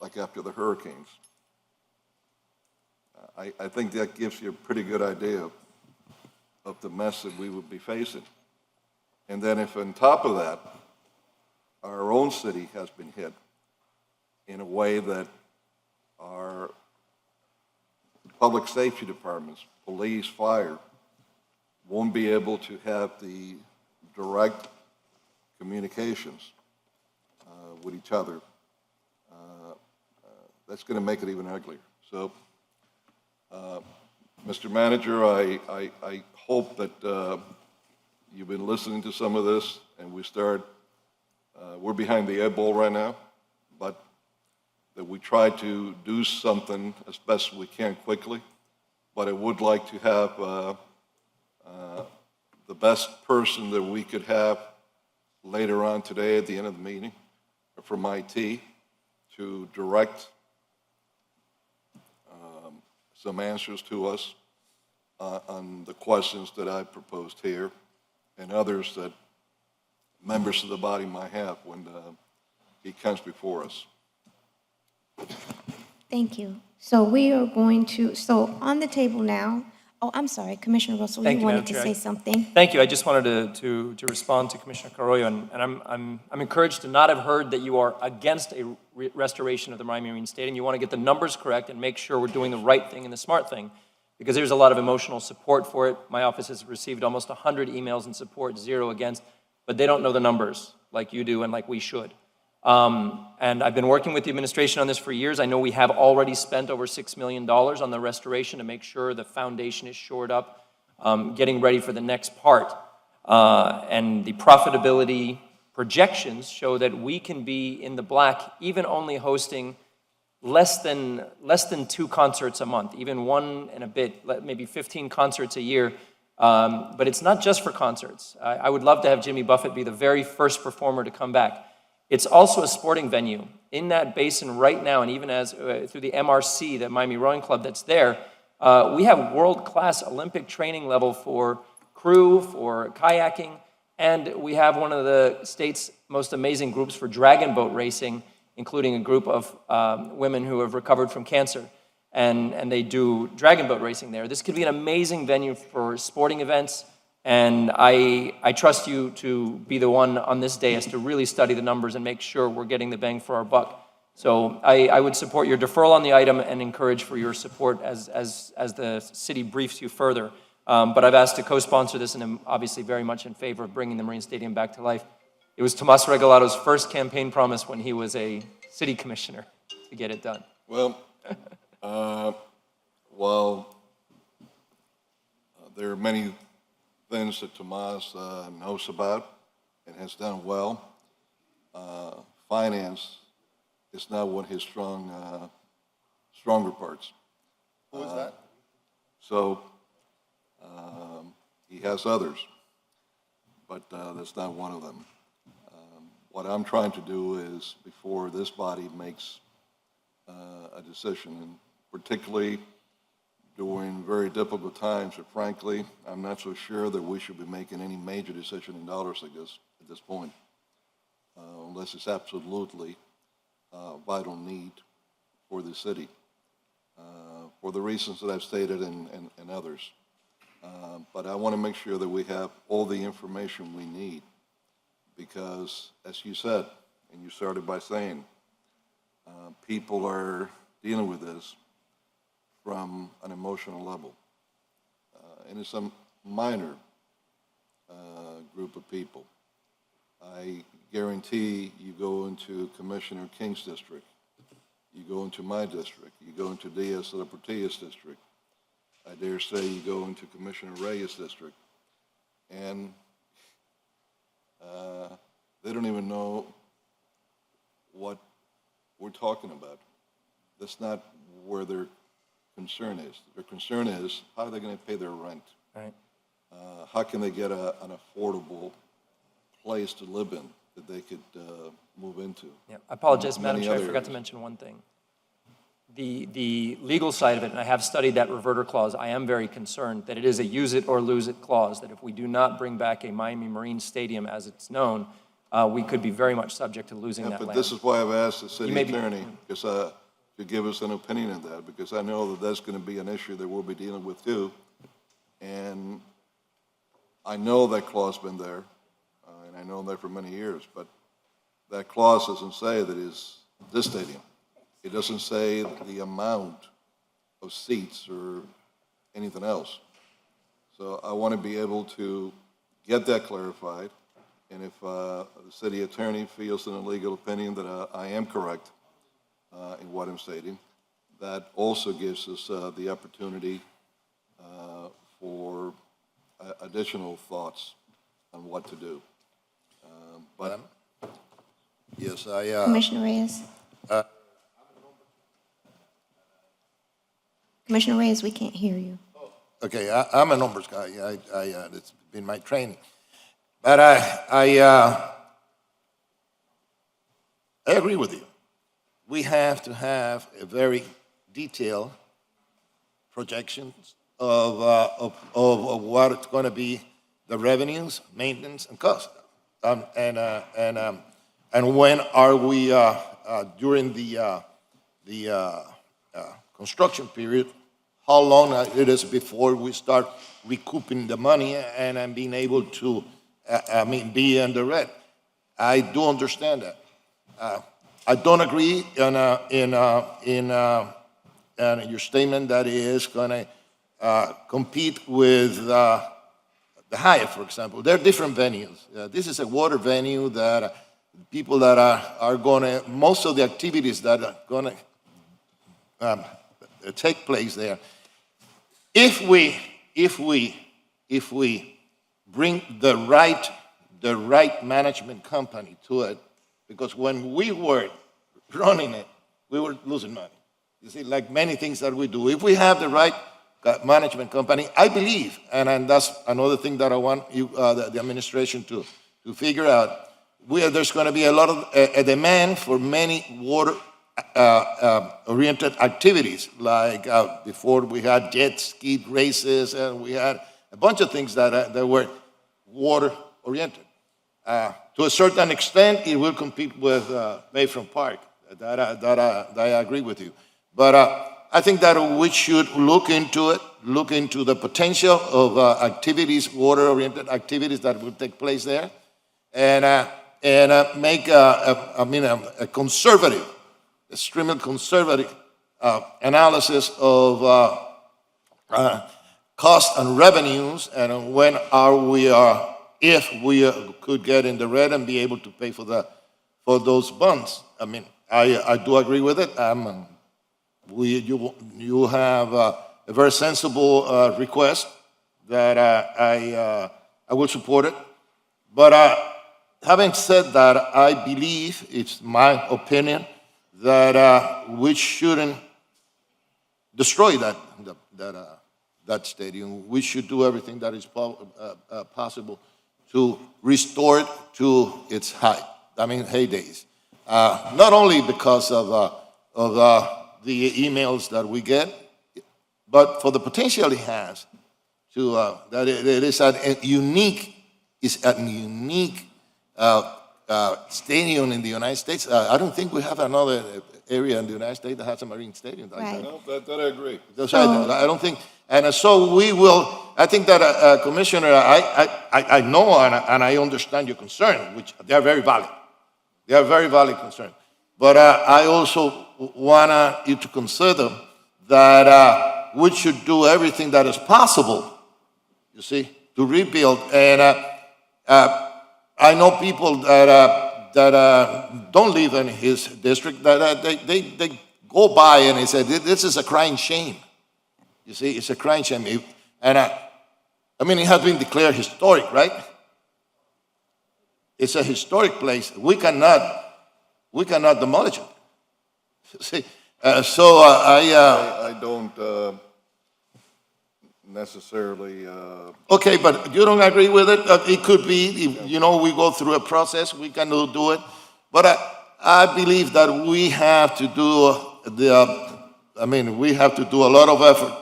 like after the hurricanes. I think that gives you a pretty good idea of the mess that we would be facing. And then if on top of that, our own city has been hit in a way that our public safety departments, police, fire, won't be able to have the direct communications with each other, that's going to make it even uglier. So, Mr. Manager, I hope that you've been listening to some of this and we're behind the 8 ball right now, but that we try to do something as best we can quickly. But I would like to have the best person that we could have later on today at the end of the meeting from IT to direct some answers to us on the questions that I proposed here and others that members of the body might have when he comes before us. Thank you. So we are going to, so on the table now, oh, I'm sorry, Commissioner Russell, you wanted to say something? Thank you. I just wanted to respond to Commissioner Carollo, and I'm encouraged to not have heard that you are against a restoration of the Miami Marine Stadium. You want to get the numbers correct and make sure we're doing the right thing and the smart thing, because there's a lot of emotional support for it. My office has received almost 100 emails in support, 0 against, but they don't know the numbers like you do and like we should. And I've been working with the administration on this for years. I know we have already spent over $6 million on the restoration to make sure the foundation is shored up, getting ready for the next part. And the profitability projections show that we can be in the black, even only hosting less than 2 concerts a month, even 1 and a bit, maybe 15 concerts a year. But it's not just for concerts. I would love to have Jimmy Buffett be the very first performer to come back. It's also a sporting venue. In that basin right now, and even as through the MRC, the Miami Rowing Club that's there, we have world-class Olympic training level for crew, for kayaking, and we have one of the state's most amazing groups for dragon boat racing, including a group of women who have recovered from cancer, and they do dragon boat racing there. This could be an amazing venue for sporting events, and I trust you to be the one on this day as to really study the numbers and make sure we're getting the bang for our buck. So I would support your deferral on the item and encourage for your support as the city briefs you further. But I've asked to co-sponsor this, and I'm obviously very much in favor of bringing the Marine Stadium back to life. It was Tomas Regalado's first campaign promise when he was a city commissioner to get it done. Well, while there are many things that Tomas knows about and has done well, finance is not one of his stronger parts. Who is that? So he has others, but that's not one of them. What I'm trying to do is, before this body makes a decision, and particularly during very difficult times, but frankly, I'm not so sure that we should be making any major decision in dollars like this at this point, unless it's absolutely vital need for the city, for the reasons that I've stated and others. But I want to make sure that we have all the information we need, because, as you said, and you started by saying, people are dealing with this from an emotional level. And it's a minor group of people. I guarantee you go into Commissioner King's district, you go into my district, you go into Diaz de la Portilla's district, I dare say you go into Commissioner Reyes' district, and they don't even know what we're talking about. That's not where their concern is. Their concern is, how are they going to pay their rent? Right. How can they get an affordable place to live in that they could move into? Yeah, I apologize, Madam Many Chair, I other forgot to areas. mention one thing. The legal side of it, and I have studied that reverter clause, I am very concerned that it is a use it or lose it clause, that if we do not bring back a Miami Marine Stadium as it's known, we could be very much subject to losing that But land. this is why I've asked the city You may be- attorney to give us an opinion on that, because I know that that's going to be an issue that we'll be dealing with too. And I know that clause been there, and I know that for many years, but that clause doesn't say that it's this stadium. It doesn't say the amount of seats or anything else. So I want to be able to get that clarified, and if the city attorney feels in a legal opinion that I am correct in what I'm stating, that also gives us the opportunity for additional thoughts on what to do. But Yes, Commissioner Reyes? Commissioner Reyes, we can't hear you. Okay, I'm a numbers guy. It's been my training. But I agree with you. We have to have a very detailed projections of what it's going to be, the revenues, maintenance, and cost. And when are we during the construction period? How long it is before we start recouping the money and being able to, be in the red? I do understand that. I don't agree in your statement that it is going to compete with the Hyatt, for example. They're different venues. This is a water venue that people that are going to, most of the activities that are going to take place there. If we bring the right management company to it, because when we were running it, we were losing money. You see, like many things that we do. If we have the right management company. I believe, and that's another thing that I want you, the administration to figure out, there's going to be a lot of a demand for many water oriented activities, like before we had jet ski races, and we had a bunch of things that were water oriented. To a certain extent, it will compete with Bayfront Park. That I agree with you. But I think that we should look into it, look into the potential of activities, water-oriented activities that will take place there, and make a conservative, extremely conservative analysis of costs and revenues, and when if we could get in the red and be able to pay for those bonds. I mean, I do agree with it. You have a very sensible request that I will support it. But having said that, I believe, it's my opinion, that we shouldn't destroy that stadium. We should do everything that is possible to restore it to its heydays. Not only because of the emails that we get, but for the potential it has to that it is a unique stadium in the United States. I don't think we have another area in the United States that has a marine stadium like that. No, that I agree. That's right. I don't think, and so we will. I think that Commissioner, I know and I understand your concern, which they are very valid. They are very valid concerns. But I also want you to consider that we should do everything that is possible, you see, to rebuild. And I know people that don't live in his district, that they go by and they say, this is a crying shame. You see, it's a crying shame. And I mean, it has been declared historic, right? It's a historic place. We cannot demolish it. See, so I don't necessarily. Okay, but you don't agree with it? It could be, we go through a process, we can do it. But I believe that we have to do we have to do a lot of effort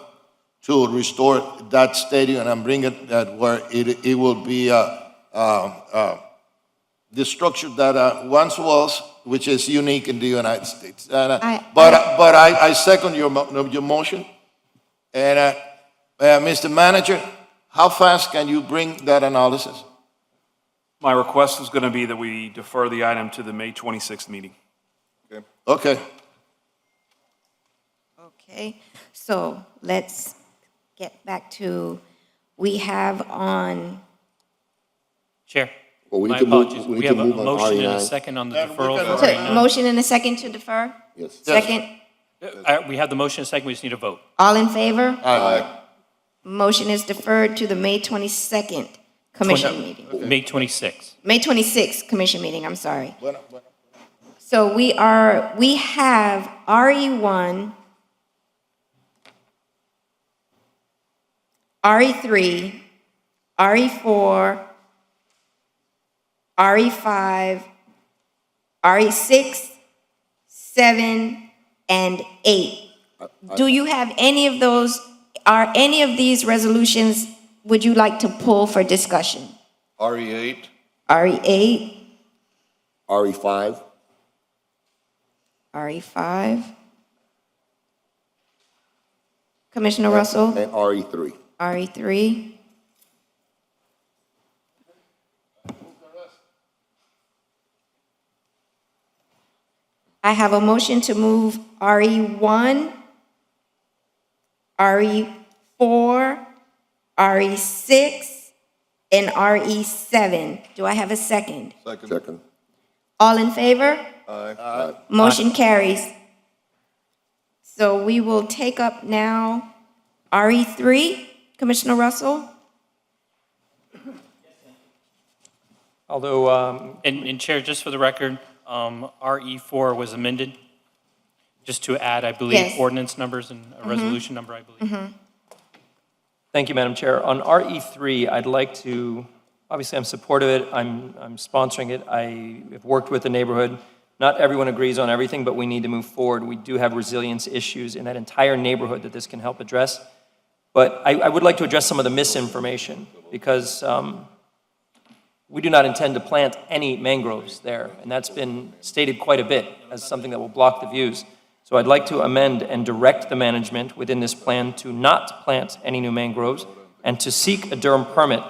to restore that stadium and bring it where it will be the structure that once was, which is unique in the United States. But I second your motion. And Mr. Manager, how fast can you bring that analysis? My request is going to be that we defer the item to the May 26th meeting. Okay. Okay, so let's get back to, we have on. Chair, Well, we my need to move- apologies. we need We to have a move on motion and a RE9. second on the Then we deferral can- for So, RE9. motion and a second to defer? Yes. Second, We have the motion and a second, we just need a vote. all in favor? Aye. Motion is deferred to the May 22nd commission meeting. May 26th. May 26th commission meeting, I'm sorry. So we have RE1, RE3, RE4, RE5, RE6, 7, and 8. Do you have any of those, are any of these resolutions would you like to pull for discussion? RE8, RE8, RE5, RE5. Commissioner Russell, and RE3. RE3. I have a motion to move RE1, RE4, RE6, and RE7. Do I have a second? Second. All in favor? aye. Motion carries. So we will take up now RE3. Commissioner Russell? Although, And Chair, just for the record, RE4 was amended, just to add, I believe, Yes. ordinance numbers and a resolution number, I believe. Thank you, Madam Chair. On RE3, I'd like to, obviously I'm supportive of it, I'm sponsoring it, I have worked with the neighborhood. Not everyone agrees on everything, but we need to move forward. We do have resilience issues in that entire neighborhood that this can help address. But I would like to address some of the misinformation, because we do not intend to plant any mangroves there, and that's been stated quite a bit as something that will block the views. So I'd like to amend and direct the management within this plan to not plant any new mangroves and to seek a Durham permit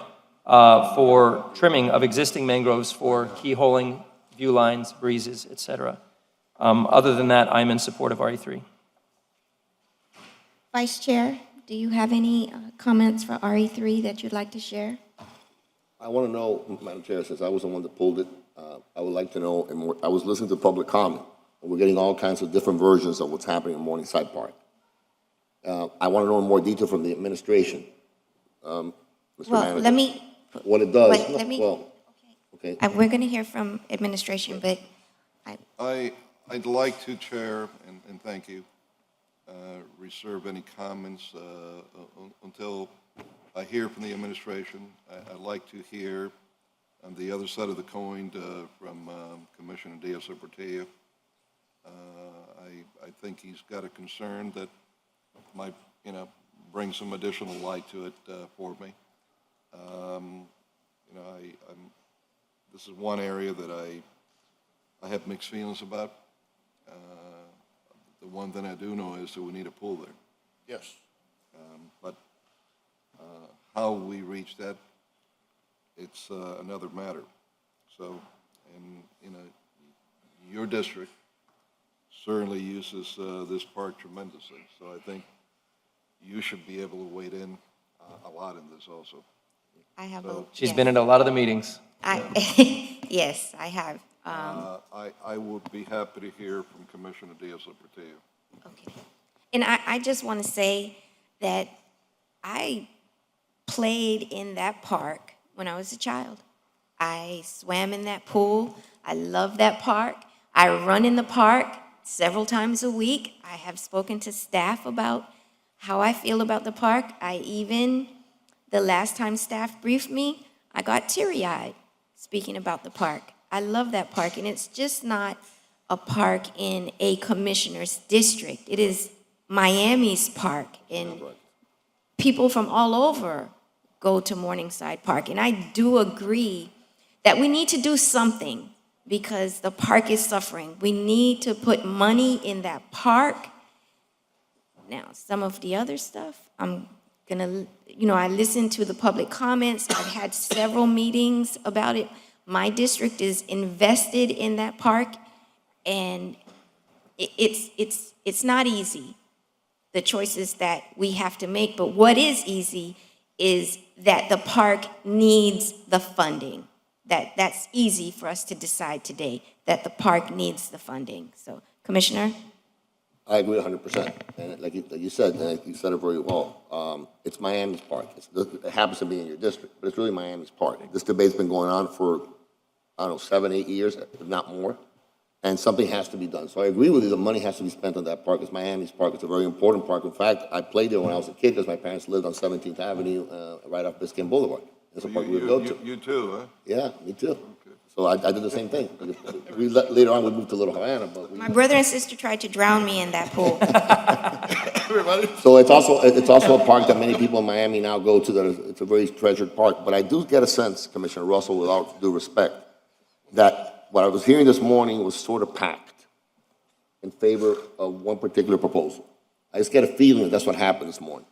for trimming of existing mangroves for keyholing, view lines, breezes, et cetera. Other than that, I'm in support of RE3. Vice Chair, do you have any comments for RE3 that you'd like to share? I want to know, Madam Chair, since I was the one that pulled it, I would like to know, and I was listening to public comment, and we're getting all kinds of different versions of what's happening in Morningside Park. I want to know in more detail from the administration, Mr. Well, Manager, let me, what it does. let me, Okay. we're going to hear from administration, but I'd like to, Chair, and thank you, reserve any comments until I hear from the administration. I'd like to hear on the other side of the coin from Commissioner Diaz-Portillo. I think he's got a concern that might, bring some additional light to it for me. This is one area that I have mixed feelings about. The one thing I do know is that we need a pool there. Yes. But how we reach that, it's another matter. So, and your district certainly uses this park tremendously. So I think you should be able to wade in a lot in this also. I have She's been in a lot of the meetings. Yes, I have. I would be happy to hear from Commissioner Diaz-Portillo. Okay. And I just want to say that I played in that park when I was a child. I swam in that pool. I love that park. I run in the park several times a week. I have spoken to staff about how I feel about the park. The last time staff briefed me, I got teary-eyed speaking about the park. I love that park, and it's just not a park in a commissioner's district. It is Miami's park, and people from all over go to Morningside Park. And I do agree that we need to do something because the park is suffering. We need to put money in that park. Now, some of the other stuff, I'm gonna, I listened to the public comments. I've had several meetings about it. My district is invested in that park, and it's not easy, the choices that we have to make. But what is easy is that the park needs the funding. That's easy for us to decide today, that the park needs the funding. So, Commissioner? I agree 100%. And like you said, and you said it very well. It's Miami's park. It happens to be in your district, but it's really Miami's park. This debate's been going on for, 7, 8 years, if not more. And something has to be done. So I agree with you, the money has to be spent on that park. It's Miami's park. It's a very important park. In fact, I played there when I was a kid because my parents lived on 17th Avenue, right off Biscayne Boulevard. It's a park we would go to. You too, huh? Yeah, me too. So I did the same thing. Later on, we moved to Little Havana, but My brother and sister tried to drown me in that pool. So it's also a park that many people in Miami now go to. It's a very treasured park. But I do get a sense, Commissioner Russell, with all due respect, that what I was hearing this morning was sort of packed in favor of one particular proposal. I just get a feeling that that's what happened this morning.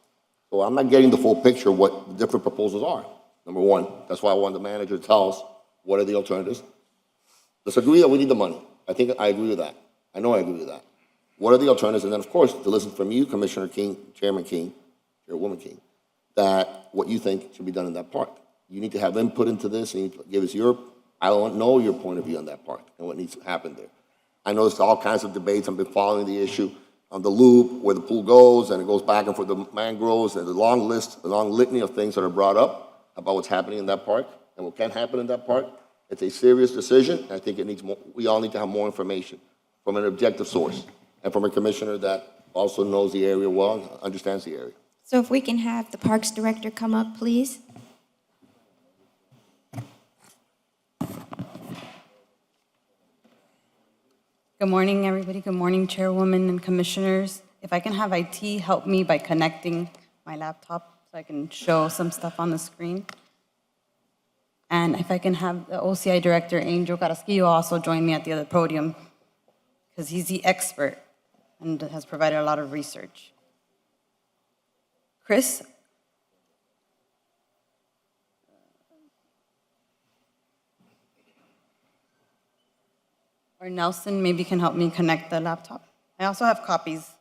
So I'm not getting the full picture of what the different proposals are. Number one, that's why I wanted the manager to tell us what are the alternatives. Let's agree that we need the money. I think I agree with that. I know I agree with that. What are the alternatives? And then, of course, to listen from you, Commissioner King, Chairman King, Chairwoman King, that what you think should be done in that park. You need to have input into this, and you need to give us I don't know your point of view on that park and what needs to happen there. I know there's all kinds of debates. I've been following the issue on the loop, where the pool goes, and it goes back and forth, the mangroves, and the long litany of things that are brought up about what's happening in that park and what can happen in that park. It's a serious decision. I think it needs more. We all need to have more information from an objective source and from a commissioner that also knows the area well and understands the area. So if we can have the Parks Director come up, please. Good morning, everybody. Good morning, Chairwoman and Commissioners. If I can have IT help me by connecting my laptop so I can show some stuff on the screen. And if I can have the OCI Director, Angel Carrasquillo, also join me at the other podium, because he's the expert and has provided a lot of research. Chris? Or Nelson maybe can help me connect the laptop. I also have copies.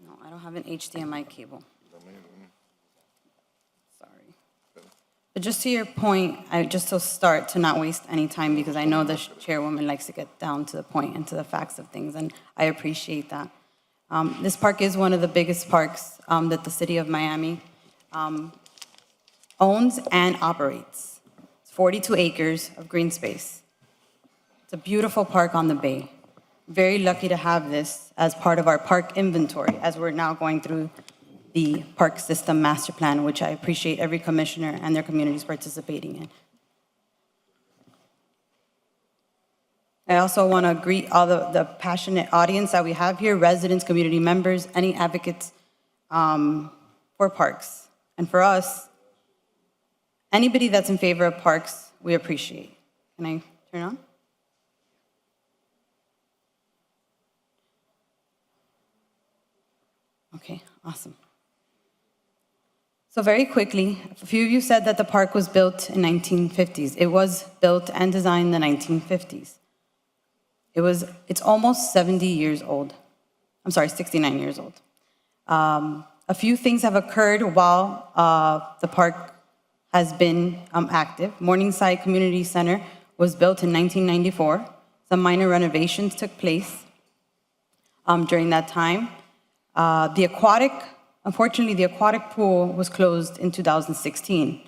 No, I don't have an HDMI cable. Sorry. But just to your point, just to start, to not waste any time, because I know the chairwoman likes to get down to the point and to the facts of things, and I appreciate that. This park is one of the biggest parks that the city of Miami owns and operates. It's 42 acres of green space. It's a beautiful park on the bay. Very lucky to have this as part of our park inventory, as we're now going through the park system master plan, which I appreciate every commissioner and their communities participating in. I also want to greet all the passionate audience that we have here, residents, community members, any advocates for parks. And for us, anybody that's in favor of parks, we appreciate. Can I turn on? Okay, awesome. So very quickly, a few of you said that the park was built in 1950s. It was built and designed in the 1950s. It's almost 70 years old. I'm sorry, 69 years old. A few things have occurred while the park has been active. Morningside Community Center was built in 1994. Some minor renovations took place during that time. Unfortunately, the aquatic pool was closed in 2016.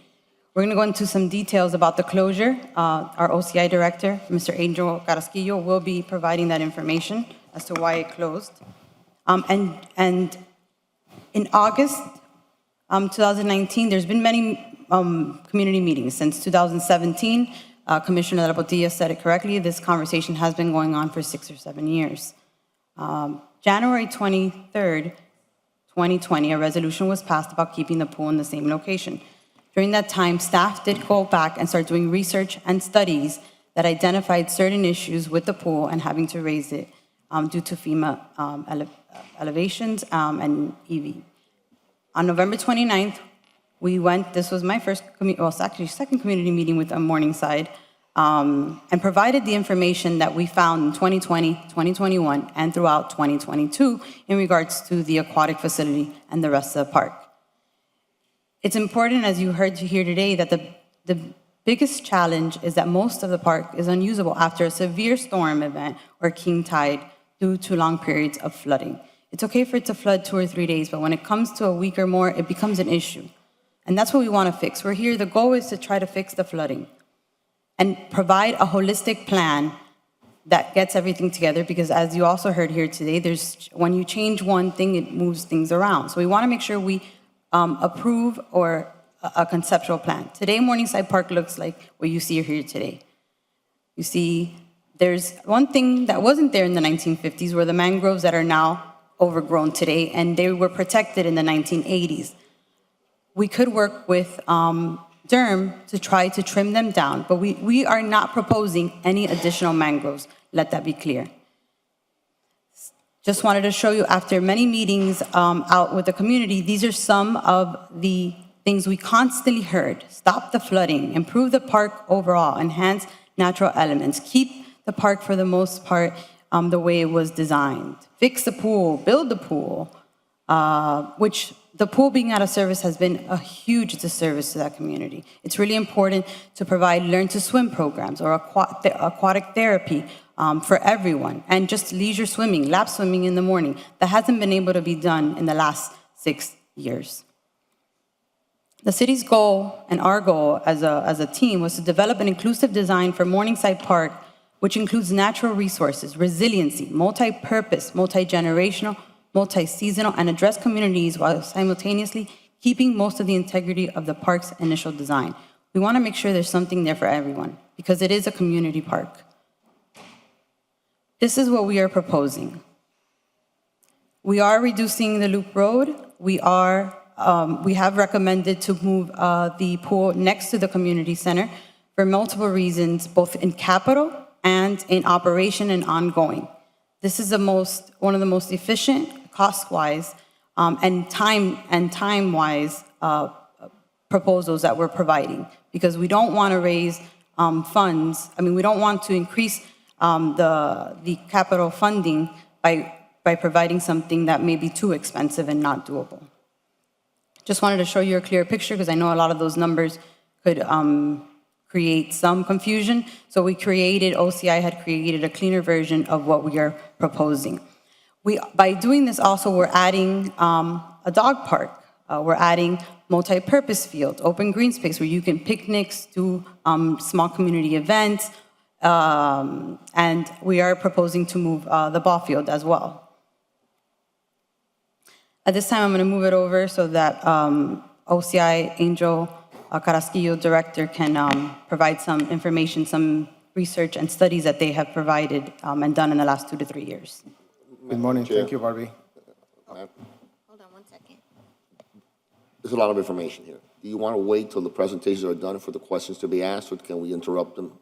We're going to go into some details about the closure. Our OCI director, Mr. Angel Carrasquillo, will be providing that information as to why it closed. And in August 2019, there's been many community meetings. Since 2017, Commissioner De La Botilla said it correctly, this conversation has been going on for 6 or 7 years. January 23rd, 2020, a resolution was passed about keeping the pool in the same location. During that time, staff did go back and start doing research and studies that identified certain issues with the pool and having to raise it due to FEMA elevations and EV. On November 29th, we went, this was my first, second community meeting with Morningside, and provided the information that we found in 2020, 2021, and throughout 2022 in regards to the aquatic facility and the rest of the park. It's important, as you heard here today, that the biggest challenge is that most of the park is unusable after a severe storm event or king tide due to long periods of flooding. It's okay for it to flood 2 or 3 days, but when it comes to a week or more, it becomes an issue. And that's what we want to fix. We're here, the goal is to try to fix the flooding and provide a holistic plan that gets everything together, because as you also heard here today, when you change one thing, it moves things around. So we want to make sure we approve or a conceptual plan. Today, Morningside Park looks like what you see here today. You see, there's one thing that wasn't there in the 1950s were the mangroves that are now overgrown today, and they were protected in the 1980s. We could work with DERM to try to trim them down, but we are not proposing any additional mangroves. Let that be clear. Just wanted to show you, after many meetings out with the community, these are some of the things we constantly heard. Stop the flooding, improve the park overall, enhance natural elements, keep the park for the most part the way it was designed, fix the pool, build the pool, which the pool being out of service has been a huge disservice to that community. It's really important to provide learn-to-swim programs or aquatic therapy for everyone, and just leisure swimming, lap swimming in the morning. That hasn't been able to be done in the last 6 years. The city's goal and our goal as a team was to develop an inclusive design for Morningside Park, which includes natural resources, resiliency, multi-purpose, multi-generational, multi-seasonal, and address communities while simultaneously keeping most of the integrity of the park's initial design. We want to make sure there's something there for everyone because it is a community park. This is what we are proposing. We are reducing the loop road. We have recommended to move the pool next to the community center for multiple reasons, both in capital and in operation and ongoing. This is one of the most efficient, cost-wise, and time-wise proposals that we're providing, because we don't want to raise funds. I mean, we don't want to increase the capital funding by providing something that may be too expensive and not doable. Just wanted to show you a clear picture because I know a lot of those numbers could create some confusion. So OCI had created a cleaner version of what we are proposing. By doing this also, we're adding a dog park. We're adding multi-purpose fields, open green space where you can picnics, do small community events, and we are proposing to move the ball field as well. At this time, I'm going to move it over so that OCI Angel Carrasquillo, Director, can provide some information, some research and studies that they have provided and done in the last 2 to 3 years. Good morning. Thank you, Barbie. Hold on 1 second. There's a lot of information here. Do you want to wait till the presentations are done for the questions to be asked, or can we interrupt them?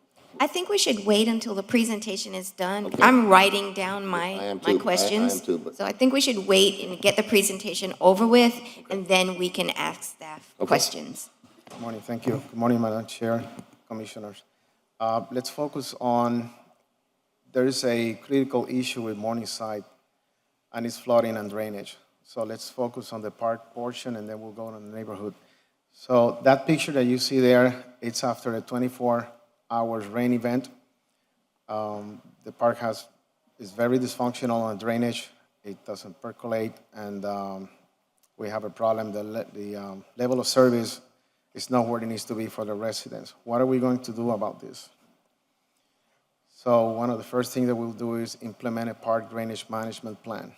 I think we should wait until the presentation is done. Okay. I'm writing down I my am too. questions. I am too, but- So I think we should wait and get the presentation over with, and then we can ask staff questions. Good morning. Thank you. Good morning, Madam Chair, Commissioners. Let's focus on, there is a critical issue with Morningside, and it's flooding and drainage. So let's focus on the park portion, and then we'll go on the neighborhood. So that picture that you see there, it's after a 24-hour rain event. The park is very dysfunctional on drainage. It doesn't percolate, and we have a problem. The level of service is not where it needs to be for the residents. What are we going to do about this? So one of the first things that we'll do is implement a park drainage management plan.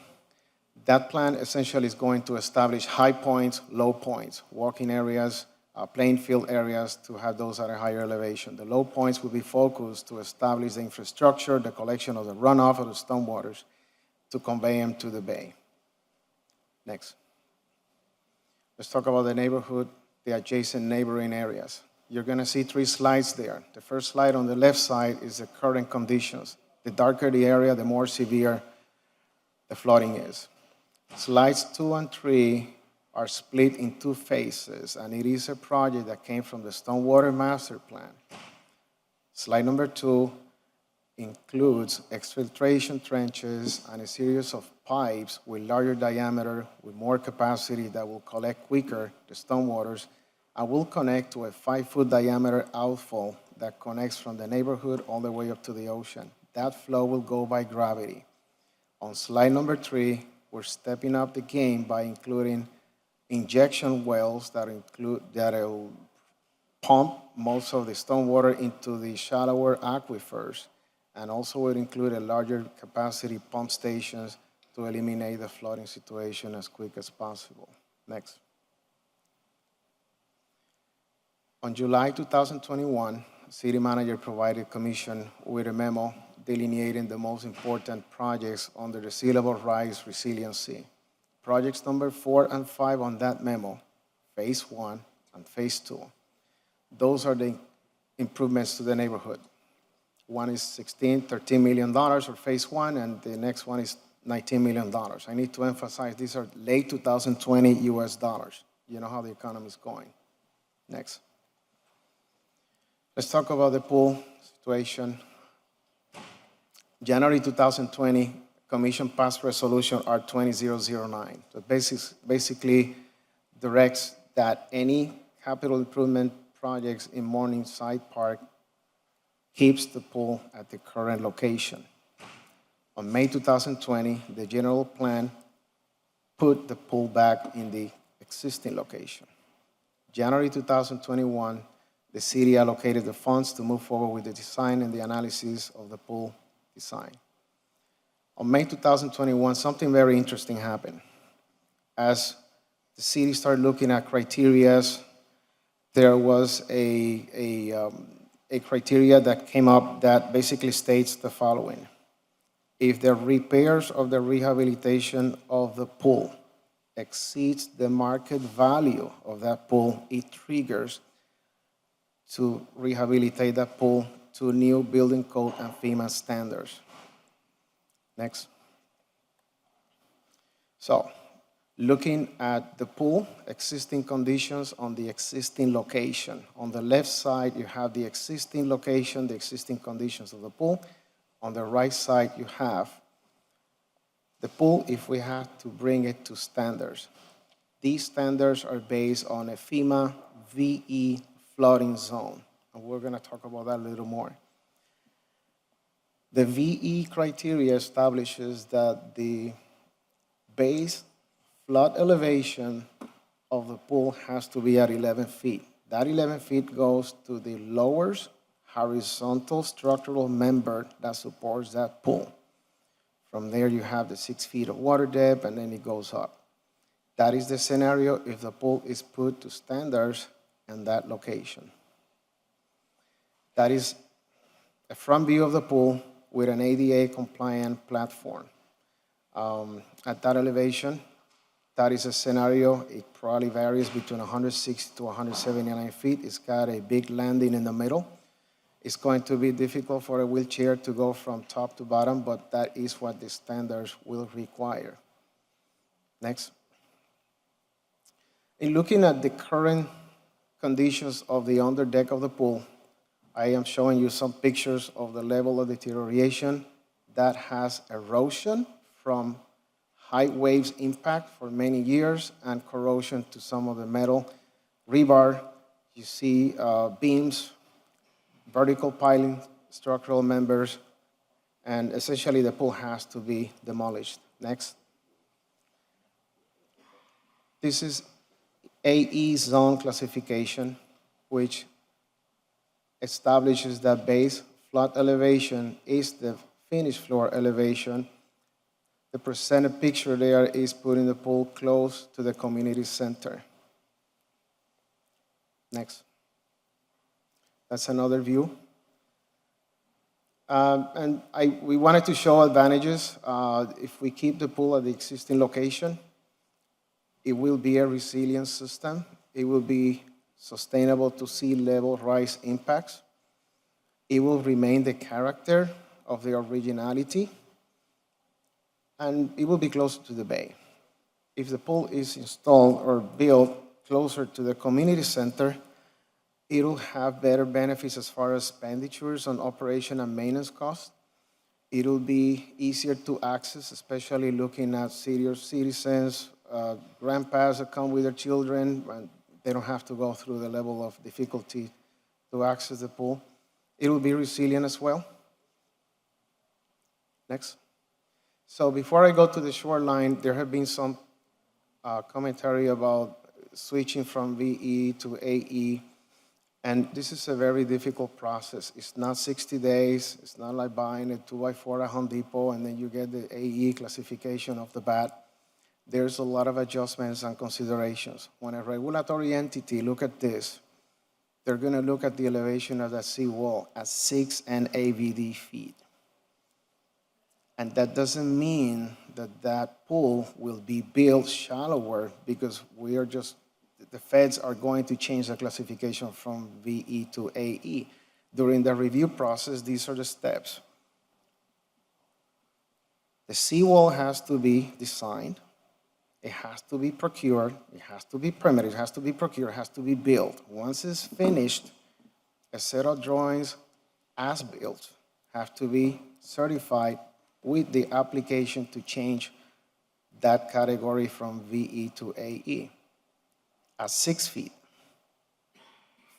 That plan essentially is going to establish high points, low points, walking areas, playing field areas to have those at a higher elevation. The low points will be focused to establish the infrastructure, the collection of the runoff of the stormwaters to convey them to the bay. Next. Let's talk about the neighborhood, the adjacent neighboring areas. You're going to see 3 slides there. The first slide on the left side is the current conditions. The darker the area, the more severe the flooding is. Slides 2 and 3 are split in 2 phases, and it is a project that came from the Stormwater Master Plan. Slide number 2 includes exfiltration trenches and a series of pipes with larger diameter, with more capacity that will collect quicker the stormwaters, and will connect to a 5-foot diameter outfall that connects from the neighborhood all the way up to the ocean. That flow will go by gravity. On slide number 3, we're stepping up the game by including injection wells that will pump most of the stormwater into the shallower aquifers, and also will include a larger capacity pump stations to eliminate the flooding situation as quick as possible. Next. On July 2021, City Manager provided Commission with a memo delineating the most important projects under the sea level rise resiliency. Projects number 4 and 5 on that memo, phase 1 and phase 2. Those are the improvements to the neighborhood. One is $13 million for phase 1, and the next one is $19 million. I need to emphasize these are late 2020 US dollars. You know how the economy is going. Next. Let's talk about the pool situation. January 2020, Commission passed Resolution R20009. So basically directs that any capital improvement projects in Morningside Park keeps the pool at the current location. On May 2020, the general plan put the pool back in the existing location. January 2021, the city allocated the funds to move forward with the design and the analysis of the pool design. On May 2021, something very interesting happened. As the city started looking at criteria, there was a criteria that came up that basically states the following. If the repairs of the rehabilitation of the pool exceeds the market value of that pool, it triggers to rehabilitate that pool to new building code and FEMA standards. Next. So, looking at the pool, existing conditions on the existing location. On the left side, you have the existing location, the existing conditions of the pool. On the right side, you have the pool if we have to bring it to standards. These standards are based on a FEMA VE flooding zone, and we're going to talk about that a little more. The VE criteria establishes that the base flood elevation of the pool has to be at 11 feet. That 11 feet goes to the lowest horizontal structural member that supports that pool. From there, you have the 6 feet of water depth, and then it goes up. That is the scenario if the pool is put to standards in that location. That is a front view of the pool with an ADA compliant platform. At that elevation, that is a scenario. It probably varies between 160 to 179 feet. It's got a big landing in the middle. It's going to be difficult for a wheelchair to go from top to bottom, but that is what the standards will require. Next. In looking at the current conditions of the underdeck of the pool, I am showing you some pictures of the level of deterioration that has erosion from high waves impact for many years and corrosion to some of the metal rebar. You see beams, vertical piling, structural members, and essentially the pool has to be demolished. Next. This is AE zone classification, which establishes that base flood elevation is the finished floor elevation. The presented picture there is putting the pool close to the community center. Next. That's another view. We wanted to show advantages. If we keep the pool at the existing location, it will be a resilient system. It will be sustainable to sea level rise impacts. It will remain the character of the originality, and it will be closer to the bay. If the pool is installed or built closer to the community center, it will have better benefits as far as expenditures on operation and maintenance costs. It will be easier to access, especially looking at senior citizens, grandpas that come with their children, and they don't have to go through the level of difficulty to access the pool. It will be resilient as well. Next. So before I go to the shoreline, there have been some commentary about switching from VE to AE. And this is a very difficult process. It's not 60 days. It's not like buying a 2x4 at Home Depot and then you get the AE classification off the bat. There's a lot of adjustments and considerations. When a regulatory entity look at this, they're going to look at the elevation of that seawall at 6 NAVD feet. And that doesn't mean that that pool will be built shallower because the feds are going to change the classification from VE to AE. During the review process, these are the steps. The seawall has to be designed. It has to be procured. It has to be permitted. It has to be procured. It has to be built. Once it's finished, a set of drawings as built have to be certified with the application to change that category from VE to AE. at 6 feet.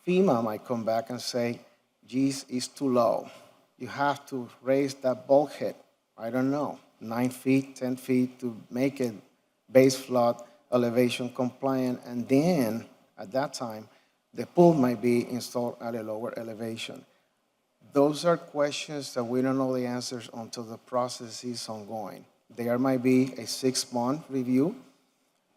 FEMA might come back and say, geez, it's too low. You have to raise that bulkhead, I don't know, 9 feet, 10 feet to make it base flood elevation compliant. And then at that time, the pool might be installed at a lower elevation. Those are questions that we don't know the answers until the process is ongoing. There might be a 6-month review,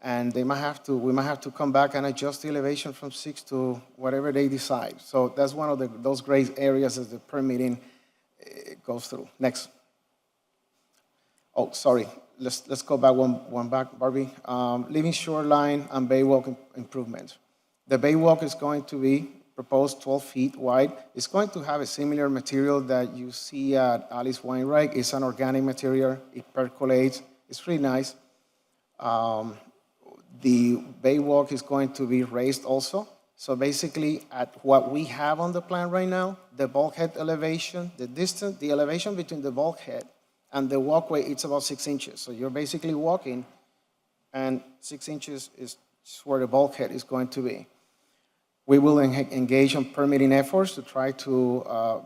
and we might have to come back and adjust the elevation from 6 to whatever they decide. So that's one of those gray areas as the permitting goes through. Next. Oh, sorry. Let's go back one back, Barbie. Living shoreline and bay walk improvements. The bay walk is going to be proposed 12 feet wide. It's going to have a similar material that you see at Alice Wainwright. It's an organic material. It percolates. It's really nice. The bay walk is going to be raised also. So basically, at what we have on the plan right now, the bulkhead elevation, the elevation between the bulkhead and the walkway, it's about 6 inches. So you're basically walking, and 6 inches is where the bulkhead is going to be. We will engage in permitting efforts to try to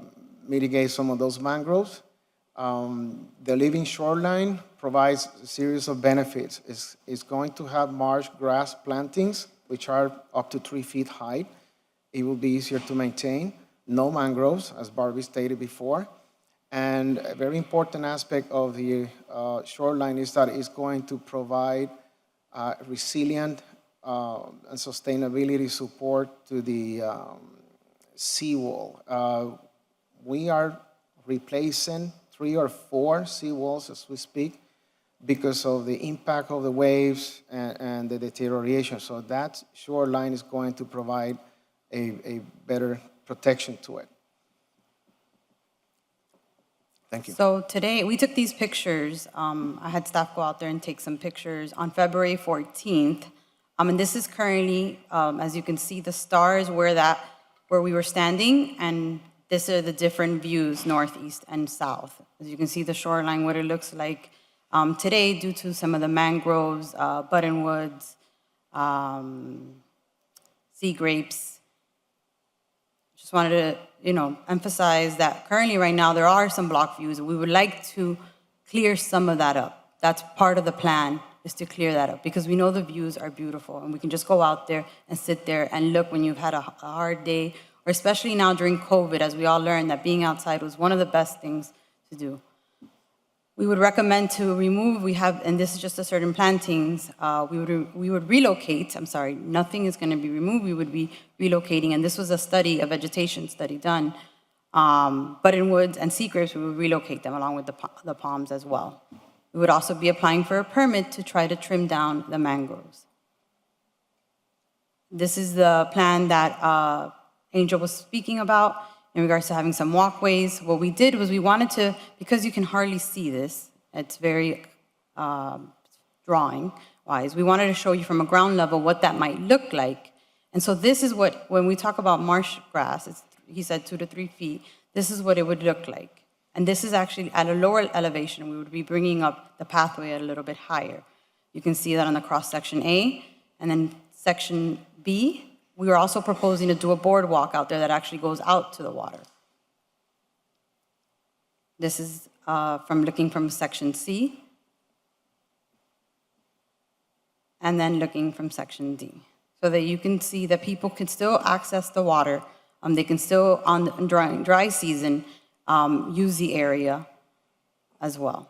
mitigate some of those mangroves. The living shoreline provides a series of benefits. It's going to have marsh grass plantings, which are up to 3 feet high. It will be easier to maintain. No mangroves, as Barbie stated before. And a very important aspect of the shoreline is that it's going to provide resilient and sustainability support to the seawall. We are replacing 3 or 4 seawalls as we speak because of the impact of the waves and the deterioration. So that shoreline is going to provide a better protection to it. Thank you. So today, we took these pictures. I had staff go out there and take some pictures on February 14th. And this is currently, as you can see, the stars where we were standing, and these are the different views, northeast and south. As you can see the shoreline, what it looks like today due to some of the mangroves, buttonwoods, sea grapes. Just wanted to, emphasize that currently right now there are some block views, and we would like to clear some of that up. That's part of the plan, is to clear that up, because we know the views are beautiful, and we can just go out there and sit there and look when you've had a hard day, or especially now during COVID, as we all learned that being outside was one of the best things to do. We would recommend to remove, and this is just a certain plantings, we would relocate, nothing is going to be removed, we would be relocating, and this was a study, a vegetation study done, buttonwoods and sea grapes, we would relocate them along with the palms as well. We would also be applying for a permit to try to trim down the mangroves. This is the plan that Angel was speaking about in regards to having some walkways. What we did was we wanted to, because you can hardly see this, it's very drawing-wise, we wanted to show you from a ground level what that might look like. And so this is what, when we talk about marsh grass, he said 2 to 3 feet, this is what it would look like. And this is actually at a lower elevation. We would be bringing up the pathway a little bit higher. You can see that on the cross-section A. And then section B, we were also proposing to do a boardwalk out there that actually goes out to the water. This is from looking from section C. And then looking from section D. So that you can see that people can still access the water. They can still, on dry season, use the area as well.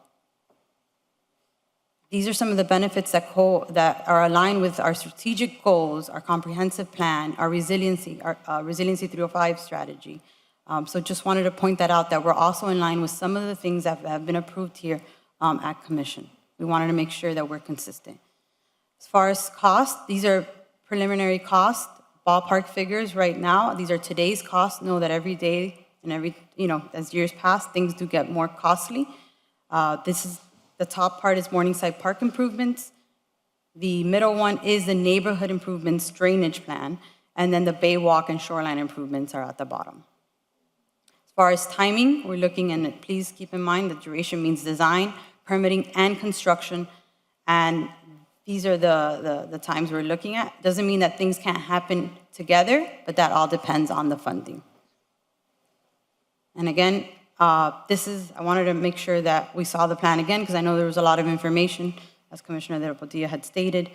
These are some of the benefits that are aligned with our strategic goals, our comprehensive plan, our Resiliency 305 strategy. So just wanted to point that out, that we're also in line with some of the things that have been approved here at Commission. We wanted to make sure that we're consistent. As far as cost, these are preliminary cost, ballpark figures right now. These are today's costs. Know that every day and as years pass, things do get more costly. The top part is Morningside Park improvements. The middle one is the neighborhood improvements drainage plan, and then the bay walk and shoreline improvements are at the bottom. As far as timing, we're looking, and please keep in mind that duration means design, permitting, and construction, and these are the times we're looking at. Doesn't mean that things can't happen together, but that all depends on the funding. And again, I wanted to make sure that we saw the plan again, because I know there was a lot of information, as Commissioner Del Portillo had stated.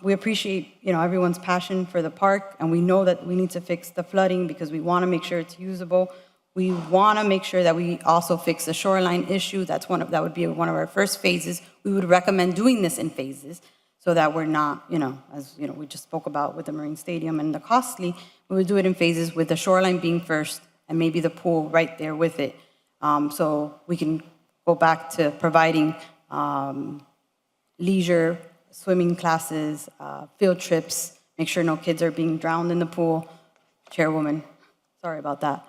We appreciate, everyone's passion for the park, and we know that we need to fix the flooding because we want to make sure it's usable. We want to make sure that we also fix the shoreline issue. That would be one of our first phases. We would recommend doing this in phases so that we're not, as we just spoke about with the Marine Stadium and the costly, we would do it in phases with the shoreline being first and maybe the pool right there with it. So we can go back to providing leisure, swimming classes, field trips, make sure no kids are being drowned in the pool. Chairwoman, sorry about that.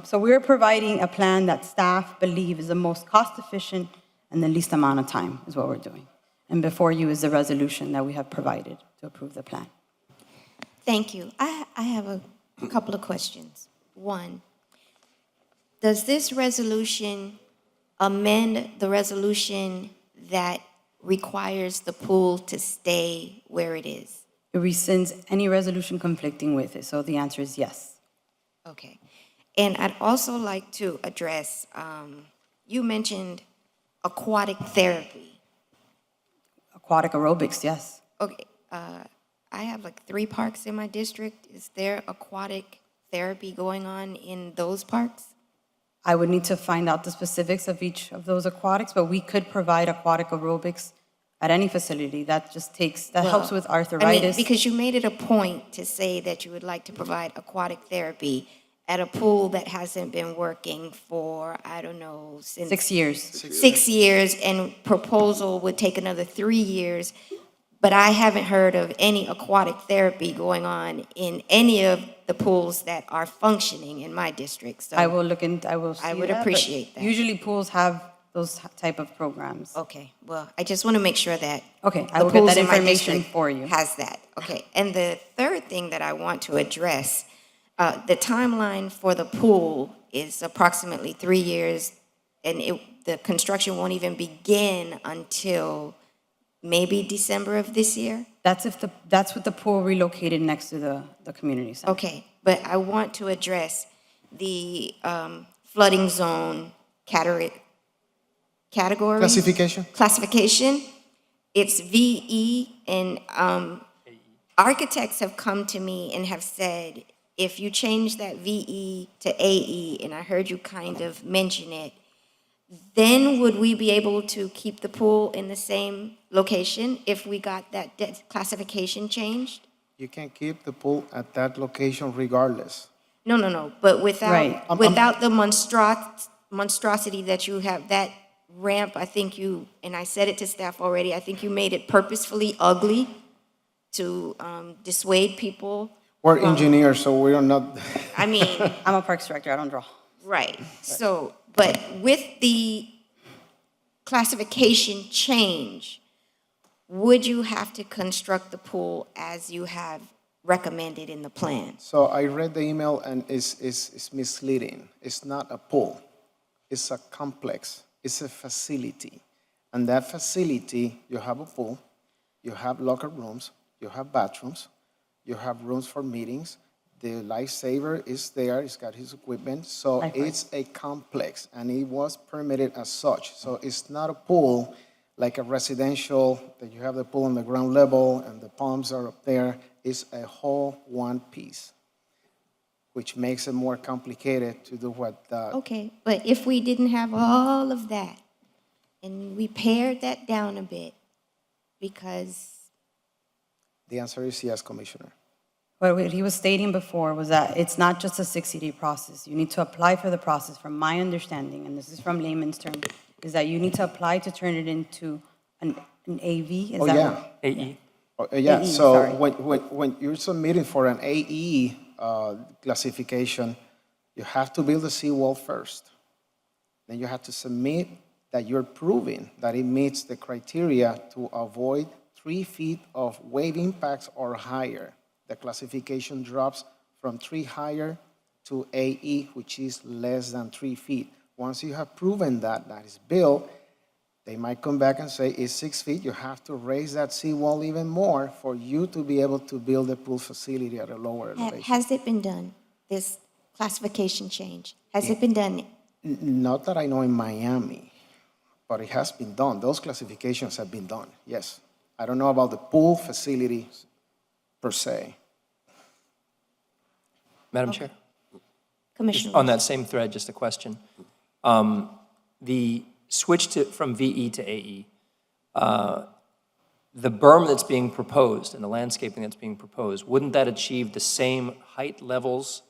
So we're providing a plan that staff believe is the most cost-efficient and the least amount of time is what we're doing. And before you is the resolution that we have provided to approve the plan. Thank you. I have a couple of questions. One, does this resolution amend the resolution that requires the pool to stay where it is? It rescinds any resolution conflicting with it, so the answer is yes. Okay. And I'd also like to address, you mentioned aquatic therapy. Aquatic aerobics, yes. Okay. I have like 3 parks in my district. Is there aquatic therapy going on in those parks? I would need to find out the specifics of each of those aquatics, but we could provide aquatic aerobics at any facility. That helps with arthritis. Because you made it a point to say that you would like to provide aquatic therapy at a pool that hasn't been working for, I don't know, since 6 years. 6 years, and proposal would take another 3 years. But I haven't heard of any aquatic therapy going on in any of the pools that are functioning in my district. So I will look into, I will see I would that, but appreciate that. Usually pools have those type of programs. Okay, well, I just want to make sure that Okay, I the will get pools that in my information district for you. has that. Okay, and the third thing that I want to address, the timeline for the pool is approximately 3 years, and the construction won't even begin until maybe December of this year? That's with the pool relocated next to the community center. Okay, but I want to address the flooding zone category. Classification. It's VE, and architects have come to me and have said, if you change that VE to AE, and I heard you kind of mention it, then would we be able to keep the pool in the same location if we got that classification changed? You can keep the pool at that location regardless. No, but without, Right. without the monstrosity that you have, that ramp, I think you, and I said it to staff already, I think you made it purposefully ugly to dissuade people. We're from- engineers, so we are not. I mean, I'm a parks director, I don't draw. right, so, but with the classification change, would you have to construct the pool as you have recommended in the plan? So I read the email and it's misleading. It's not a pool. It's a complex. It's a facility. And that facility, you have a pool, you have locker rooms, you have bathrooms, you have rooms for meetings. The lifesaver is there, he's got his equipment. So it's a complex and it was permitted as such. So it's not a pool like a residential that you have the pool on the ground level and the pumps are up there. It's a whole one piece, which makes it more complicated to do what Okay, but if we didn't have all of that, and we pared that down a bit, because the answer is yes, Commissioner. What he was stating before was that it's not just a 60-day process. You need to apply for the process, from my understanding, and this is from layman's term, is that you need to apply to turn it into an AV? Is that what- AE. Yeah, AE, so sorry. when you're submitting for an AE classification, you have to build a seawall first. Then you have to submit that you're proving that it meets the criteria to avoid 3 feet of wave impacts or higher. The classification drops from 3 higher to AE, which is less than 3 feet. Once you have proven that is built, They might come back and say, it's 6 feet, you have to raise that seawall even more for you to be able to build a pool facility at a lower elevation. Has it been done, this classification change? Has it been done? Not that I know in Miami, but it has been done. Those classifications have been done, yes. I don't know about the pool facility per se. Madam Chair? Commissioner. On that same thread, just a question. The switch from VE to AE, the berm that's being proposed and the landscaping that's being proposed, wouldn't that achieve the same height levels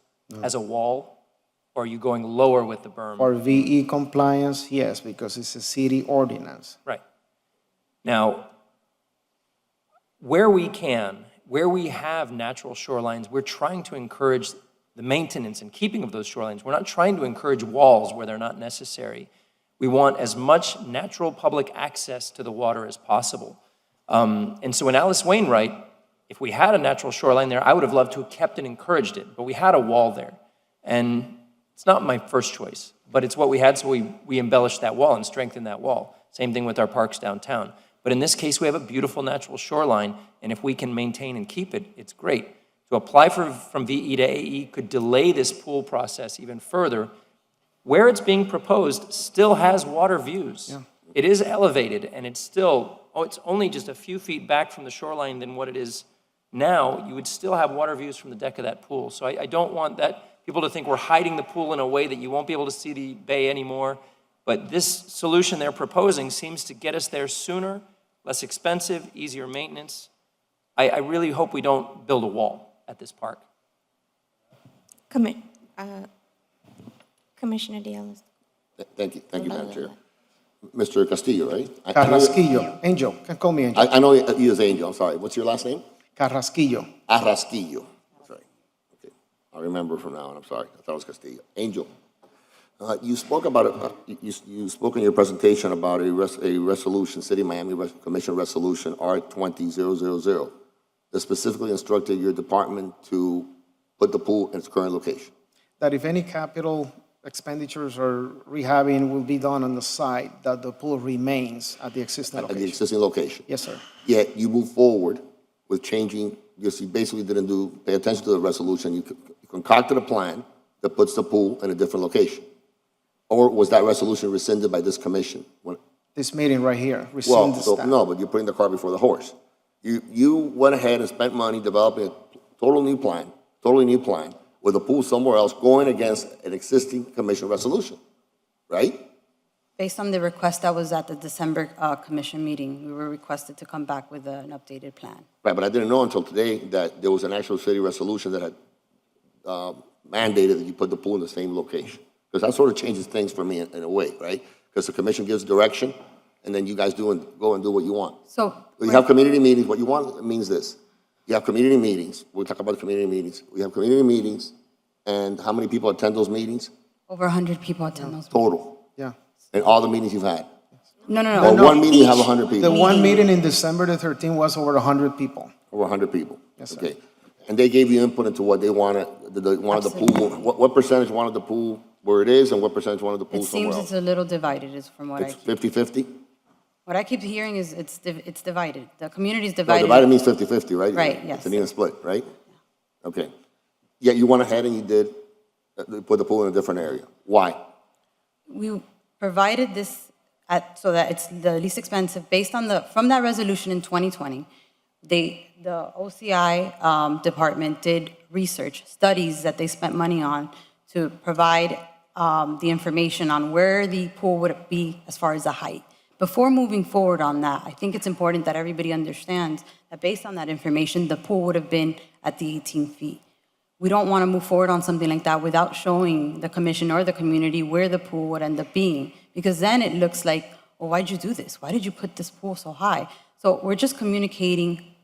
as a wall? Or are you going lower with the berm? For VE compliance, yes, because it's a city ordinance. Right. Now, where we can, where we have natural shorelines, we're trying to encourage the maintenance and keeping of those shorelines. We're not trying to encourage walls where they're not necessary. We want as much natural public access to the water as possible. And so in Alice Wainwright, if we had a natural shoreline there, I would have loved to have kept and encouraged it, but we had a wall there. And it's not my first choice, but it's what we had, so we embellished that wall and strengthened that wall. Same thing with our parks downtown. But in this case, we have a beautiful natural shoreline, and if we can maintain and keep it, it's great. To apply from VE to AE could delay this pool process even further. Where it's being proposed still has water views. Yeah. It is elevated, and it's still, it's only just a few feet back from the shoreline than what it is now. You would still have water views from the deck of that pool. So I don't want people to think we're hiding the pool in a way that you won't be able to see the bay anymore. But this solution they're proposing seems to get us there sooner, less expensive, easier maintenance. I really hope we don't build a wall at this park. Commissioner Diaz. Thank you, Madam Chair. Mr. Castillo, right? Carrasquillo, Angel, can call me Angel. I know you as Angel, I'm sorry. What's your last name? Carrasquillo. Arrasquillo. Sorry. Okay. I'll remember from now on, I'm sorry. I thought it was Castillo. Angel, you spoke about you spoke in your presentation about a resolution, City of Miami Commission Resolution R20000 that specifically instructed your department to put the pool in its current location. That if any capital expenditures or rehabbing will be done on the site, that the pool remains at the existing At location. the existing location. Yes, sir. Yet you move forward with changing, you basically didn't pay attention to the resolution. You concocted a plan that puts the pool in a different location. Or was that resolution rescinded by this commission? This meeting right here, rescind the staff. No, but you're putting the cart before the horse. You went ahead and spent money developing a totally new plan, with a pool somewhere else going against an existing commission resolution, right? Based on the request that was at the December commission meeting, we were requested to come back with an updated plan. Right, but I didn't know until today that there was an actual city resolution that had mandated that you put the pool in the same location. Because that sort of changes things for me in a way, right? Because the commission gives direction, and then you guys go and do what you want. So you have community meetings. What you want means this. You have community meetings. We'll talk about community meetings. We have community meetings, and how many people attend those meetings? over 100 people attend those. Total. Yeah. In all the meetings you've had? No. Or one meeting you have 100 people? The one meeting in December the 13th was over 100 people. Over 100 people? Yes, sir. Okay. And they gave you input into what they wanted, they wanted the pool, what percentage wanted the pool where it is, and what percentage wanted the pool It somewhere seems else? it's a little divided, is from what I It's keep. 50-50? What I keep hearing is it's divided. The community is No, divided. divided means 50-50, right? Right, yes. It's an even split, right? Okay. Yeah, you went ahead and you did put the pool in a different area. Why? We provided this so that it's the least expensive based on from that resolution in 2020. The OCI department did research, studies that they spent money on to provide the information on where the pool would be as far as the height. Before moving forward on that, I think it's important that everybody understands that based on that information, the pool would have been at the 18 feet. We don't want to move forward on something like that without showing the commission or the community where the pool would end up being, because then it looks like, well, why'd you do this? Why did you put this pool so high? So we're just communicating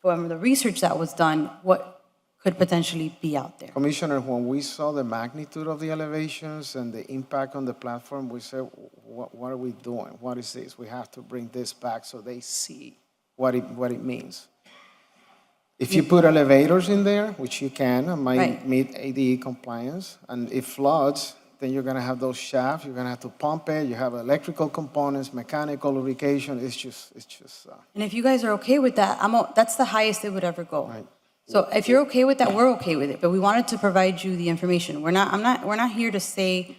from the research that was done, what could potentially be out there. Commissioner, when we saw the magnitude of the elevations and the impact on the platform, we said, what are we doing? What is this? We have to bring this back so they see what it means. If you put elevators in there, which you can, it might Right. meet ADE compliance, and it floods, then you're gonna have those shafts, you're gonna have to pump it, you have electrical components, mechanical lubrication, it's just, And if you guys are okay with that, that's the highest it would ever go. Right. So if you're okay with that, we're okay with it, but we wanted to provide you the information. We're not here to say,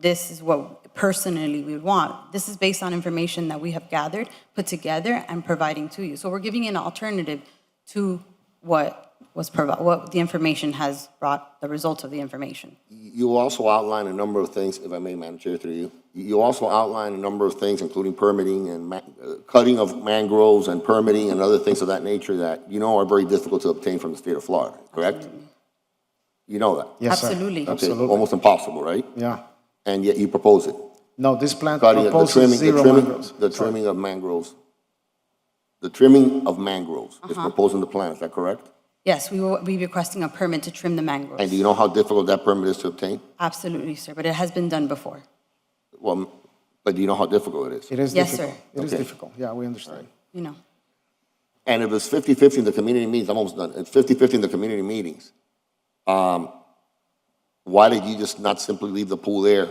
this is what personally we would want. This is based on information that we have gathered, put together, and providing to you. So we're giving an alternative to what the information has brought, the results of the information. You also outline a number of things, if I may, Madam Chair, through you. You also outline a number of things, including permitting and cutting of mangroves and permitting and other things of that nature that are very difficult to obtain from the state of Florida, correct? Absolutely. You know that? yes, sir. Absolutely. Okay, Absolutely. almost impossible, right? Yeah. And yet you propose it. No, this plan Cutting, proposes zero mangroves. the trimming of mangroves. The trimming of mangroves is proposed in the plan, is that correct? Yes, we will be requesting a permit to trim the mangroves. And do you know how difficult that permit is to obtain? Absolutely, sir, but it has been done before. Well, but do you know how difficult it is? It is Yes, difficult. sir. It is Okay. difficult, yeah, we understand. And if it's 50-50 in the community meetings, I'm almost done. It's 50-50 in the community meetings. Why did you just not simply leave the pool there?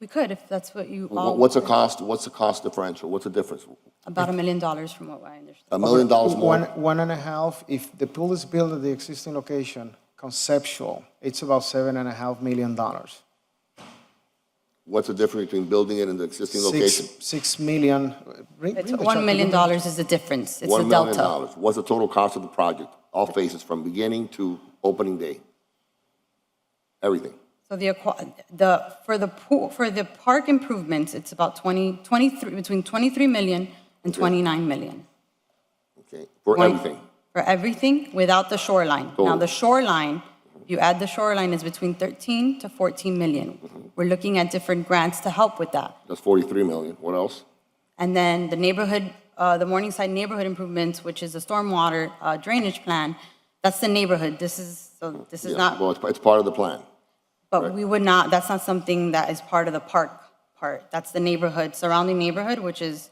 We could, if that's what you all. What's the cost? What's the cost differential? What's the difference? About $1 million from what I understand. $1 million more? One and a half, if the pool is built at the existing location, conceptual, it's about $7.5 million. What's the difference between building it in the existing location? 6 million. It's $1 million is the difference. It's $1 the million. delta. What's the total cost of the project? All phases, from beginning to opening day? Everything. So for the park improvements, it's about between 23 million and 29 million. Okay, for everything? For everything without the shoreline. Now, Total. the shoreline, you add the shoreline, is between 13 to 14 million. We're looking at different grants to help with that. That's 43 million. What else? And then the neighborhood, the Morningside neighborhood improvements, which is the stormwater drainage plan, that's the neighborhood. This is Yeah, not, well, it's part of the plan. but we would not, that's not something that is part of the park part. That's the neighborhood, surrounding neighborhood, which is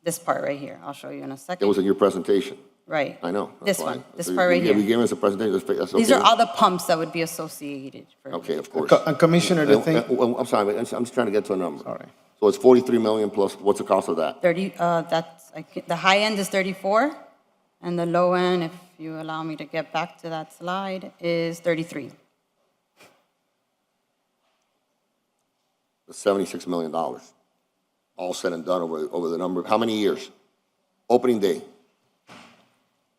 this part right here. I'll show you in a It second. was in your presentation. Right. I know. This that's why. one, this So part right If you here. gave us a presentation, that's okay. These are all the pumps that would be associated. Okay, of course. And Commissioner, the thing, I'm sorry, I'm just trying to get to a number. Sorry. So it's 43 million plus, what's the cost of that? 30, the high end is 34, and the low end, if you allow me to get back to that slide, is 33. It's $76 million, all said and done over the number, how many years? Opening day,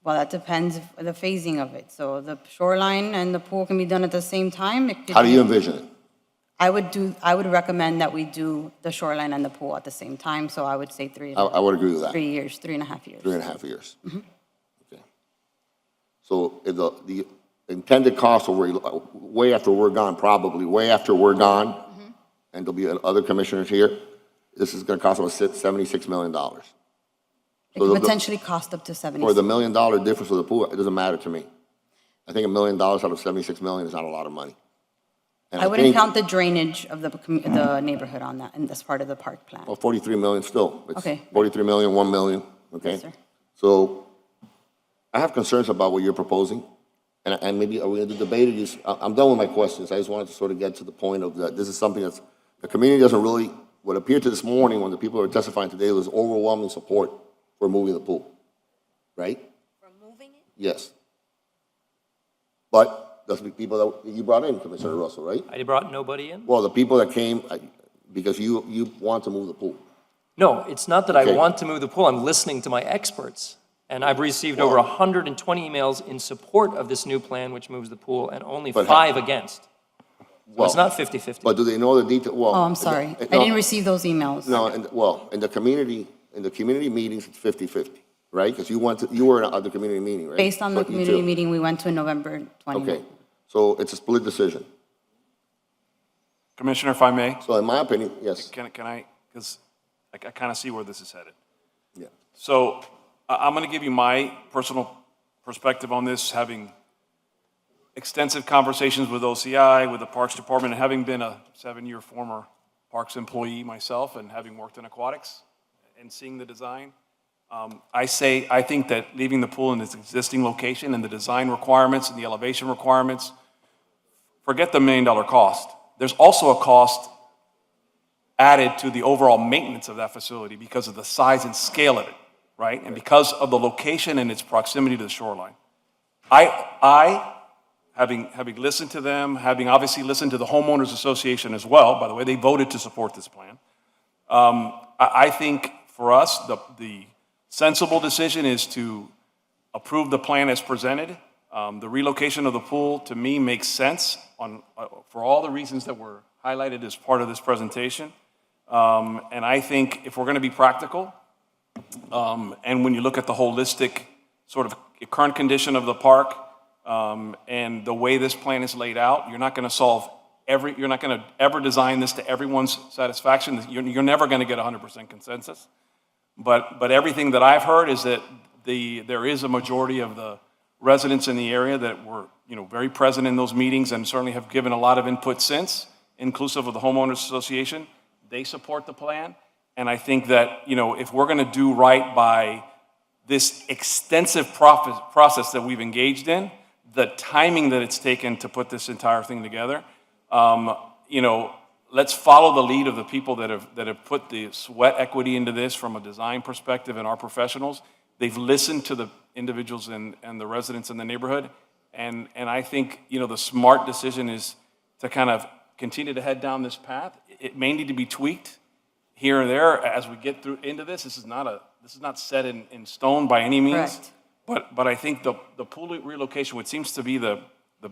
Well, that depends on the phasing of it. So the shoreline and the pool can be done at the same time. It could how do you be- envision it? I would recommend that we do the shoreline and the pool at the same time, so I would say I would agree with that. 3 years, 3.5 years. 3.5 years. Okay. So if the intended cost will be way after we're gone, probably way after we're gone, and there'll be other commissioners here, this is gonna cost us $76 million. It So could the- potentially cost up to 70. For the $1 million difference of the pool, it doesn't matter to me. I think $1 million out of 76 million is not a lot of money. And I wouldn't think- count the drainage of the neighborhood on that, and that's part of the park plan. Well, 43 million still. It's Okay. 43 million, 1 million, okay? Yes, sir. So I have concerns about what you're proposing, and maybe are we going to debate it? I'm done with my questions. I just wanted to sort of get to the point of that this is something that's, the community doesn't really, what appeared to this morning when the people were testifying today was overwhelming support for moving the pool, right? For moving it? Yes. But those people that you brought in, Commissioner Russell, right? I brought nobody in? Well, the people that came, because you want to move the pool. No, it's not that I Okay. want to move the pool. I'm listening to my experts. And I've received over 120 emails in support of this new plan, which moves the pool, and only But 5 against. So it's not 50-50. But do they know the detail? Well, Oh, I'm sorry. I didn't receive those emails. No, in the community meetings, it's 50-50, right? Because you were at the community meeting, right? Based on the But you community too. meeting we went to in November 29th. Okay, so it's a split decision. Commissioner, if I may? So in my opinion, yes. Can I, because I kind of see where this is headed. Yeah. So I'm going to give you my personal perspective on this, having extensive conversations with OCI, with the Parks Department, and having been a 7-year former Parks employee myself and having worked in aquatics and seeing the design. I think that leaving the pool in its existing location and the design requirements and the elevation requirements forget the $1 million cost. There's also a cost added to the overall maintenance of that facility because of the size and scale of it, right? And because of the location and its proximity to the shoreline. Having listened to them, having obviously listened to the homeowners association as well, by the way, they voted to support this plan. I think for us, the sensible decision is to approve the plan as presented. The relocation of the pool, to me, makes sense for all the reasons that were highlighted as part of this presentation. And I think if we're going to be practical, and when you look at the holistic sort of current condition of the park, and the way this plan is laid out, you're not going to ever design this to everyone's satisfaction. You're never going to get 100% consensus. But everything that I've heard is that there is a majority of the residents in the area that were, very present in those meetings and certainly have given a lot of input since, inclusive of the homeowners association. They support the plan. And I think that, if we're going to do right by this extensive process that we've engaged in, the timing that it's taken to put this entire thing together, let's follow the lead of the people that have put the sweat equity into this from a design perspective and our professionals. They've listened to the individuals and the residents in the neighborhood. And I think, the smart decision is to kind of continue to head down this path. It may need to be tweaked here and there as we get through into this. This is not set in stone by any means. Correct. But I think the pool relocation, which seems to be the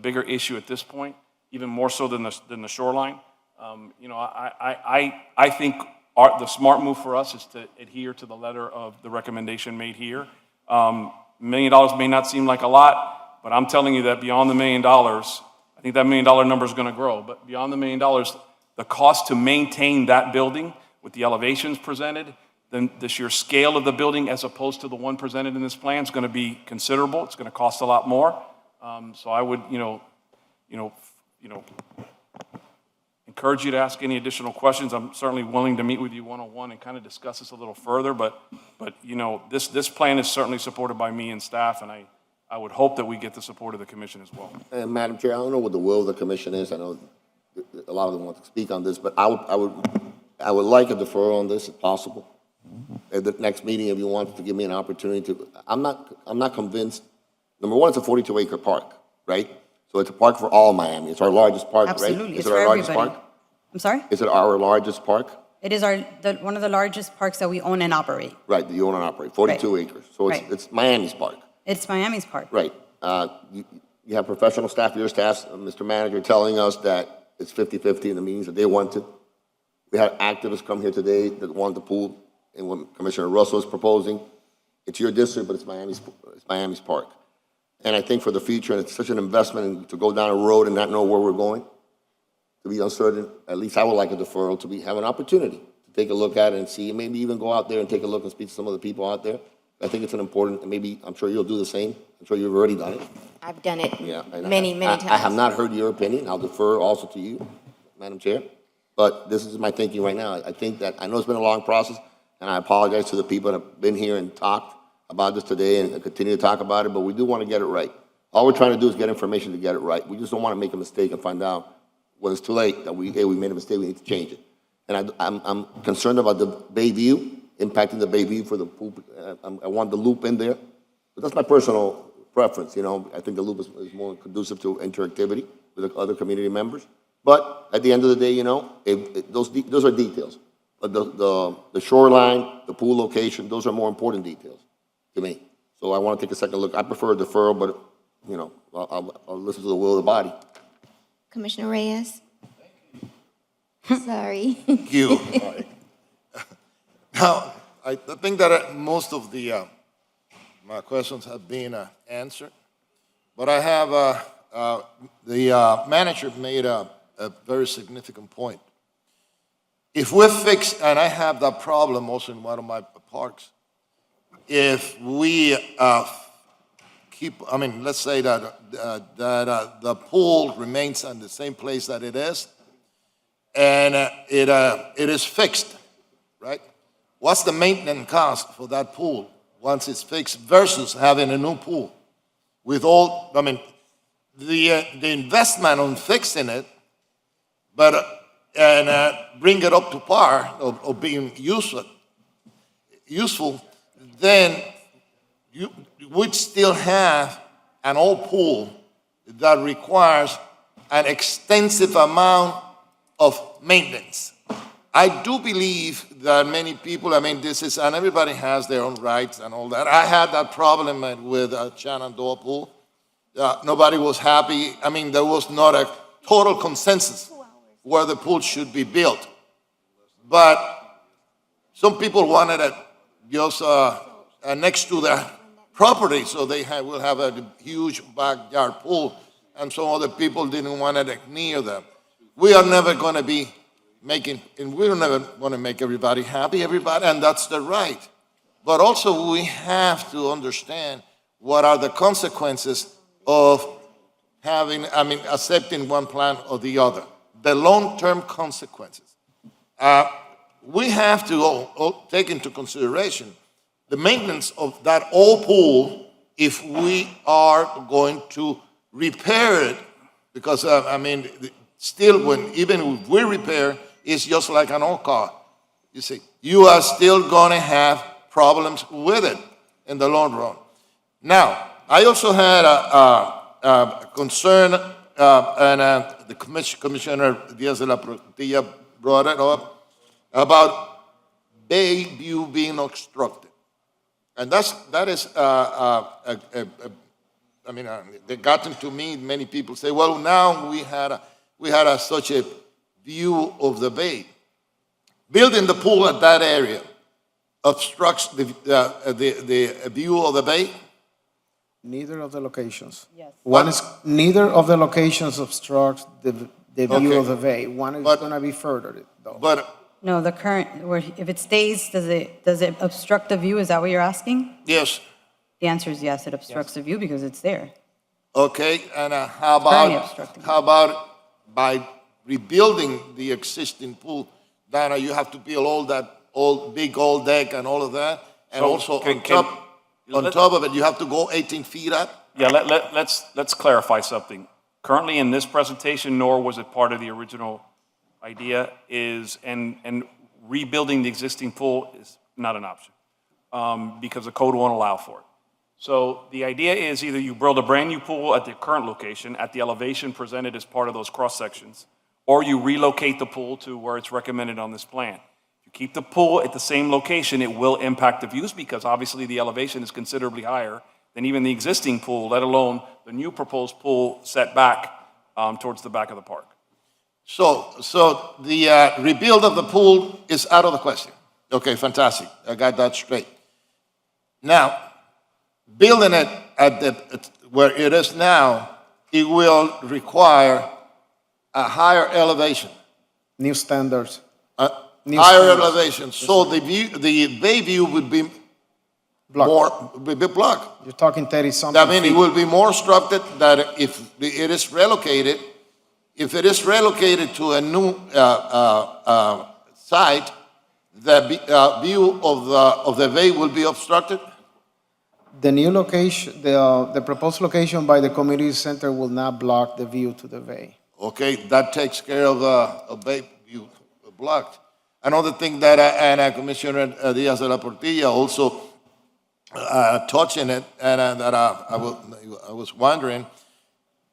bigger issue at this point, even more so than the shoreline, I think the smart move for us is to adhere to the letter of the recommendation made here. $1 million may not seem like a lot, but I'm telling you that beyond the $1 million, I think that $1 million number is going to grow. But beyond the $1 million, the cost to maintain that building with the elevations presented, then the sheer scale of the building as opposed to the one presented in this plan is going to be considerable. It's going to cost a lot more. So I would, encourage you to ask any additional questions. I'm certainly willing to meet with you one-on-one and kind of discuss this a little further. But this plan is certainly supported by me and staff, and I would hope that we get the support of the commission as well. And Madam Chair, I don't know what the will of the commission is. I know a lot of them want to speak on this, but I would like a deferral on this if possible. At the next meeting, if you want to give me an opportunity to, I'm not convinced. Number one, it's a 42-acre park, right? So it's a park for all Miami. It's our largest park, Absolutely. right? It's Is it for our largest everybody. park? I'm sorry? Is it our largest park? It is one of the largest parks that we own and operate. Right, that you own and operate, 42 acres. So it's Miami's park. It's Miami's park. Right. You have professional staff, your staff, Mr. Manager, telling us that it's 50-50 in the meetings that they wanted. We had activists come here today that want the pool, and what Commissioner Russell is proposing. It's your district, but it's Miami's park. And I think for the future, and it's such an investment to go down a road and not know where we're going, to be uncertain, at least I would like a deferral to have an opportunity to take a look at it and see, maybe even go out there and take a look and speak to some of the people out there. I think it's an important, and maybe, I'm sure you'll do the same. I'm sure you've already done it. I've done it Yeah, and many times. I have not heard your opinion. I'll defer also to you, Madam Chair. But this is my thinking right now. I think that, I know it's been a long process, and I apologize to the people that have been here and talked about this today and continue to talk about it, but we do want to get it right. All we're trying to do is get information to get it right. We just don't want to make a mistake and find out when it's too late that we made a mistake, we need to change it. And I'm concerned about the Bay View, impacting the Bay View for the pool. I want the loop in there. But that's my personal preference, I think the loop is more conducive to interactivity with the other community members. But at the end of the day, those are details. But the shoreline, the pool location, those are more important details to me. So I want to take a second look. I prefer a deferral, but, I'll listen to the will of the body. Commissioner Reyes? Sorry. Thank you. Now, I think that most of my questions have been answered, but I have, the manager made a very significant point. If we fix, and I have that problem also in one of my parks, if we let's say that the pool remains in the same place that it is, and it is fixed, right? What's the maintenance cost for that pool once it's fixed versus having a new pool? With all, the investment on fixing it, and bring it up to par of being useful, then you would still have an old pool that requires an extensive amount of maintenance. I do believe that many people, and everybody has their own rights and all that. I had that problem with Shenandoah Pool. Nobody was happy. There was not a total consensus where the pool should be built. But some people wanted it just next to their property, so they will have a huge backyard pool, and some other people didn't want it near them. We are never going to be we're never going to make everybody happy, and that's the right. But also we have to understand what are the consequences of accepting one plan or the other, the long-term consequences. We have to take into consideration the maintenance of that old pool if we are going to repair it, because still, even if we repair, it's just like an old car. You see, you are still going to have problems with it in the long run. Now, I also had a concern, and the Commissioner Diaz de la Portilla brought it up, about Bay View being obstructed. And that is, they gotten to me, many people say, well, now we had such a view of the bay. Building the pool at that area obstructs the view of the bay? Neither of the locations. Yes. Neither of the locations obstructs the view Okay. of the bay. One is going to be further, though. No, the current, if it stays, does it obstruct the view? Is that what you're asking? Yes. The answer is yes, it obstructs the view because it's there. Okay, and how currently about obstructing. by rebuilding the existing pool, Dana, you have to build all that big old deck and all of that, and So also can- on top of it, you have to go 18 feet up. Yeah, let's clarify something. Currently in this presentation, nor was it part of the original idea, and rebuilding the existing pool is not an option, because the code won't allow for it. So the idea is either you build a brand-new pool at the current location, at the elevation presented as part of those cross-sections, or you relocate the pool to where it's recommended on this plan. If you keep the pool at the same location, it will impact the views, because obviously the elevation is considerably higher than even the existing pool, let alone the new proposed pool set back towards the back of the park. So the rebuild of the pool is out of the question. Okay, fantastic. I got that straight. Now, building it where it is now, it will require a higher elevation. New standards. Higher elevation. So the bay view would be blocked. You're talking 30-something feet. It will be more obstructed that if it is relocated. If it is relocated to a new site, the view of the bay will be obstructed. The new location, the proposed location by the community center will not block the view to the bay. Okay, that takes care of the bay view blocked. Another thing that and Commissioner Diaz de la Portilla also touched in it, and that I was wondering.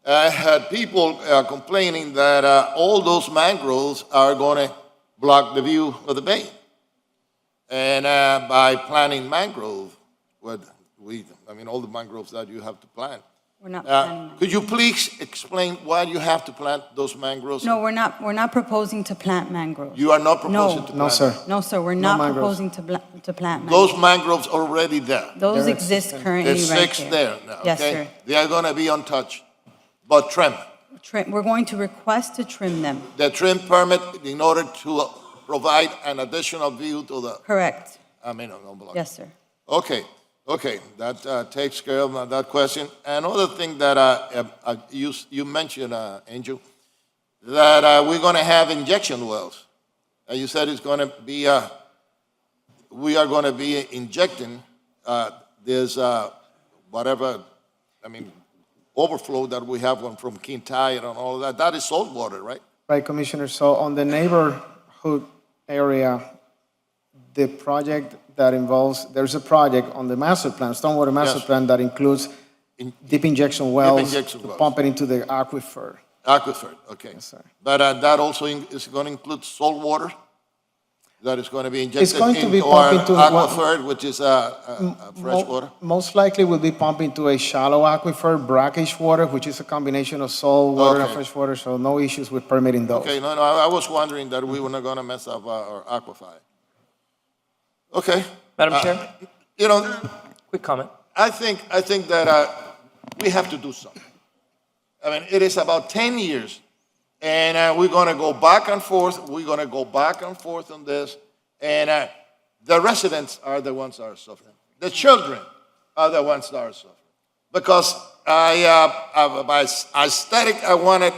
I had people complaining that all those mangroves are going to block the view of the bay. And by planting mangrove, all the mangroves that you have to plant. We're not planning. Could you please explain why you have to plant those mangroves? No, we're not proposing to plant mangroves. You are not proposing to plant? No, sir. No, sir, we're No not mangroves. proposing to plant mangroves. Those mangroves are already there. Those They're exist existing. currently There's right 6 there. there now, Yes, okay? sir. They are going to be untouched, but trimmed. We're going to request to trim them. The trim permit in order to provide an additional view to the, Correct. unblocked. Yes, sir. Okay, that takes care of that question. Another thing that you mentioned, Angel, that we're going to have injection wells. You said it's going to be, we are going to be injecting this, overflow that we have from Quintay and all of that, that is salt water, right? Right, Commissioner. So on the neighborhood area, the project that involves, there's a project on the master plan, stormwater master Yes. plan, that includes deep injection wells injection to wells. pump it into the aquifer. Aquifer, okay. Yes, sir. But that also is going to include salt water that is going to be injected going to be into our pumped into aquifer, which is fresh water? Most likely will be pumped into a shallow aquifer, brackish water, which is a combination of salt water and Okay. fresh water, so no issues with permitting those. Okay, no, I was wondering that we were not going to mess up our aquifer. Okay. Madam Chair? You know, Quick comment. I think that we have to do something. I mean, it is about 10 years, and we're going to go back and forth. We're going to go back and forth on this, and the residents are the ones that are suffering. The children are the ones that are suffering. Because by aesthetic, I wanted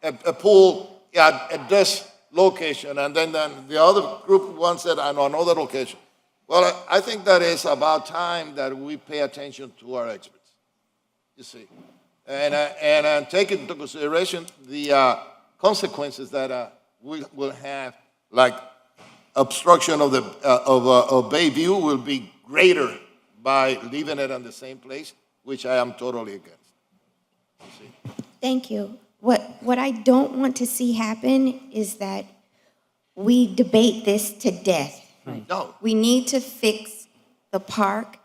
a pool at this location, and then the other group wants it at another location. Well, I think that it's about time that we pay attention to our experts, you see, and take into consideration the consequences that we will have, like obstruction of the of Bayview will be greater by leaving it in the same place, which I am totally against. You see. Thank you. What I don't want to see happen is that we debate this to death. No. We need to fix the park,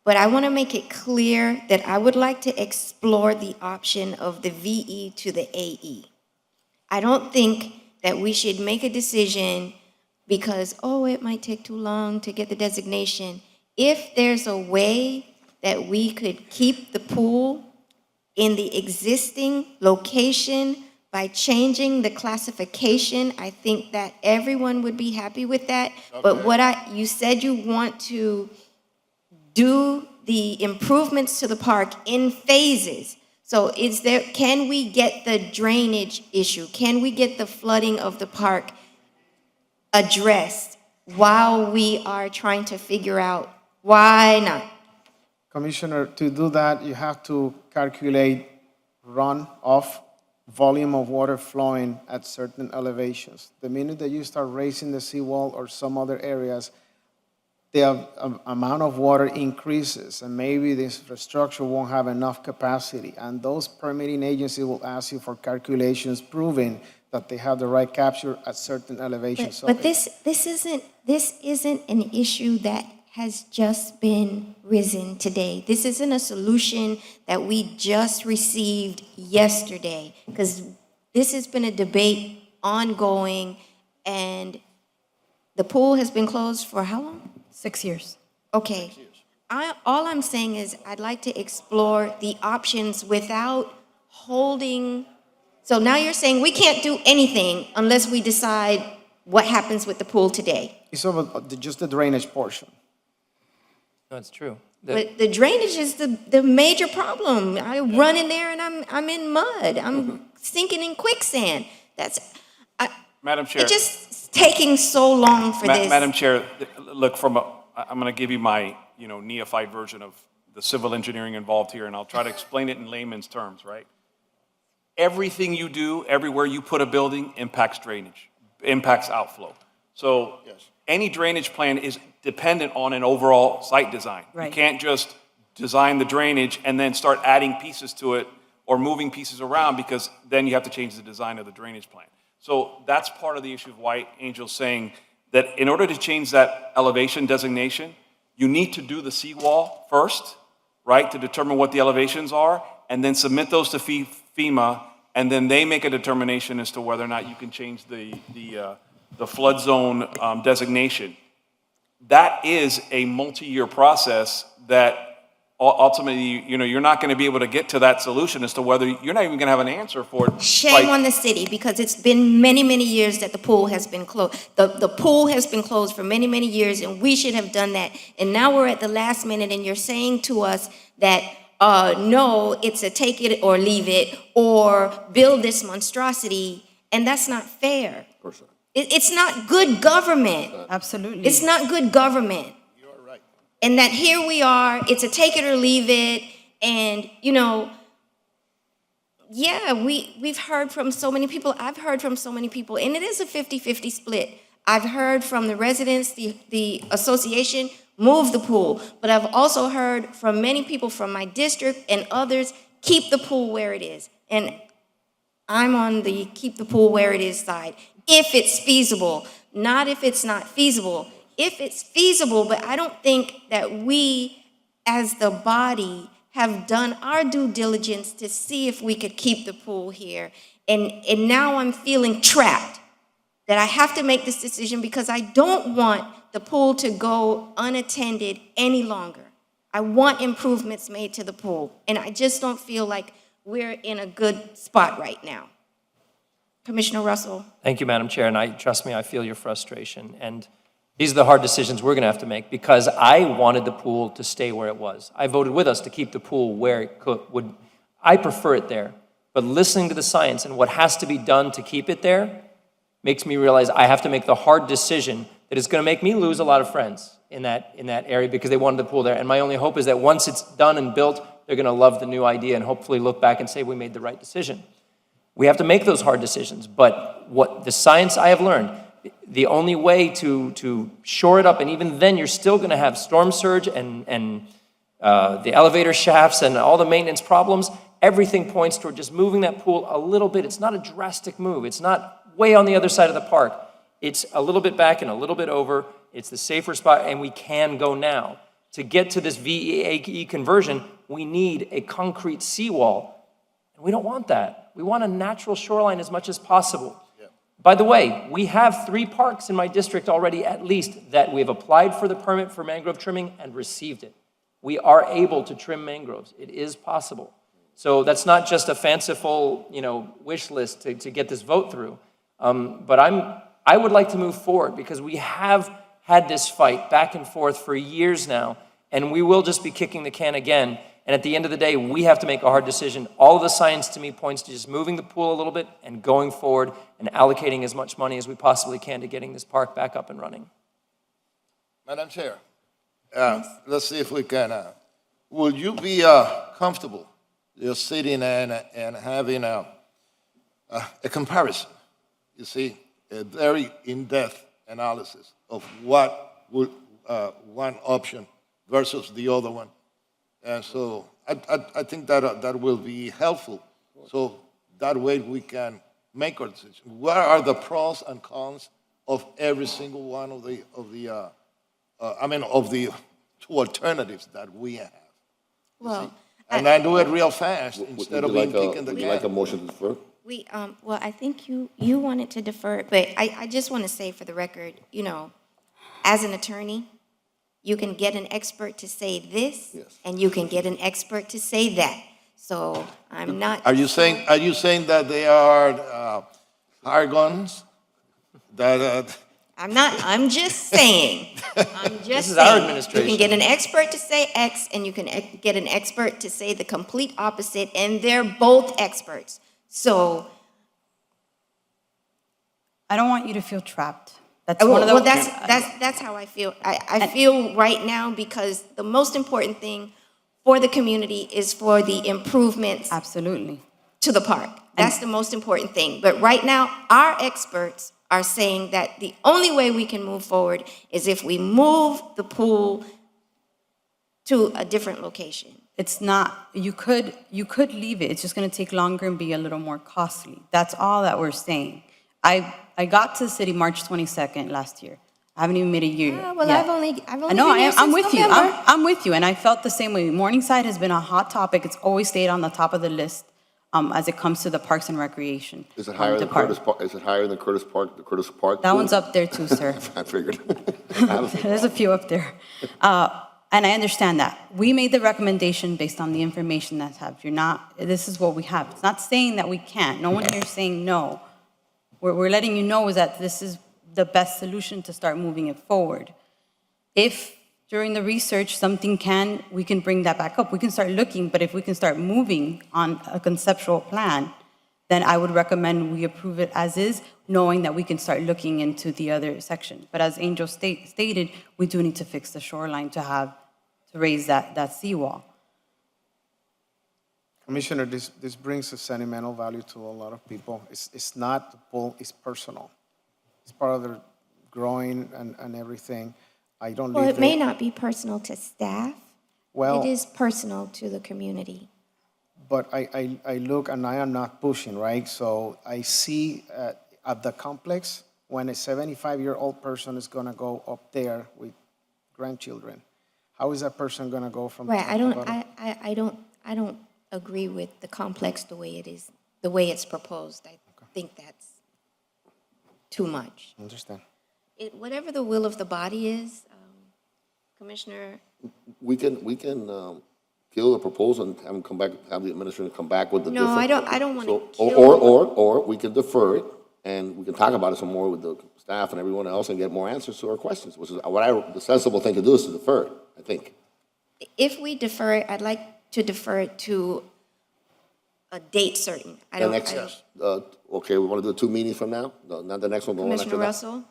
but I want to make it clear that I would like to explore the option of the VE to the AE. I don't think that we should make a decision because, oh, it might take too long to get the designation. If there's a way that we could keep the pool in the existing location by changing the classification, I think that everyone would be happy with that. But you said you want to do the improvements to the park in phases. So can we get the drainage issue? Can we get the flooding of the park addressed while we are trying to figure out why not? Commissioner, to do that, you have to calculate runoff, volume of water flowing at certain elevations. The minute that you start raising the seawall or some other areas, the amount of water increases, and maybe the infrastructure won't have enough capacity. And those permitting agencies will ask you for calculations proving that they have the right capture at certain elevations. But this isn't an issue that has just been risen today. This isn't a solution that we just received yesterday, because this has been a debate ongoing, and the pool has been closed for how long? 6 years. Okay. All I'm saying is I'd like to explore the options without holding. So now you're saying we can't do anything unless we decide what happens with the pool today. It's about just the drainage portion. No, it's true. But the drainage is the major problem. I run in there and I'm in mud. I'm sinking in quicksand. Madam Chair. It's just taking so long for this. Madam Chair, look, I'm going to give you my, neophyte version of the civil engineering involved here, and I'll try to explain it in layman's terms, right? Everything you do, everywhere you put a building, impacts drainage, impacts outflow. So any drainage plan is dependent on an overall site design. Right. You can't just design the drainage and then start adding pieces to it or moving pieces around, because then you have to change the design of the drainage plan. So that's part of the issue of why Angel's saying that in order to change that elevation designation, you need to do the seawall first, right, to determine what the elevations are, and then submit those to FEMA, and then they make a determination as to whether or not you can change the flood zone designation. That is a multi-year process that ultimately, you're not going to be able to get to that solution as to whether you're not even going to have an answer for it. Shame on the city, because it's been many, many years that the pool has been closed. The pool has been closed for many, many years, and we should have done that. And now we're at the last minute, and you're saying to us that, no, it's a take it or leave it, or build this monstrosity, and that's not fair. It's not good government. Absolutely. It's not good government. And that here we are, it's a take it or leave it, and, yeah, we've heard from so many people. I've heard from so many people, and it is a 50-50 split. I've heard from the residents, the association, move the pool, but I've also heard from many people from my district and others, keep the pool where it is. And I'm on the keep the pool where it is side, if it's feasible, not if it's not feasible. If it's feasible, but I don't think that we, as the body, have done our due diligence to see if we could keep the pool here. And now I'm feeling trapped that I have to make this decision because I don't want the pool to go unattended any longer. I want improvements made to the pool, and I just don't feel like we're in a good spot right now. Commissioner Russell. Thank you, Madam Chair, and trust me, I feel your frustration. And these are the hard decisions we're going to have to make because I wanted the pool to stay where it was. I voted with us to keep the pool where it would. I prefer it there, but listening to the science and what has to be done to keep it there makes me realize I have to make the hard decision that is going to make me lose a lot of friends in that area because they wanted the pool there. And my only hope is that once it's done and built, they're going to love the new idea and hopefully look back and say we made the right decision. We have to make those hard decisions, but what the science I have learned, the only way to shore it up, and even then you're still going to have storm surge and the elevator shafts and all the maintenance problems, everything points toward just moving that pool a little bit. It's not a drastic move. It's not way on the other side of the park. It's a little bit back and a little bit over. It's the safer spot, and we can go now. To get to this VEAE conversion, we need a concrete seawall, and we don't want that. We want a natural shoreline as much as possible. Yeah. By the way, we have 3 parks in my district already at least that we have applied for the permit for mangrove trimming and received it. We are able to trim mangroves. It is possible. So that's not just a fanciful, wish list to get this vote through. But I would like to move forward because we have had this fight back and forth for years now, and we will just be kicking the can again. And at the end of the day, we have to make a hard decision. All of the science to me points to just moving the pool a little bit and going forward and allocating as much money as we possibly can to getting this park back up and running. Madam Chair, let's see if we can. Would you be comfortable just sitting and having a comparison? You see, a very in-depth analysis of what would one option versus the other one. And so I think that will be helpful. So that way we can make our decision. What are the pros and cons of every single one of the 2 alternatives that we have? Well, and I do it real fast instead of being kicking the can. Would you like a motion to defer? Well, I think you wanted to defer, but I just want to say for the record, as an attorney, you can get an expert to say this, yes, and you can get an expert to say that. So I'm not. Are you saying that they are hired guns? That I'm not. I'm just saying. This is our administration. You can get an expert to say X, and you can get an expert to say the complete opposite, and they're both experts. So I don't want you to feel trapped. That's one of the. Well, that's how I feel. I feel right now because the most important thing for the community is for the improvements. Absolutely. To the park. That's the most important thing. But right now, our experts are saying that the only way we can move forward is if we move the pool to a different location. It's not, you could leave it. It's just going to take longer and be a little more costly. That's all that we're saying. I got to the city March 22nd last year. I haven't even made a year yet. I've only been here I'm since with you. November. I'm with you, and I felt the same way. Morningside has been a hot topic. It's always stayed on the top of the list as it comes to the Parks and Recreation. Is it higher than Curtis Park? Is it higher than Curtis Park? The Curtis Park? That pool? one's up there too, sir. I figured. There's a few up there. And I understand that. We made the recommendation based on the information that's have. This is what we have. It's not saying that we can't. No one here is saying no. We're letting you know is that this is the best solution to start moving it forward. If during the research we can bring that back up. We can start looking, but if we can start moving on a conceptual plan, then I would recommend we approve it as is, knowing that we can start looking into the other section. But as Angel stated, we do need to fix the shoreline to raise that seawall. Commissioner, this brings a sentimental value to a lot of people. It's not the pool, it's personal. It's part of their growing and everything. I don't Well, live it may there. not be personal to staff. Well, It is personal to the community. but I look and I am not pushing, right? So I see at the complex, when a 75-year-old person is gonna go up there with grandchildren, how is that person gonna go from Right, top to bottom? I don't agree with the complex the way it is, the way it's proposed. I think that's too much. Understand. Whatever the will of the body is, Commissioner, We can kill the proposal and have them come back, have the administrator come back with the No, different. I don't wanna So- kill- Or we can defer it, and we can talk about it some more with the staff and everyone else and get more answers to our questions, which is the sensible thing to do is to defer it, I think. if we defer it, I'd like to defer it to a date certain. The next, okay, we want to do 2 meetings from now? No, not the next one, the one after Commissioner that? Russell?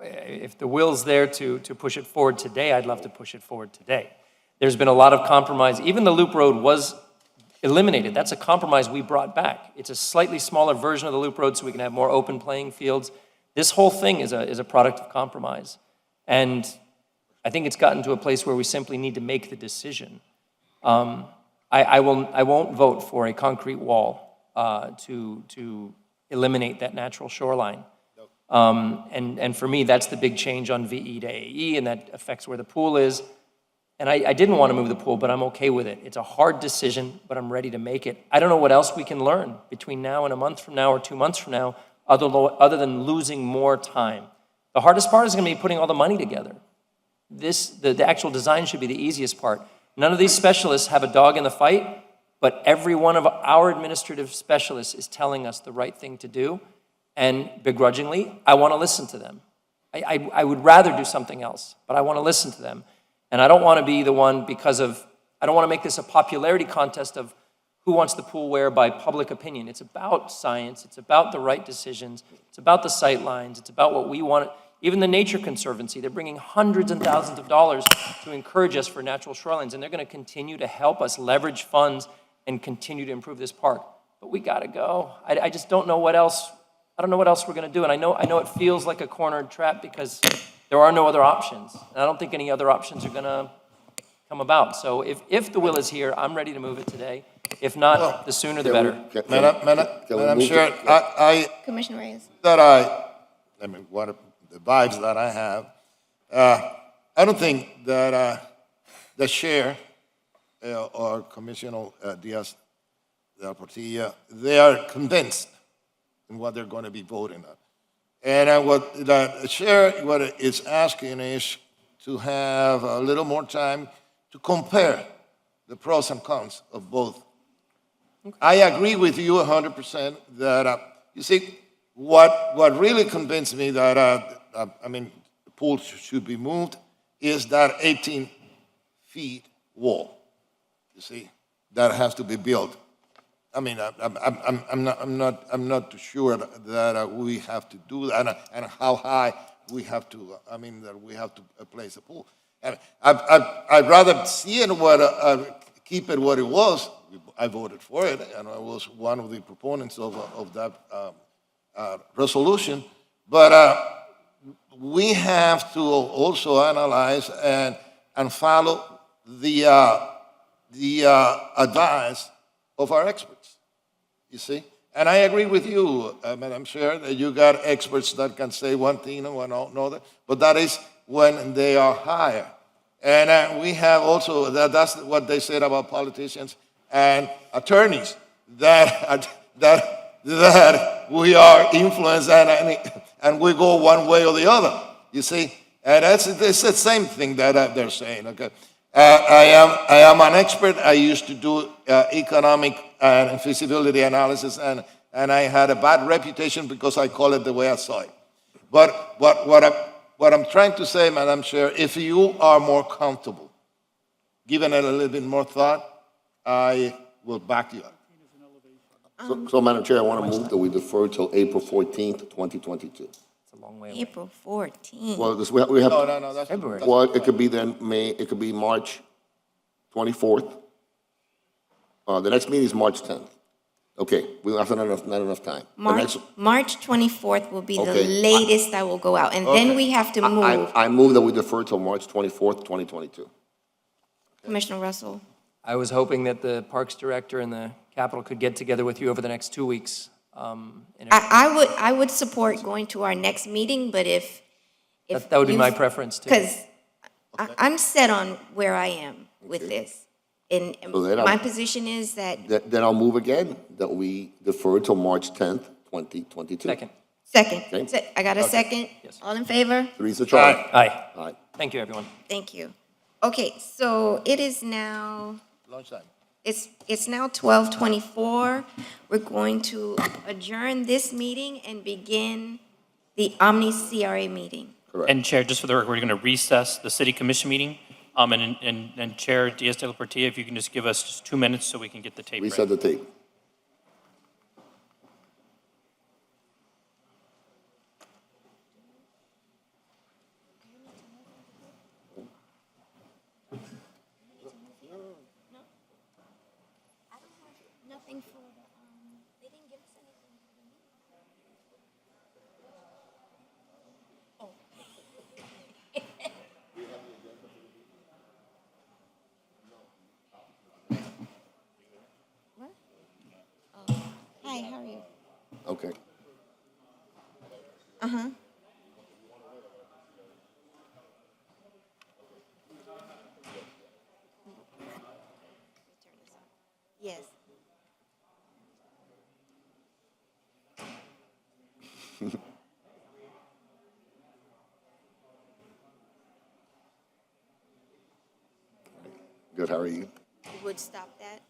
If the will's there to push it forward today, I'd love to push it forward today. There's been a lot of compromise. Even the Loop Road was eliminated. That's a compromise we brought back. It's a slightly smaller version of the Loop Road so we can have more open playing fields. This whole thing is a product of compromise. And I think it's gotten to a place where we simply need to make the decision. I won't vote for a concrete wall to eliminate that natural shoreline. And for me, that's the big change on VE to AE, and that affects where the pool is. And I didn't want to move the pool, but I'm okay with it. It's a hard decision, but I'm ready to make it. I don't know what else we can learn between now and a month from now or 2 months from now, other than losing more time. The hardest part is going to be putting all the money together. The actual design should be the easiest part. None of these specialists have a dog in the fight, but every one of our administrative specialists is telling us the right thing to do. And begrudgingly, I want to listen to them. I would rather do something else, but I want to listen to them. And I don't want to be the one I don't want to make this a popularity contest of who wants the pool where by public opinion. It's about science. It's about the right decisions. It's about the sight lines. It's about what we want. Even the Nature Conservancy, they're bringing hundreds and thousands of dollars to encourage us for natural shorelines, and they're going to continue to help us leverage funds and continue to improve this park. But we got to go. I just don't know what else. I don't know what else we're going to do, and I know it feels like a cornered trap because there are no other options, and I don't think any other options are going to come about. So if the will is here, I'm ready to move it today. If not, the sooner the better. Madam Chair, Commissioner Reyes. What the vibes that I have, I don't think that the chair or Commissioner Diaz de Portilla, they are convinced in what they're going to be voting on. And what the chair is asking is to have a little more time to compare the pros and cons of both. Okay. I agree with you 100% that, you see, what really convinced me that, the pool should be moved is that 18 feet wall, you see, that has to be built. I'm not too sure that we have to do that and how high we have to, that we have to place a pool. I'd rather see it keep it what it was. I voted for it, and I was one of the proponents of that resolution. But we have to also analyze and follow the advice of our experts, you see? And I agree with you, Madam Chair, that you got experts that can say one thing and one another, but that is when they are hired. And we have also, that's what they said about politicians and attorneys, that we are influenced and we go one way or the other, you see? And it's the same thing that they're saying, okay? I am an expert. I used to do economic and feasibility analysis, and I had a bad reputation because I call it the way I saw it. But what I'm trying to say, Madam Chair, if you are more comfortable, giving it a little bit more thought, I will back you up. So, Madam Chair, I want to move that we defer till April 14th, 2022. April 14th. Well, this, we have. No, that's February. Well, it could be then May, it could be March 24th. The next meeting is March 10th. Okay, we have not enough time. The March, next- March 24th will be the Okay. latest that will go out, and then Okay. we have to move. I move that we defer till March 24th, 2022. Commissioner Russell? I was hoping that the Parks Director and the Capitol could get together with you over the next 2 weeks. I would support going to our next meeting, but if That would be my preference, too. Because I'm set on where I am with this. And So then my I'll- position is that, Then I'll move again, that we defer till March 10th, 2022. Second. second, Okay. I got a second? All in favor? Three's the charge. Aye. Aye. Thank you, everyone. Thank you. Okay, so it is now, Lunchtime. it's now 12:24. We're going to adjourn this meeting and begin the Omni CRA meeting. And Chair, just for the record, we're going to recess the city commission meeting. And Chair Diaz de la Portilla, if you can just give us just 2 minutes so we can get the tape ready. Reset the tape. Nothing for the, they didn't give us anything for the meeting. What? Oh, hi, how are you? Okay. Uh-huh. Yes. Good, how are you? Would stop that?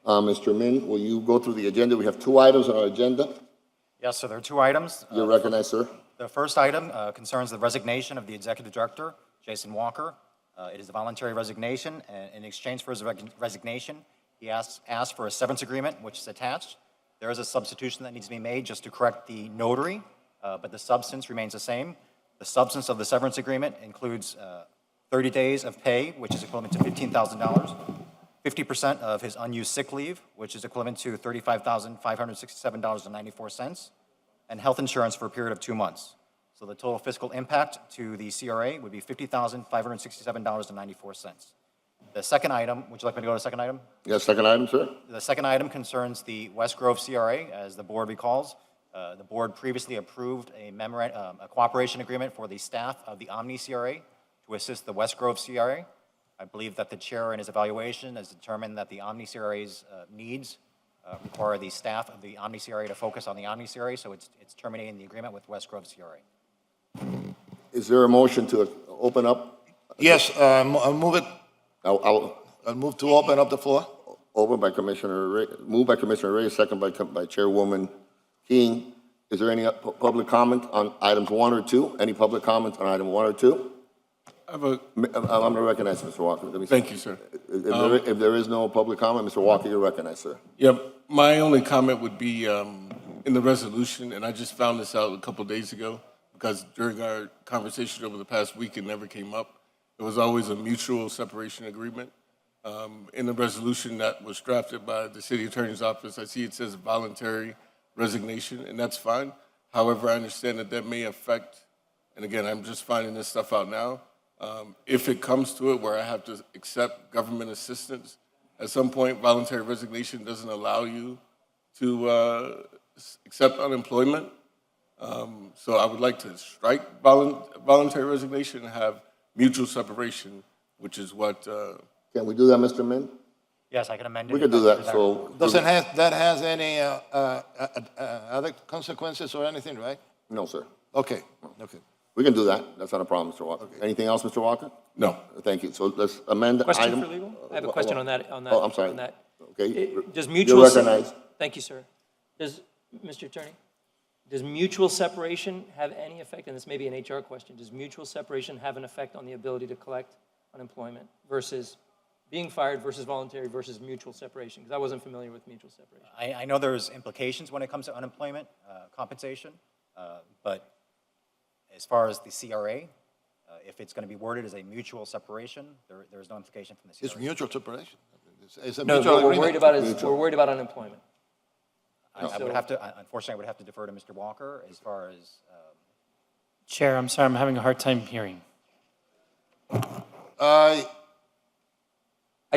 Mr. Min, will you go through the agenda? We have two items on our agenda. Yes, sir, there are two items. You're recognized, sir. The first item concerns the resignation of the executive director, Jason Walker. It is a voluntary resignation, and in exchange for his resignation, he asked for a severance agreement, which is attached. There is a substitution that needs to be made just to correct the notary, but the substance remains the same. The substance of the severance agreement includes 30 days of pay, which is equivalent to $15,000, 50% of his unused sick leave, which is equivalent to $35,567.94, and health insurance for a period of 2 months. So the total fiscal impact to the CRA would be $50,567.94. The second item, would you like me to go to the second item? Yes, second item, sir. The second item concerns the West Grove CRA, as the board recalls. The board previously approved a cooperation agreement for the staff of the Omni CRA to assist the West Grove CRA. I believe that the chair in his evaluation has determined that the Omni CRA's needs require the staff of the Omni CRA to focus on the Omni CRA, so it's terminating the agreement with West Grove CRA. Is there a motion to open up? Yes, I'll move it. I'll move to open up the floor. Moved by Commissioner Reyes, second by Chairwoman King. Is there any public comment on items 1 or 2? Any public comment on item 1 or 2? I'm going to recognize Mr. Walker. Thank you, sir. If there is no public comment, Mr. Walker, you're recognized, sir. Yep. My only comment would be in the resolution, and I just found this out a couple days ago because during our conversation over the past week, it never came up. It was always a mutual separation agreement. In the resolution that was drafted by the city attorney's office, I see it says voluntary resignation, and that's fine. However, I understand that may affect, and again, I'm just finding this stuff out now, if it comes to it where I have to accept government assistance, at some point, voluntary resignation doesn't allow you to accept unemployment. So I would like to strike voluntary resignation and have mutual separation, which is what... Can we do that, Mr. Min? Yes, I can amend it. We can do that, so... Doesn't that has any other consequences or anything, right? No, sir. Okay. We can do that. That's not a problem, Mr. Walker. Anything else, Mr. Walker? No. Thank you. So let's amend the Question item. for legal? I have a question on that. Oh, I'm sorry. On that. Okay. Does You're mutual... recognized. Thank you, sir. Mr. Attorney, does mutual separation have any effect, and this may be an HR question, does mutual separation have an effect on the ability to collect unemployment versus being fired versus voluntary versus mutual separation? Because I wasn't familiar with mutual separation. I know there's implications when it comes to unemployment compensation, but as far as the CRA, if it's going to be worded as a mutual separation, there's no implication from the CRA. It's mutual separation. It's a No, mutual what we're agreement. we're worried about unemployment. I would have to, unfortunately, I would have to defer to Mr. Walker as far as... Chair, I'm sorry, I'm having a hard time hearing. I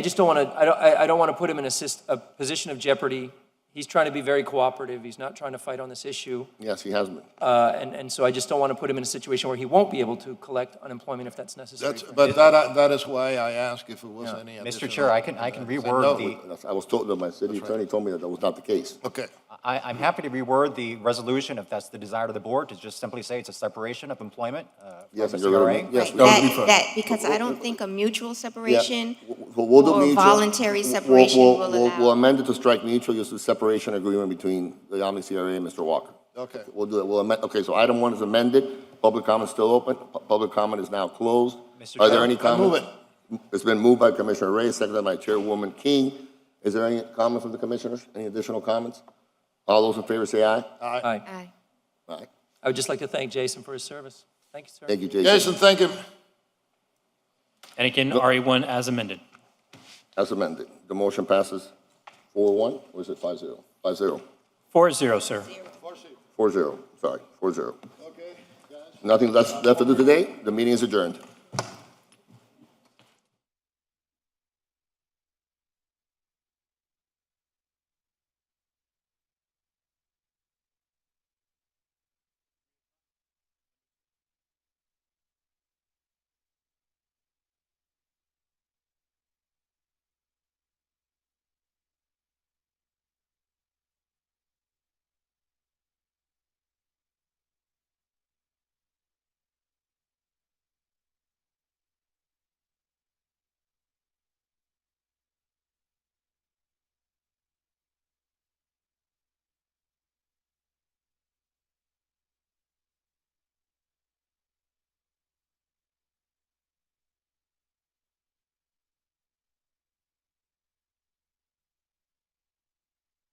just don't want to, I don't want to put him in a position of jeopardy. He's trying to be very cooperative. He's not trying to fight on this issue. Yes, he has been. And so I just don't want to put him in a situation where he won't be able to collect unemployment if that's necessary. But that is why I asked if it was any Mr. additional- Chair, I can reword the... I was told that my city attorney told me that was not the case. Okay. I'm happy to reword the resolution if that's the desire of the board, to just simply say it's a separation of employment Yes, from and the you're CRA. gonna- yes, Because I don't think a mutual separation We'll do or mutual. voluntary separation will We'll allow. amend it to strike mutual, just a separation agreement between the Omni CRA and Mr. Walker. Okay. We'll do it. We'll amend, okay, so item 1 is amended. Public comment is still open. Public comment is now closed. Mr. Are there Chair, any I comments? move It's been moved by Commissioner Reyes, seconded by Chairwoman King. Is there any comments from the commissioners? Any additional comments? All those in favor say aye. Aye. Aye. Aye. I would just like to thank Jason for his service. Thank you, sir. Thank you, Jason. Jason, thank you. And again, RE1 as amended. As amended. The motion passes 4-1, or is it 5-0? 5-0. 4-0, sir. 4-0, sorry, 4-0. Okay, guys. Nothing left to do today. The meeting is adjourned.